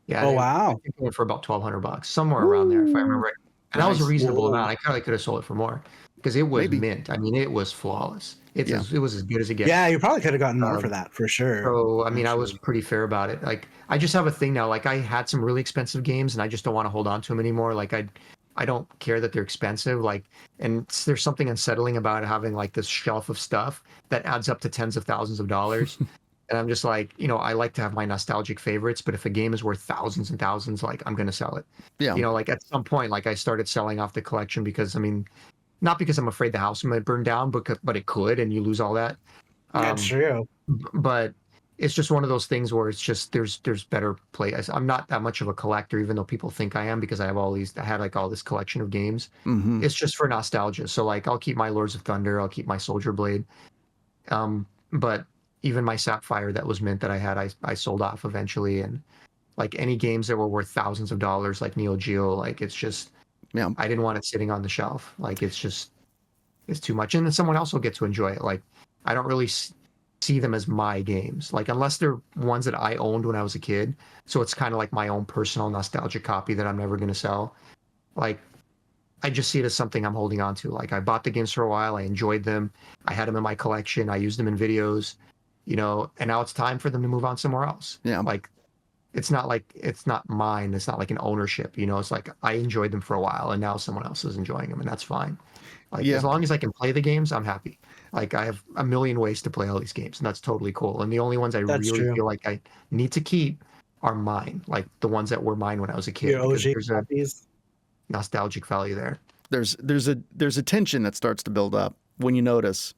Yeah. I think it went for about $1,200, somewhere around there, if I remember right. And that was a reasonable amount. I probably could have sold it for more because it was mint. I mean, it was flawless. It was as good as it gets. Yeah, you probably could have gotten more for that for sure. So, I mean, I was pretty fair about it. Like, I just have a thing now. Like, I had some really expensive games, and I just don't want to hold on to them anymore. Like, I don't care that they're expensive. Like, and there's something unsettling about having like this shelf of stuff that adds up to tens of thousands of dollars. And I'm just like, you know, I like to have my nostalgic favorites, but if a game is worth thousands and thousands, like I'm going to sell it. Yeah. You know, like at some point, like I started selling off the collection because, I mean, not because I'm afraid the house might burn down, but it could, and you lose all that. That's true. But it's just one of those things where it's just there's better play. I'm not that much of a collector, even though people think I am, because I had like all this collection of games. Mm-hmm. It's just for nostalgia. So like I'll keep my Lords of Thunder, I'll keep my Soldier Blade. But even my Sapphire that was mint that I had, I sold off eventually. And like any games that were worth thousands of dollars, like Neo Geo, like it's just, Yeah. I didn't want it sitting on the shelf. Like it's too much. And then someone else will get to enjoy it. Like I don't really see them as my games, like unless they're ones that I owned when I was a kid. So it's kind of like my own personal nostalgic copy that I'm never going to sell. Like I just see it as something I'm holding on to. Like I bought the games for a while, I enjoyed them, I had them in my collection, I used them in videos, you know, and now it's time for them to move on somewhere else. Yeah. Like it's not mine. It's not like an ownership, you know. It's like I enjoyed them for a while and now someone else is enjoying them, and that's fine. Like as long as I can play the games, I'm happy. Like I have a million ways to play all these games, and that's totally cool. And the only ones I really feel like I need to keep are mine, like the ones that were mine when I was a kid. Your OG There's a copies. nostalgic value there. There's a tension that starts to build up when you notice,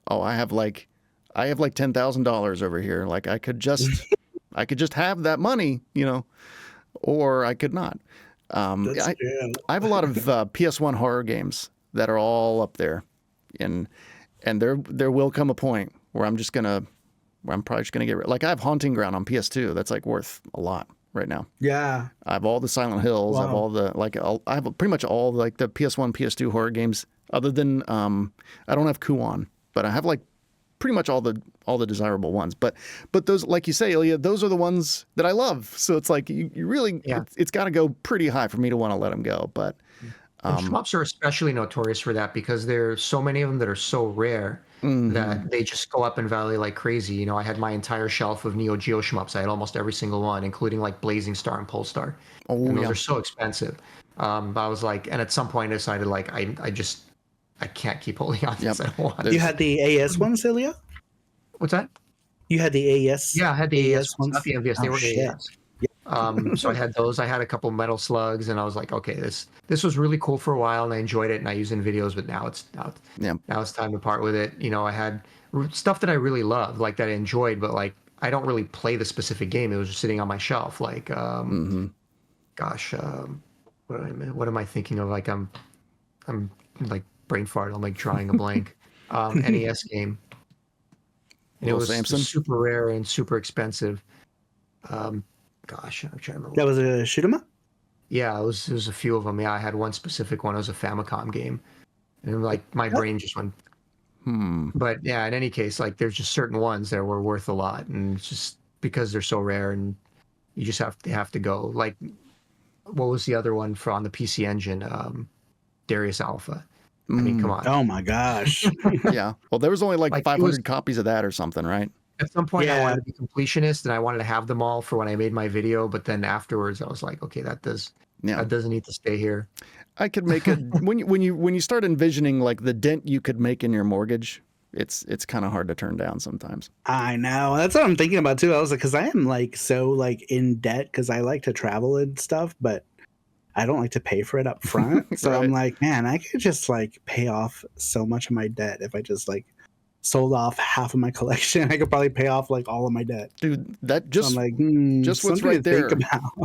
oh, I have like $10,000 over here. Like I could just have that money, you know, or I could not. I have a lot of PS1 horror games that are all up there, and there will come a point where I'm probably just gonna get rid. Like I have Haunting Ground on PS2. That's like worth a lot right now. Yeah. I have all the Silent Hills. Wow. I have all the I have pretty much all like the PS1, PS2 horror games. Other than I don't have Kuon, but I have like pretty much all the desirable ones. But those, like you say, Ilya, those are the ones that I love. So it's like you really it's got to go pretty high for me to want to let them go. But and shmups are especially notorious for that because there's so many of them that are so rare that they just go up in value like crazy. You know, I had my entire shelf of Neo Geo shmups. I had almost every single one, including like Blazing Star and Polestar. And those are so expensive. But I was like, and at some point I decided like I can't keep holding on to this. I don't want it. You had the AS ones, Ilya? What's that? You had the AS? Yeah, I had the AS ones, ones, not the MVS. They were AS. So I had those. I had a couple Metal Slugs, and I was like, okay, this was really cool for a while, and I enjoyed it, and I used it in videos. But now it's time to part with it. You know, I had stuff that I really loved, like that I enjoyed, but like I don't really play the specific game. It was just sitting on my shelf. Like, gosh, what am I thinking of? Like I'm like brain fart. I'm like drawing a blank. NES game. And it was super rare and super expensive. Gosh, I'm trying to remember. That was a shoot 'em up? Yeah, it was a few of them. Yeah, I had one specific one. It was a Famicom game. And like my brain just went, But yeah, in any case, like there's just certain ones that were worth a lot. And it's just because they're so rare and you just have to go. Like, what was the other one on the PC Engine? Darius Alpha. I mean, come on. Oh my gosh. Yeah. Well, there was only like 500 copies of that or something, right? At some point, I wanted to be completionist, and I wanted to have them all for when I made my video. But then afterwards, I was like, okay, that doesn't need to stay here. I could make it when you start envisioning like the dent you could make in your mortgage. It's kind of hard to turn down sometimes. I know. That's what I'm thinking about too. I was like, because I am like so like in debt because I like to travel and stuff, but I don't like to pay for it up front. So I'm like, man, I could just like pay off so much of my debt if I just like sold off half of my collection. I could probably pay off like all of my debt. Dude, that just so I'm like, just what's right there.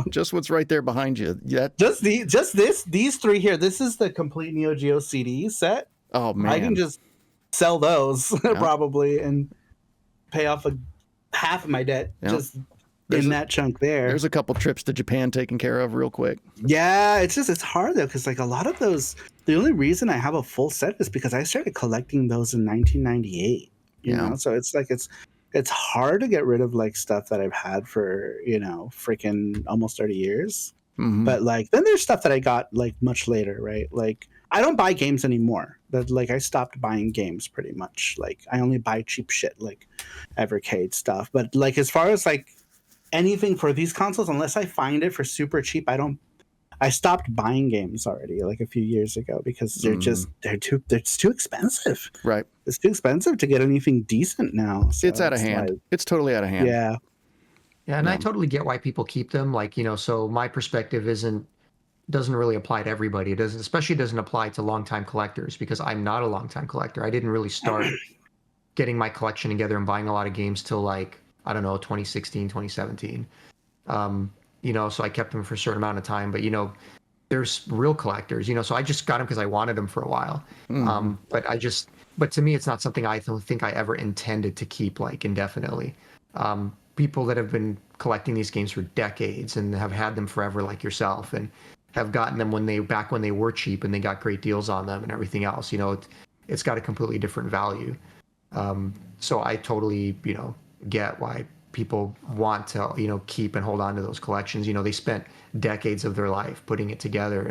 Just what's right there behind you. These three here. This is the complete Neo Geo CD set. Oh man, I can just sell those probably and pay off half of my debt just in that chunk there. There's a couple trips to Japan taken care of real quick. Yeah, it's hard though because like a lot of those. The only reason I have a full set is because I started collecting those in 1998. You know, so it's like it's hard to get rid of like stuff that I've had for freaking almost 30 years. But like then there's stuff that I got like much later, right? Like I don't buy games anymore. That like I stopped buying games pretty much. Like I only buy cheap shit like Evercade stuff. But like as far as like anything for these consoles, unless I find it for super cheap, I stopped buying games already like a few years ago because it's too expensive. Right. It's too expensive to get anything decent now. So it's out of hand. Like, it's totally out of hand. Yeah. Yeah, and I totally get why people keep them. Like, so my perspective doesn't really apply to everybody. It doesn't apply to longtime collectors because I'm not a longtime collector. I didn't really start getting my collection together and buying a lot of games till like I don't know, 2016, 2017. You know, so I kept them for a certain amount of time. But, you know, there's real collectors, you know, so I just got them because I wanted them for a while. But to me, it's not something I don't think I ever intended to keep like indefinitely. People that have been collecting these games for decades and have had them forever, like yourself, and have gotten them back when they were cheap and they got great deals on them and everything else, you know, it's got a completely different value. So I totally, you know, get why people want to, you know, keep and hold on to those collections. You know, they spent decades of their life putting it together,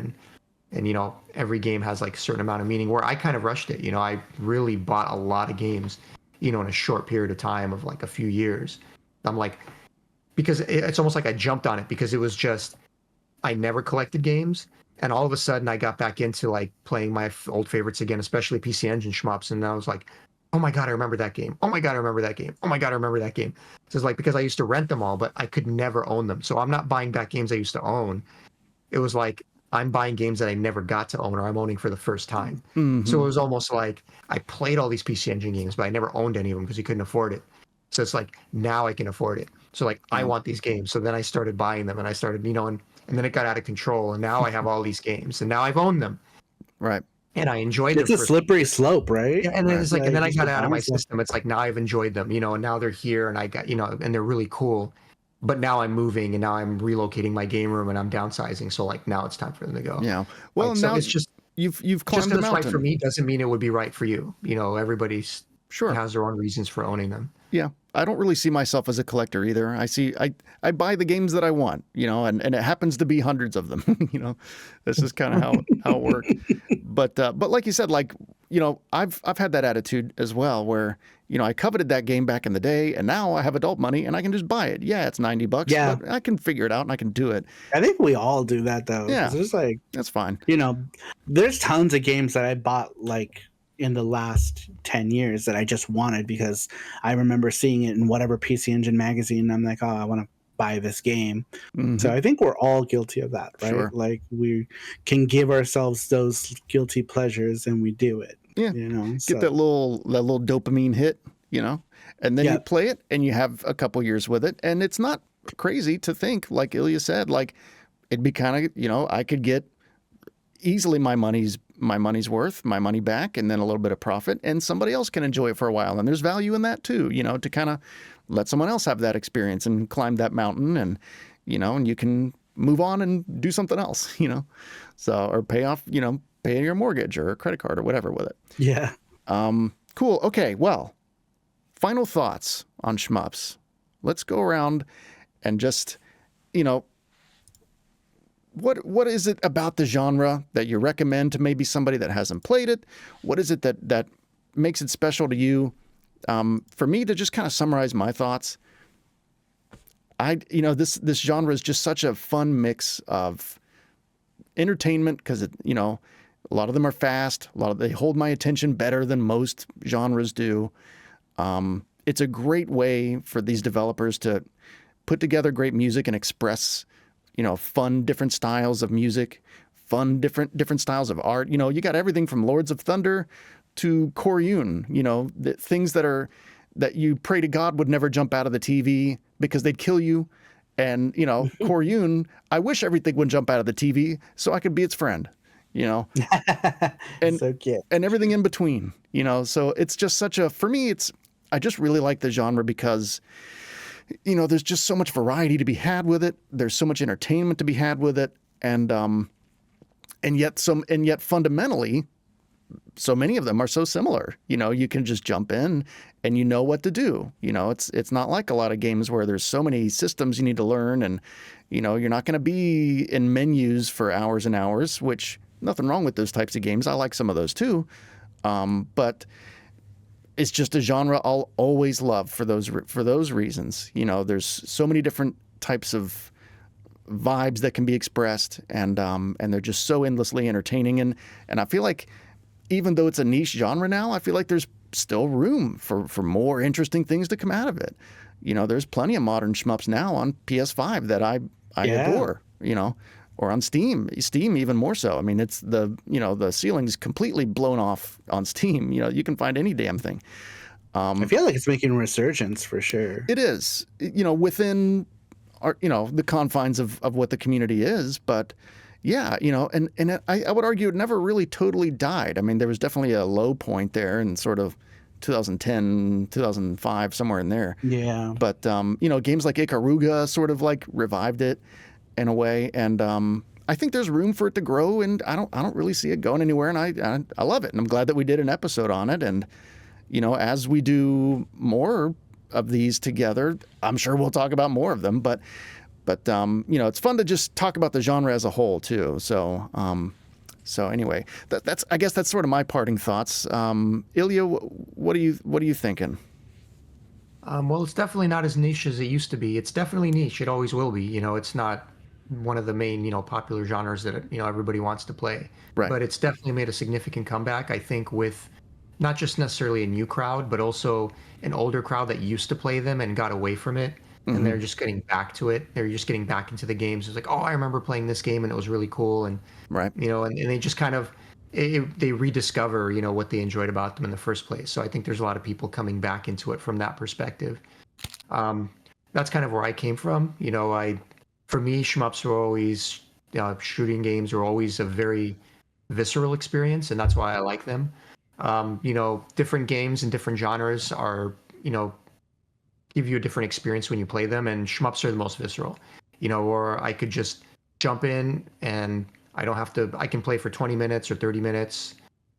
and you know, every game has like a certain amount of meaning, where I kind of rushed it. You know, I really bought a lot of games, you know, in a short period of time of like a few years. I'm like, because it's almost like I jumped on it because it was just, I never collected games. And all of a sudden I got back into like playing my old favorites again, especially PC Engine Shmups. And I was like, oh my God, I remember that game. Oh my God, I remember that game. Oh my God, I remember that game. So it's like, because I used to rent them all, but I could never own them. So I'm not buying back games I used to own. It was like, I'm buying games that I never got to own or I'm owning for the first time. So it was almost like I played all these PC Engine games, but I never owned any of them because you couldn't afford it. So it's like, now I can afford it. So like, I want these games. So then I started buying them and I started, you know, and then it got out of control. And now I have all these games and now I've owned them. Right. And I enjoyed them. It's a slippery slope, right? Yeah, and then it's like, and then I got out of my stuff. system. It's like, now I've enjoyed them, you know, and now they're here and I got, you know, and they're really cool. But now I'm moving and now I'm relocating my game room and I'm downsizing. So like, now it's time for them to go. Yeah. Well, like, now so it's just, you've just climbed the because it's mountain. right for me doesn't mean it would be right for you. You know, everybody's Sure. has their own reasons for owning them. Yeah. I don't really see myself as a collector either. I buy the games that I want, you know, and it happens to be hundreds of them. You know, this is kind of how it works. But like you said, like, you know, I've had that attitude as well, where, you know, I coveted that game back in the day, and now I have adult money and I can just buy it. Yeah, it's $90, Yeah. but I can figure it out and I can do it. I think we all do that though. Yeah. There's like, That's fine. you know, there's tons of games that I bought like in the last 10 years that I just wanted because I remember seeing it in whatever PC Engine magazine. And I'm like, oh, I want to buy this game. So I think we're all guilty of that, right? Sure. Like we can give ourselves those guilty pleasures and we do it. Yeah. You know, Get that little dopamine hit, you know, and then you play it and you have a couple years with it. And it's not crazy to think, like Ilya said, like it'd be kind of, you know, I could get easily my money's worth, my money back, and then a little bit of profit, and somebody else can enjoy it for a while. And there's value in that too, you know, to kind of let someone else have that experience and climb that mountain, and, you know, and you can move on and do something else, you know, so, or pay your mortgage or a credit card or whatever with it. Yeah. Cool. Okay. Well, final thoughts on Shmups. Let's go around and just, you know, what is it about the genre that you recommend to maybe somebody that hasn't played it? What is it that makes it special to you? For me, to just kind of summarize my thoughts, this genre is just such a fun mix of entertainment because, you know, a lot of them are fast. They hold my attention better than most genres do. It's a great way for these developers to put together great music and express, you know, fun, different styles of music, fun, different styles of art. You know, you got everything from Lords of Thunder to Koryun, you know, the things that you pray to God would never jump out of the TV because they'd kill you. And, you know, Koryun, I wish everything would jump out of the TV so I could be its friend, you know, and, so cute. And everything in between, you know, so it's just for me, I just really like the genre because, you know, there's just so much variety to be had with it. There's so much entertainment to be had with it. And yet fundamentally, so many of them are so similar. You know, you can just jump in and you know what to do. You know, it's not like a lot of games where there's so many systems you need to learn, and, you know, you're not going to be in menus for hours and hours, which nothing wrong with those types of games. I like some of those too. But it's just a genre I'll always love for those reasons. You know, there's so many different types of vibes that can be expressed, and they're just so endlessly entertaining. And I feel like even though it's a niche genre now, I feel like there's still room for more interesting things to come out of it. You know, there's plenty of modern shmups now on PS5 that I adore, you know, or on Steam even more so. I mean, it's the ceiling's completely blown off on Steam. You know, you can find any damn thing. I feel like it's making a resurgence for sure. It is, within our, the confines of what the community is, but yeah, and I would argue it never really totally died. I mean, there was definitely a low point there in sort of 2010, 2005, somewhere in there. Yeah. But, games like Ikaruga sort of like revived it in a way. And I think there's room for it to grow, and I don't really see it going anywhere. And I love it. And I'm glad that we did an episode on it. And, as we do more of these together, I'm sure we'll talk about more of them. But it's fun to just talk about the genre as a whole too. So anyway, I guess that's sort of my parting thoughts. Ilya, what are you thinking? Well, it's definitely not as niche as it used to be. It's definitely niche. It always will be. It's not one of the main, popular genres that, everybody wants to play. Right. But it's definitely made a significant comeback, I think, with not just necessarily a new crowd, but also an older crowd that used to play them and got away from it. And they're just getting back to it. They're just getting back into the games. It's like, oh, I remember playing this game and it was really cool. And, right. And they just kind of, they rediscover, what they enjoyed about them in the first place. So I think there's a lot of people coming back into it from that perspective. That's kind of where I came from. For me, shmups were always, shooting games were always a very visceral experience, and that's why I like them. Different games and different genres are, give you a different experience when you play them, and shmups are the most visceral. Or I could just jump in and I can play for 20 minutes or 30 minutes,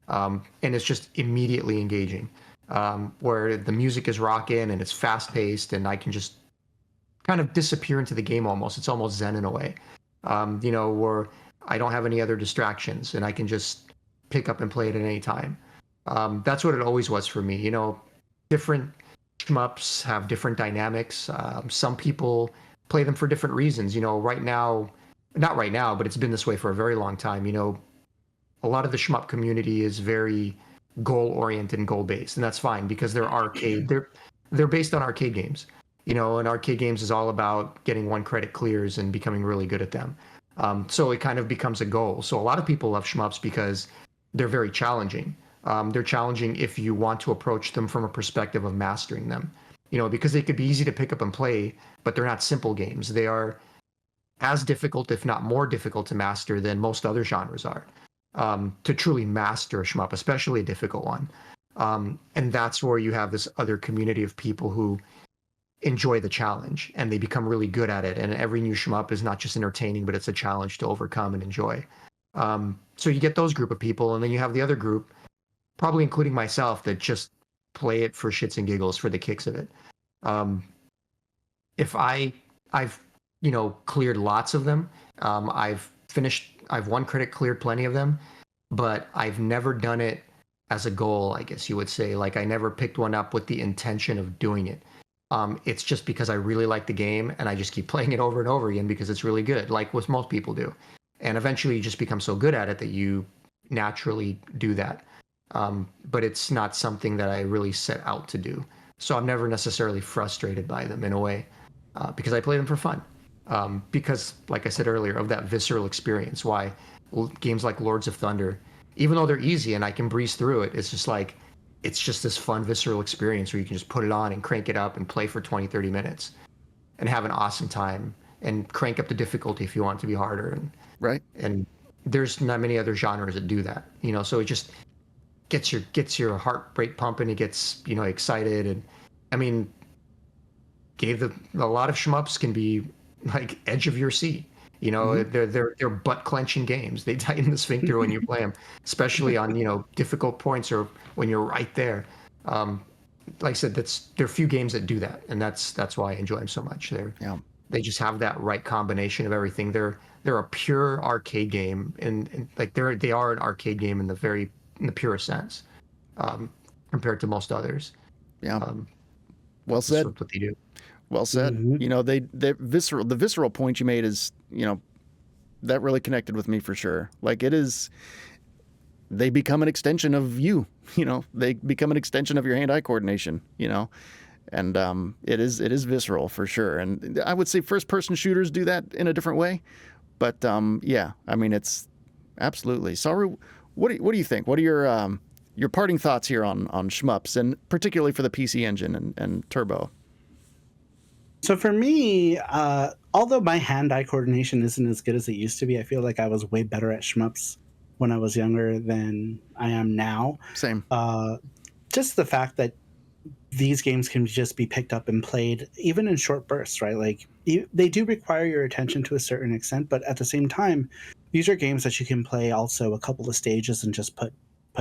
and it's just immediately engaging. Where the music is rocking and it's fast paced, and I can just kind of disappear into the game almost. It's almost zen in a way. Where I don't have any other distractions and I can just pick up and play it at any time. That's what it always was for me. Different shmups have different dynamics. Some people play them for different reasons. Right now, not right now, but it's been this way for a very long time. A lot of the shmup community is very goal oriented and goal based, and that's fine because they're arcade. They're based on arcade games. And arcade games is all about getting 1 credit clears and becoming really good at them. So it kind of becomes a goal. So a lot of people love shmups because they're very challenging. They're challenging if you want to approach them from a perspective of mastering them. Because they could be easy to pick up and play, but they're not simple games. They are as difficult, if not more difficult to master than most other genres are. To truly master a shmup, especially a difficult one. And that's where you have this other community of people who enjoy the challenge and they become really good at it. And every new shmup is not just entertaining, but it's a challenge to overcome and enjoy. So you get those group of people, and then you have the other group, probably including myself, that just play it for shits and giggles, for the kicks of it. If I've cleared lots of them. I've 1 credit cleared plenty of them, but I've never done it as a goal, I guess you would say. Like, I never picked one up with the intention of doing it. It's just because I really like the game and I just keep playing it over and over again because it's really good, like what most people do. And eventually you just become so good at it that you naturally do that. But it's not something that I really set out to do. So I'm never necessarily frustrated by them in a way, because I play them for fun. Because, like I said earlier, of that visceral experience, why games like Lords of Thunder, even though they're easy and I can breeze through it, it's just this fun, visceral experience where you can just put it on and crank it up and play for 20, 30 minutes and have an awesome time and crank up the difficulty if you want it to be harder. Right. And there's not many other genres that do that, so it just gets your heart rate pumping. It gets, excited. And I mean, a lot of shmups can be like edge of your seat. They're butt clenching games. They tighten the sphincter when you play them, especially on difficult points or when you're right there. Like I said, there are few games that do that, and that's why I enjoy them so much. They just have that right combination of everything. They're a pure arcade game, and like they are an arcade game in the purest sense, compared to most others. Yeah. Well said. That's what they do. Well said. The visceral point you made is, that really connected with me for sure. Like, they become an extension of you, they become an extension of your hand-eye coordination, and it is visceral for sure. And I would say first-person shooters do that in a different way, but yeah, I mean, it's absolutely. Saru, what do you think? What are your your parting thoughts here on Shmups, and particularly for the PC Engine and Turbo. So for me, although my hand-eye coordination isn't as good as it used to be, I feel like I was way better at Shmups when I was younger than I am now. Same. Just the fact that these games can just be picked up and played even in short bursts, right? Like they do require your attention to a certain extent, but at the same time, these are games that you can play also a couple of stages and just put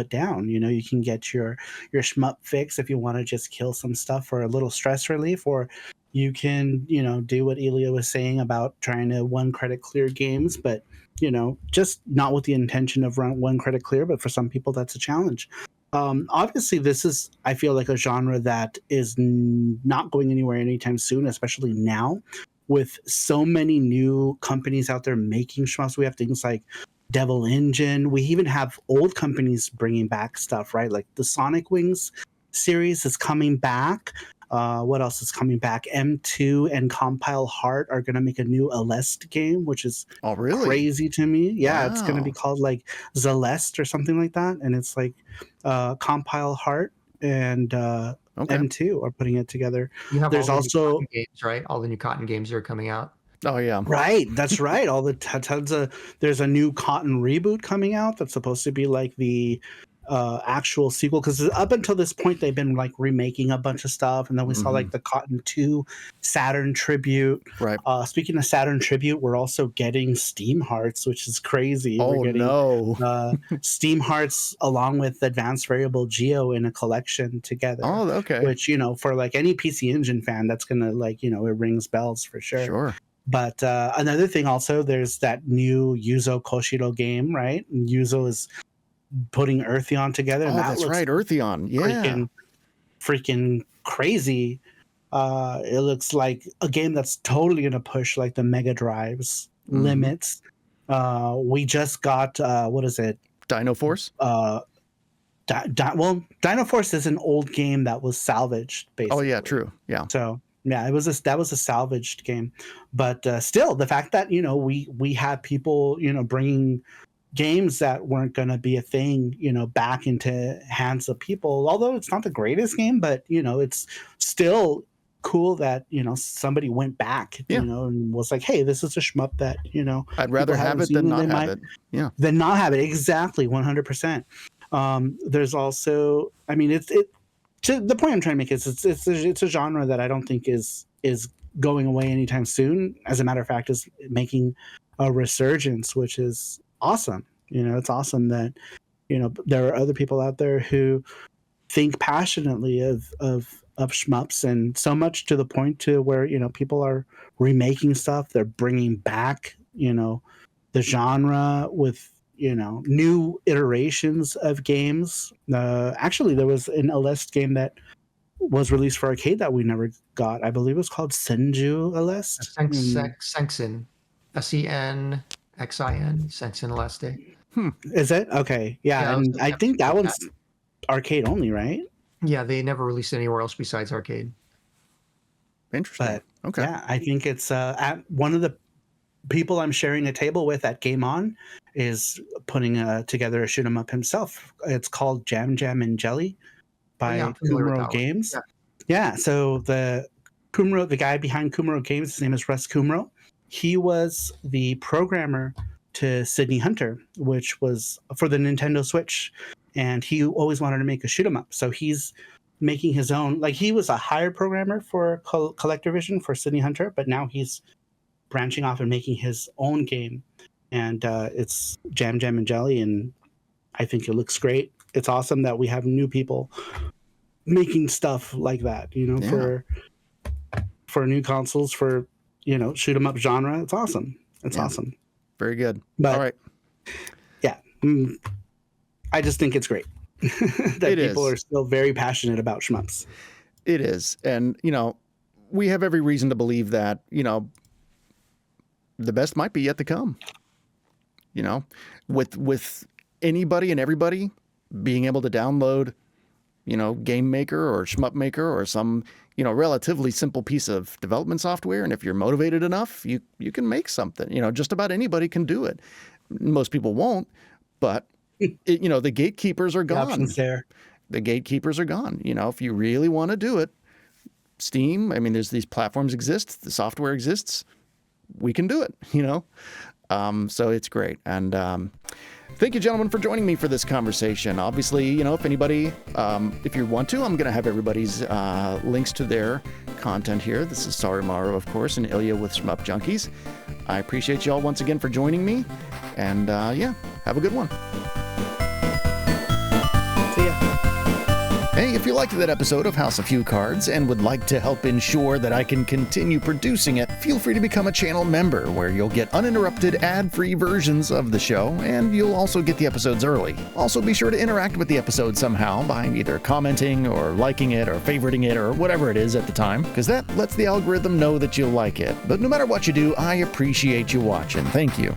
down. You know, you can get your shmup fix if you want to just kill some stuff for a little stress relief, or you can, you know, do what Elia was saying about trying to 1 credit clear games, but you know, just not with the intention of 1 credit clear, but for some people that's a challenge. Obviously, this is, I feel like, a genre that is not going anywhere anytime soon, especially now with so many new companies out there making shmups. We have things like Devil Engine. We even have old companies bringing back stuff, right? Like the Sonic Wings series is coming back. What else is coming back? M2 and Compile Heart are going to make a new Alest game, which is crazy to me. Yeah, wow. It's going to be called like Zelest or something like that. And it's like Compile Heart and M2 are putting it together. You have there's also new games, right? All the new Cotton games that are coming out. Oh yeah, right. That's right. All the tons of there's a new Cotton reboot coming out that's supposed to be like the actual sequel, because up until this point they've been like remaking a bunch of stuff, and then we saw like the Cotton 2 Saturn tribute. Right. Speaking of Saturn tribute, we're also getting Steam Hearts, which is crazy. Oh, we're getting, no. Steam Hearts along with Advanced Variable Geo in a collection together. Oh, okay. Which, you know, for like any PC Engine fan, that's gonna, like, you know, it rings bells for sure. Sure. But another thing also, there's that new Yuzo Koshiro game, right? And Yuzo is putting Eartheon together. And that's right, Eartheon. Yeah. Freaking crazy. It looks like a game that's totally going to push like the Mega Drive's limits. We just got, what is it? Dino Force? Well, Dino Force is an old game that was salvaged, basically. Oh, yeah, true. Yeah. So, yeah, that was a salvaged game. But still, the fact that, you know, we have people, you know, bringing games that weren't going to be a thing, you know, back into hands of people, although it's not the greatest game, but, you know, it's still cool that, you know, somebody went back, you know, and was like, hey, this is a shmup that, you know, I'd rather have it than not have it. Yeah. Than not have it. Exactly. 100%. There's also, I mean, the point I'm trying to make is it's a genre that I don't think is going away anytime soon. As a matter of fact, is making a resurgence, which is awesome. You know, it's awesome that, you know, there are other people out there who think passionately of shmups, and so much to the point to where, you know, people are remaking stuff. They're bringing back, you know, the genre with, you know, new iterations of games. Actually, there was an Alest game that was released for arcade that we never got. I believe it was called Senju Alest. Senxin. Senxin. Senxin Aleste. Is it? Okay. Yeah, and I think that one's arcade only, right? Yeah, they never released it anywhere else besides arcade. Interesting. But, okay. Yeah, I think it's at one of the people I'm sharing a table with at Game On is putting together a shoot 'em up himself. It's called Jam Jam and Jelly by Kumro Games. Yeah, so the guy behind Kumro Games, his name is Russ Kumro. He was the programmer to Sydney Hunter, which was for the Nintendo Switch, and he always wanted to make a shoot 'em up. So he's making his own. Like, he was a hired programmer for CollectorVision for Sydney Hunter, but now he's branching off and making his own game, and it's Jam Jam and Jelly, and I think it looks great. It's awesome that we have new people making stuff like that, you know, for new consoles, for, you know, shoot 'em up genre. It's awesome. It's awesome. Very good. But, all right. Yeah, I just think it's great that people are still very passionate about shmups. It is, and, you know, we have every reason to believe that, you know, the best might be yet to come. You know, with anybody and everybody being able to download, you know, Game Maker or Shmup Maker or some, you know, relatively simple piece of development software, and if you're motivated enough, you can make something. You know, just about anybody can do it. Most people won't, but the gatekeepers are The gone. options there. The gatekeepers are gone. If you really want to do it, Steam, I mean, there's these platforms exist, the software exists, we can do it, so it's great. And thank you, gentlemen, for joining me for this conversation. Obviously, if anybody, if you want to, I'm going to have everybody's links to their content here. This is Sarumaru, of course, and Ilya with Shmup Junkies. I appreciate you all once again for joining me. And have a good one. See ya. Hey, if you liked that episode of House of HuCards and would like to help ensure that I can continue producing it, feel free to become a channel member where you'll get uninterrupted ad-free versions of the show, and you'll also get the episodes early. Also, be sure to interact with the episode somehow by either commenting or liking it or favoriting it or whatever it is at the time, because that lets the algorithm know that you'll like it. But no matter what you do, I appreciate you watching. Thank you.